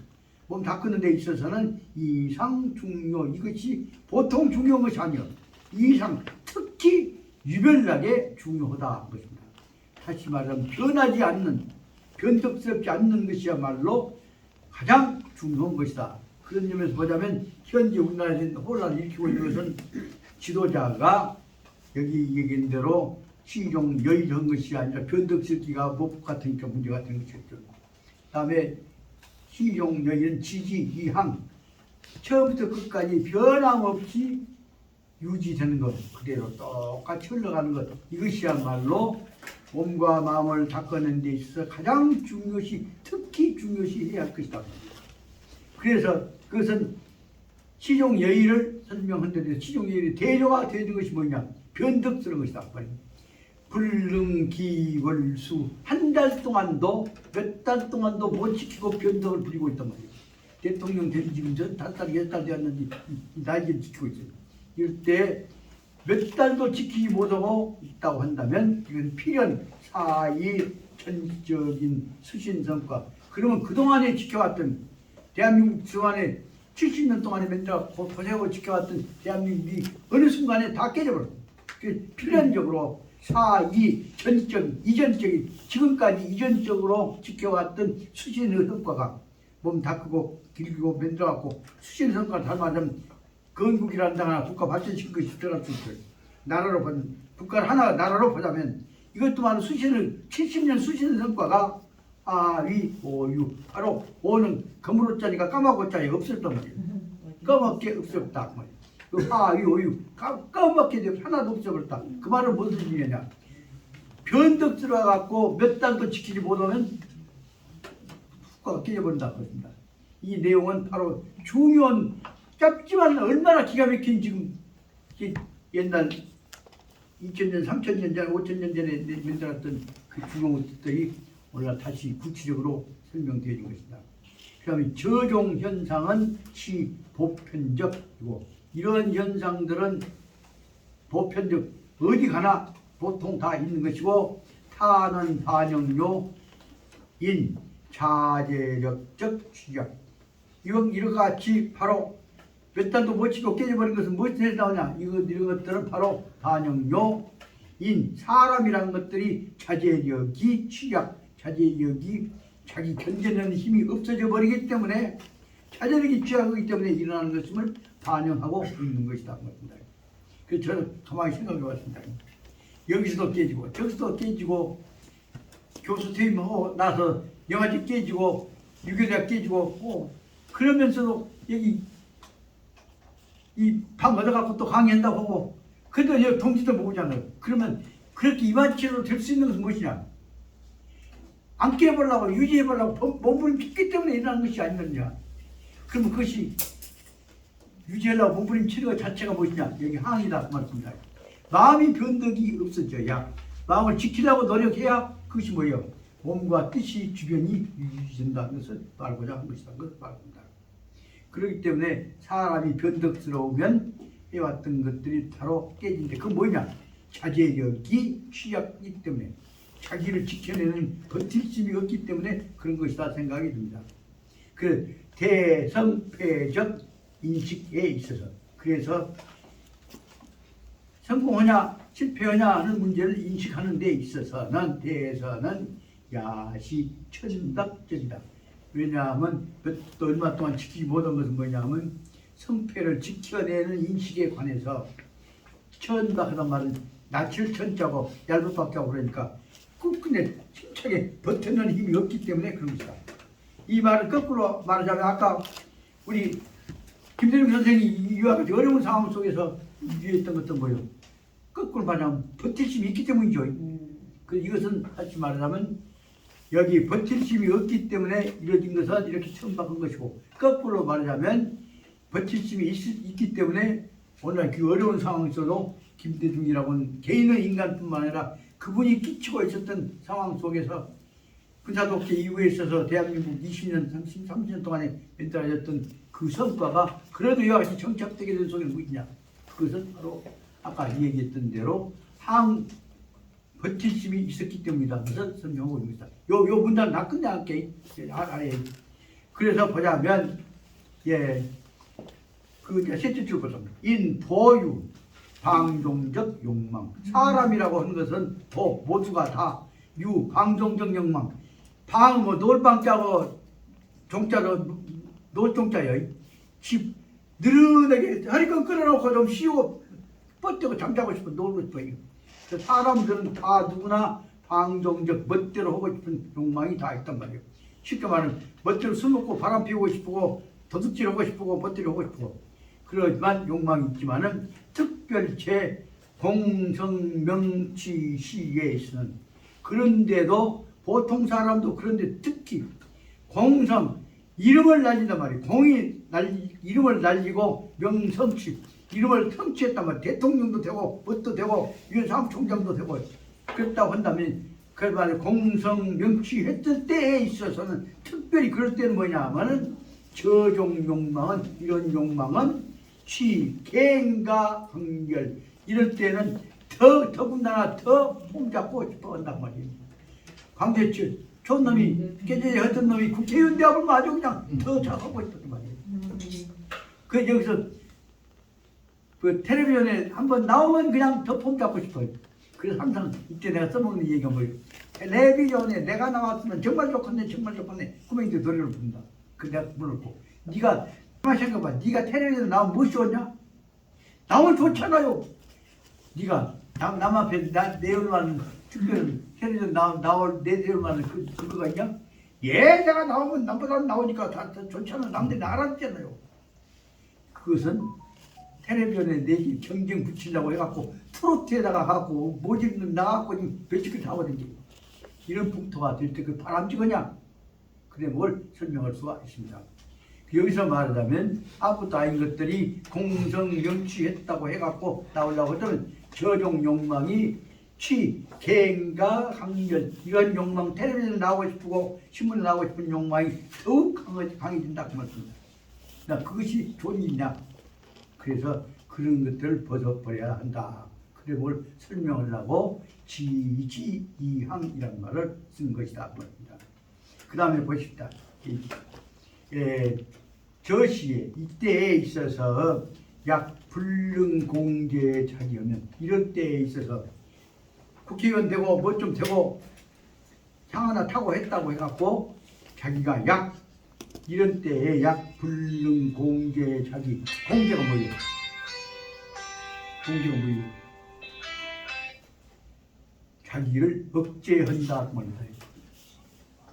몸 닦는 데 있어서는 이상 중요 이것이 보통 중요한 것이 아니요. 이상 특히 유별나게 중요하다 것입니다. 다시 말하면 변하지 않는 변덕스럽지 않는 것이야말로 가장 중요한 것이다. 그런 점에서 보자면 현재 우리나라에서 혼란을 일으키고 있는 것은 지도자가 여기 얘기한 대로 시종여일한 것이 아니라 변덕스럽기가 법 같으니까 문제가 된 것이었죠. 다음에 시종여일은 지지이항 처음부터 끝까지 변함없이 유지되는 것 그대로 똑같이 흘러가는 것 이것이야말로 몸과 마음을 닦아내는 데 있어서 가장 중요시 특히 중요시 해야 할 것이다. 그래서 그것은 시종여일을 설명한다는데 시종여일이 대조가 되는 것이 뭐냐 변덕스러운 것이다. 불능기월수 한 달 동안도 몇 달 동안도 못 지키고 변덕을 부리고 있단 말이에요. 대통령 된 지금 전 5달 6달 되었는지 나이를 지키고 있어요. 이럴 때 몇 달도 지키지 못하고 있다고 한다면 이건 필연 사이 전적인 수신성과 그러면 그동안에 지켜왔던 대한민국 동안에 70년 동안에 맨날 고생하고 지켜왔던 대한민국이 어느 순간에 다 깨져버렸어요. 필연적으로 사이 전적 이전적인 지금까지 이전적으로 지켜왔던 수신의 성과가 몸 닦고 길고 만들어갖고 수신의 성과를 닮아가면 건국이라는 나라 국가 발전시킨 것이 들어갈 수 있어요. 나라로 보면 국가를 하나 나라로 보자면 이것 또한 수신을 70년 수신의 성과가 아위 오유 바로 오는 거물옷자니까 까맣고자리 없었단 말이에요. 까맣게 없었다 말이에요. 그 하위 오유 까맣게 되면 하나도 없어버렸다. 그 말은 무슨 의미냐? 변덕스러워 갖고 몇 달도 지키지 못하면 국가가 깨져버린다 그렇습니다. 이 내용은 바로 중요한 짧지만 얼마나 기가 막힌 지금 옛날 2000년, 3000년 전, 5000년 전에 만들었던 그 중요한 것들이 오늘 다시 구체적으로 설명되어진 것입니다. 그 다음에 저종 현상은 시보편적이고 이런 현상들은 보편적 어디 가나 보통 다 있는 것이고 타는 반영료 인 자제력적 취약 이런 같이 바로 몇 달도 못 치고 깨져버린 것은 무엇에서 나오냐? 이런 것들은 바로 반영료 인 사람이라는 것들이 자제력이 취약 자제력이 자기 견뎌내는 힘이 없어져 버리기 때문에 자제력이 취약하기 때문에 일어나는 것임을 반영하고 있는 것이다. 그래서 저는 가만히 생각해 봤습니다. 여기서도 깨지고 저기서도 깨지고 교수 퇴임하고 나서 영화제 깨지고 유교대학 깨지고 그러면서도 여기 이 방 얻어갖고 또 강의한다고 하고 근데 여기 동지도 모으잖아요. 그러면 그렇게 이만치로 될 수 있는 것은 무엇이냐? 안 깨버리려고 유지해보려고 몸부림쳤기 때문에 일어나는 것이 아니느냐? 그러면 그것이 유지하려고 몸부림치는 것 자체가 무엇이냐? 여기 항이다 그 말입니다. 마음이 변덕이 없어져야 마음을 지키려고 노력해야 그것이 뭐예요? 몸과 뜻이 주변이 유지된다는 것을 말고자 한 것이다. 그것을 말합니다. 그렇기 때문에 사람이 변덕스러우면 해왔던 것들이 바로 깨진데 그건 뭐냐? 자제력이 취약이기 때문에 자기를 지켜내는 버틸 힘이 없기 때문에 그런 것이다 생각이 듭니다. 그 대성패적 인식에 있어서 그래서 성공하냐 실패하냐 하는 문제를 인식하는 데 있어서는 대해서는 야시천박적이다. 왜냐하면 또 얼마 동안 지키지 못한 것은 뭐냐면 성패를 지켜내는 인식에 관해서 천박하단 말은 낯을 천자고 얇은 박자고 그러니까 끝끝내 힘차게 버텨내는 힘이 없기 때문에 그런 것이다. 이 말을 거꾸로 말하자면 아까 우리 김대중 선생이 이와 같이 어려운 상황 속에서 유의했던 것도 뭐예요? 거꾸로 말하면 버틸 힘이 있기 때문이죠. 이것은 다시 말하자면 여기 버틸 힘이 없기 때문에 이루어진 것은 이렇게 천박한 것이고 거꾸로 말하자면 버틸 힘이 있기 때문에 오늘 그 어려운 상황에서도 김대중이라고는 개인의 인간뿐만 아니라 그분이 끼치고 있었던 상황 속에서 군사독재 이후에 있어서 대한민국 20년, 30년 동안에 연달아졌던 그 성과가 그래도 이와 같이 정착되게 된 속에 무엇이냐? 그것은 바로 아까 얘기했던 대로 버틸 힘이 있었기 때문이다. 그래서 설명하고 있습니다. 요 문단 다 끝내할게. 아래. 그래서 보자면 그 셋째 줄 보자. 인보유 방종적 욕망. 사람이라고 하는 것은 모두가 다 방종적 욕망. 방 뭐 놀방자고 종자로 놀종자예요. 집 느른하게 허리끈 끌어놓고 좀 쉬고 뻗대고 잠자고 싶어 놀고 싶어요. 사람들은 다 누구나 방종적 멋대로 하고 싶은 욕망이 다 있단 말이에요. 쉽게 말하면 멋대로 술 먹고 바람 피우고 싶고 도둑질하고 싶고 멋대로 하고 싶고 그러지만 욕망이 있지만은 특별 제 공성명치 시에 있으는 그런데도 보통 사람도 그런데 특히 공성 이름을 날린단 말이에요. 이름을 날리고 명성치 이름을 성취했단 말이에요. 대통령도 되고 뭣도 되고 유엔 사무총장도 되고 그랬다고 한다면 그 말에 공성 명취했을 때에 있어서는 특별히 그럴 때는 뭐냐 하면은 저종 욕망은 이런 욕망은 취갱과 강결 이럴 때는 더군다나 더 폼잡고 싶어 한단 말이에요. 강제치 촌놈이 깨져야 했던 놈이 국회의원 되어보면 아주 그냥 더 잘하고 싶었단 말이에요. 그 여기서 그 텔레비전에 한번 나오면 그냥 더 폼잡고 싶어요. 그래서 항상 이때 내가 써먹는 얘기가 뭐예요? 텔레비전에 내가 나왔으면 정말 좋겠네 정말 좋겠네 꾸맹이들 노래를 부른다. 그 내가 불렀고 네가 생각해봐. 네가 텔레비전에 나오면 무엇이 좋냐? 나오면 좋잖아요. 네가 남 앞에 내 얼마는 특별한 텔레비전 나올 내 얼마는 그거가 있냐? 내가 나오면 남보다 나오니까 다 좋잖아. 남들이 알았잖아요. 그것은 텔레비전에 내지 경쟁 붙이려고 해갖고 트로트에다가 갖고 모집는 나갖고 배치기 다 하거든요. 이런 풍토가 될 때 그 바람직하냐? 그래 뭘 설명할 수가 있습니다. 여기서 말하자면 아무것도 아닌 것들이 공성명취했다고 해갖고 나오려고 하면 저종 욕망이 개인과 강렬 이런 욕망 텔레비전에 나오고 싶고 신문에 나오고 싶은 욕망이 더욱 강해진다 그 말씀입니다. 그것이 좋은 일이냐? 그래서 그런 것들을 벗어버려야 한다. 그래 뭘 설명하려고 지지이항이라는 말을 쓴 것이다. 그 다음에 보십시다. 저 시에 이때에 있어서 약 불능공제 자기하면 이런 때에 있어서 국회의원 되고 뭐 좀 되고 상 하나 타고 했다고 해갖고 자기가 약 이런 때에 약 불능공제 자기 공제가 뭐예요? 공제가 뭐예요? 자기를 억제한다 그 말이다.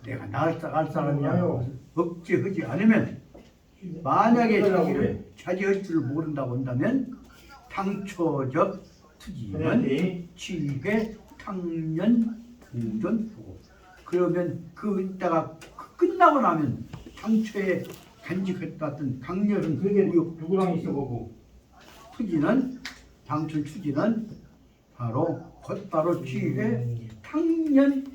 내가 나을 사람이야. 억제하지 않으면 만약에 자기를 차지할 줄 모른다고 한다면 당초적 투기는 취회, 탕년, 부전, 부고 그러면 그 이따가 끝나고 나면 당초에 간직했던 강렬한 그게 누구랑 있어보고 투기는 당초 투기는 바로 곧바로 취회, 탕년,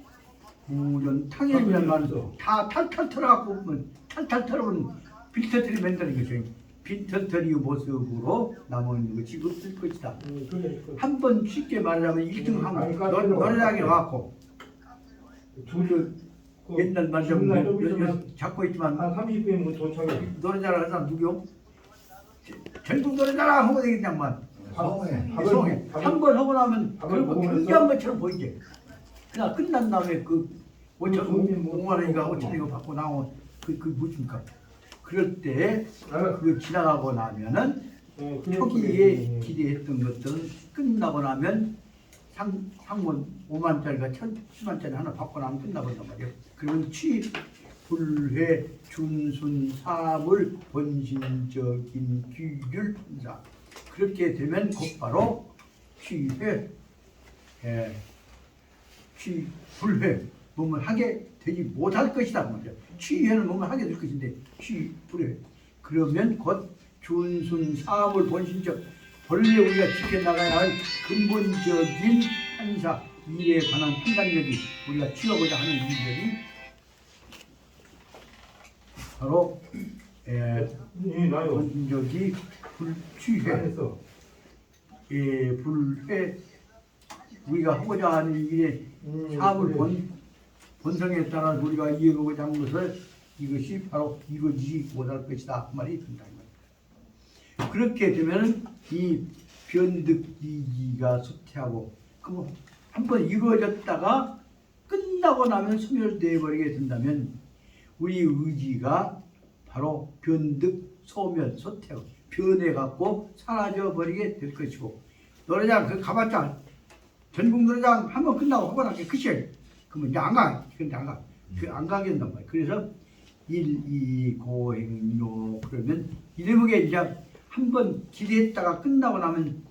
부전, 탕년이라는 말은 다 탈탈 털어갖고 보면 탈탈 털어보면 빈털털이 만드는 것이죠. 빈털털이 모습으로 남은 것이 없을 것이다. 한 번 쉽게 말하자면 1등하고 노래장에 와갖고 옛날 말좀 잡고 있지만 한 30분이면 도착해. 노래 잘하는 사람 누구요? 전국 노래 잘하는 하고 되겠냐만 방어해. 한 번 하고 나면 밥을 그런 거 먹으면서? 경기한 것처럼 보이지. 그냥 끝난 다음에 그 5만 원인가 5천 원인가 받고 나온 그 무엇입니까? 그럴 때 그 지나가고 나면은 초기에 기대했던 것들은 끝나고 나면 상문 5만짜리가 10만짜리 하나 받고 나면 끝나버린단 말이에요. 그러면 불회, 준순, 사물, 본신적인 규율, 분사. 그렇게 되면 곧바로 취회, 불회, 몸을 하게 되지 못할 것이다 말이죠. 취회는 몸을 하게 될 것인데 불회. 그러면 곧 준순, 사물, 본신적, 본래 우리가 지켜나가야 할 근본적인 판사, 일에 관한 판단력이 우리가 취하고자 하는 일들이 바로 본적이 불취회, 불회, 우리가 하고자 하는 일의 사물 본성에 따라 우리가 이해하고자 하는 것을 이것이 바로 이루어지지 못할 것이다 그 말이 든다. 그렇게 되면 이 변득이기가 쇠퇴하고 그럼 한번 이루어졌다가 끝나고 나면 소멸되어 버리게 된다면 우리 의지가 바로 변득, 소멸, 쇠퇴, 변해갖고 사라져 버리게 될 것이고 노래장 그 가봤자 전국 노래장 한번 끝나고 하고 나게 끝이에요. 그러면 이제 안 가. 근데 안 가. 안 가게 된단 말이에요. 그래서 일이고행료 그러면 이래보게 이제 한번 기대했다가 끝나고 나면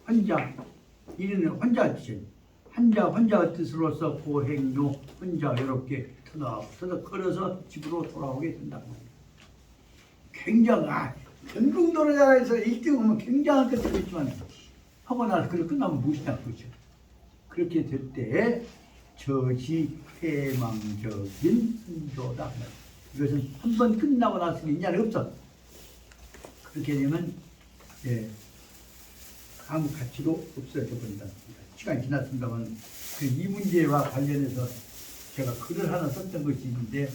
혼자 이는 혼자 뜻이에요. 혼자 뜻으로서 고행료 혼자 이렇게 터덕 걸어서 집으로 돌아오게 된다고 합니다. 굉장한 전국 노래자에서 1등하면 굉장한 것도 있지만 하고 나서 그걸 끝나면 무엇이냐 그렇죠. 그렇게 될 때 저시 해망적인 순조다. 이것은 한번 끝나고 나서 인자는 없어. 그렇게 되면 아무 가치도 없어져 버린다. 시간이 지났습니다만 이 문제와 관련해서 제가 글을 하나 썼던 것이 있는데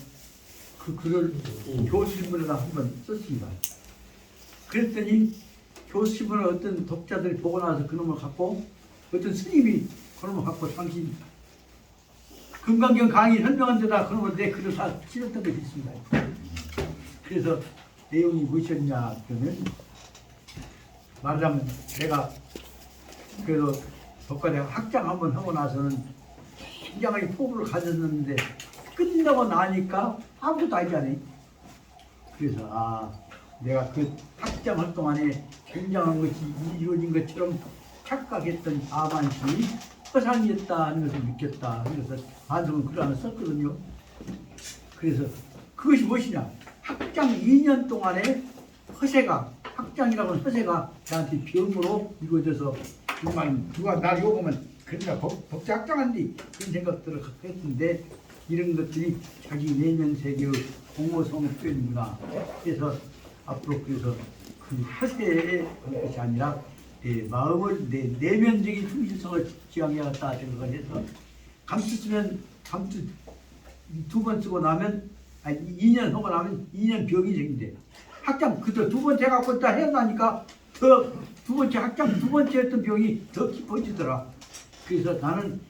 그 글을 교수신문에다 한번 썼습니다. 그랬더니 교수신문을 어떤 독자들이 보고 나서 그놈을 갖고 어떤 스님이 그놈을 갖고 당신 금강경 강의 설명한 데다 그놈을 내 글을 다 실었던 것이 있습니다. 그래서 내용이 무엇이었냐 그러면 말하자면 내가 그래도 독과대 학장 한번 하고 나서는 굉장히 포부를 가졌는데 끝나고 나니까 아무것도 알지 않아요. 그래서 내가 그 학장 할 동안에 굉장한 것이 이루어진 것처럼 착각했던 아만심이 허상이었다 하는 것을 느꼈다. 그래서 반성은 글 하나 썼거든요. 그래서 그것이 무엇이냐. 학장 2년 동안에 학장이라고 하는 허세가 나한테 병으로 이루어져서 정말 누가 나를 욕하면 그러니까 법제 학장한디 그런 생각들을 갖고 했는데 이런 것들이 자기 내면 세계의 공허성을 표현이구나. 그래서 앞으로 그래서 그 허세의 것이 아니라 마음을 내면적인 충실성을 지향해야겠다 생각을 해서 감투 쓰면 감투 2번 쓰고 나면 2년 하고 나면 2년 병이 생긴대. 학장 그저 2번째 갖고 있다 해나니까 더 2번째 학장 2번째 했던 병이 더 깊어지더라. 그래서 나는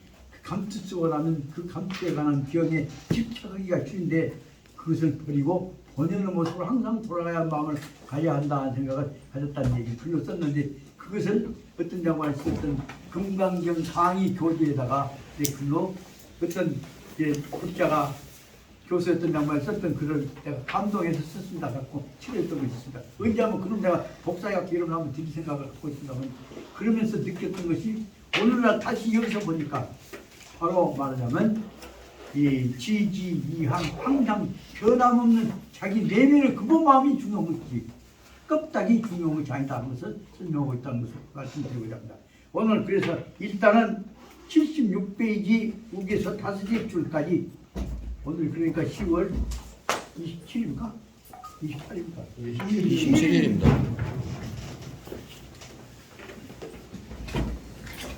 감투 쓰고 나면 그 감투에 관한 병에 집착하기가 쉬운데 그것을 버리고 본연의 모습으로 항상 돌아가야 할 마음을 가져야 한다는 생각을 가졌다는 얘기 글로 썼는데 그것을 어떤 장관이 썼던 금강경 강의 교재에다가 내 글로 어떤 국자가 교수였던 장관이 썼던 글을 내가 감동해서 썼습니다. 갖고 치료했던 것이 있습니다. 언제 한번 그럼 내가 복사해서 이름을 한번 드릴 생각을 갖고 있습니다만 그러면서 느꼈던 것이 오늘날 다시 여기서 보니까 바로 말하자면 이 지지이항 항상 변함없는 자기 내면의 근본 마음이 중요한 것이지 껍데기 중요한 것이 아니다 하는 것을 설명하고 있다는 것을 말씀드리고자 합니다. 오늘 그래서 일단은 76페이지 6에서 5개 줄까지 오늘 그러니까 10월 27일인가? 28일인가? 27일입니다.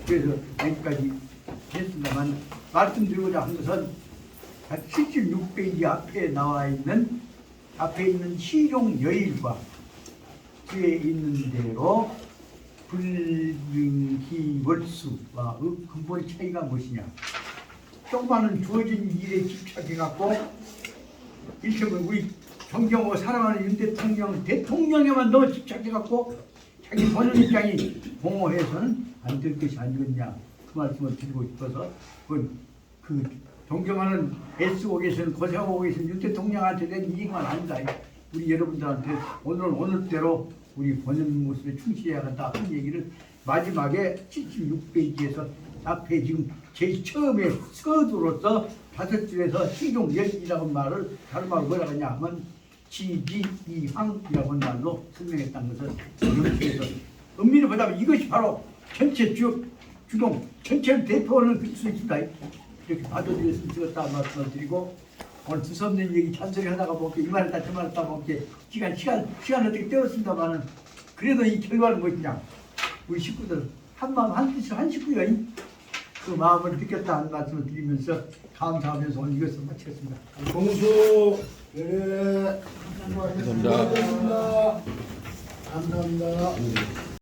그래서 여기까지 했습니다만 말씀드리고자 한 것은 76페이지 앞에 나와 있는 앞에 있는 시종 여일과 뒤에 있는 대로 불능기 월수와 근본 차이가 무엇이냐? 조그마한 주어진 일에 집착해갖고 일체는 우리 존경하고 사랑하는 윤 대통령에만 너무 집착해갖고 자기 본인 입장이 공허해서는 안 될 것이 아니겠냐 그 말씀을 드리고 싶어서 그 존경하는 애쓰고 계시는 고생하고 계신 윤 대통령한테 낸 얘기만 아니다. 우리 여러분들한테 오늘대로 우리 본연 모습에 충실해야 한다 하는 얘기를 마지막에 76페이지에서 앞에 지금 제일 처음에 서두로서 5줄에서 신종열이라는 말을 다른 말로 뭐라고 하냐 하면 지지이항이라는 말로 설명했다는 것을 명시해서 엄밀히 보자면 이것이 바로 전체 주동 전체를 대표하는 수 있습니다. 이렇게 받아들였으면 좋겠다는 말씀을 드리고 오늘 두서없는 얘기 잔소리 하다가 볼게 이 말했다 저 말했다 볼게 시간 어떻게 때웠습니다만은 그래도 이 결과는 무엇이냐 우리 식구들 한마음 한뜻으로 한 식구가 그 마음을 느꼈다는 말씀을 드리면서 감사하면서 오늘 이것을 마치겠습니다. 공수 네. 감사합니다. 감사합니다.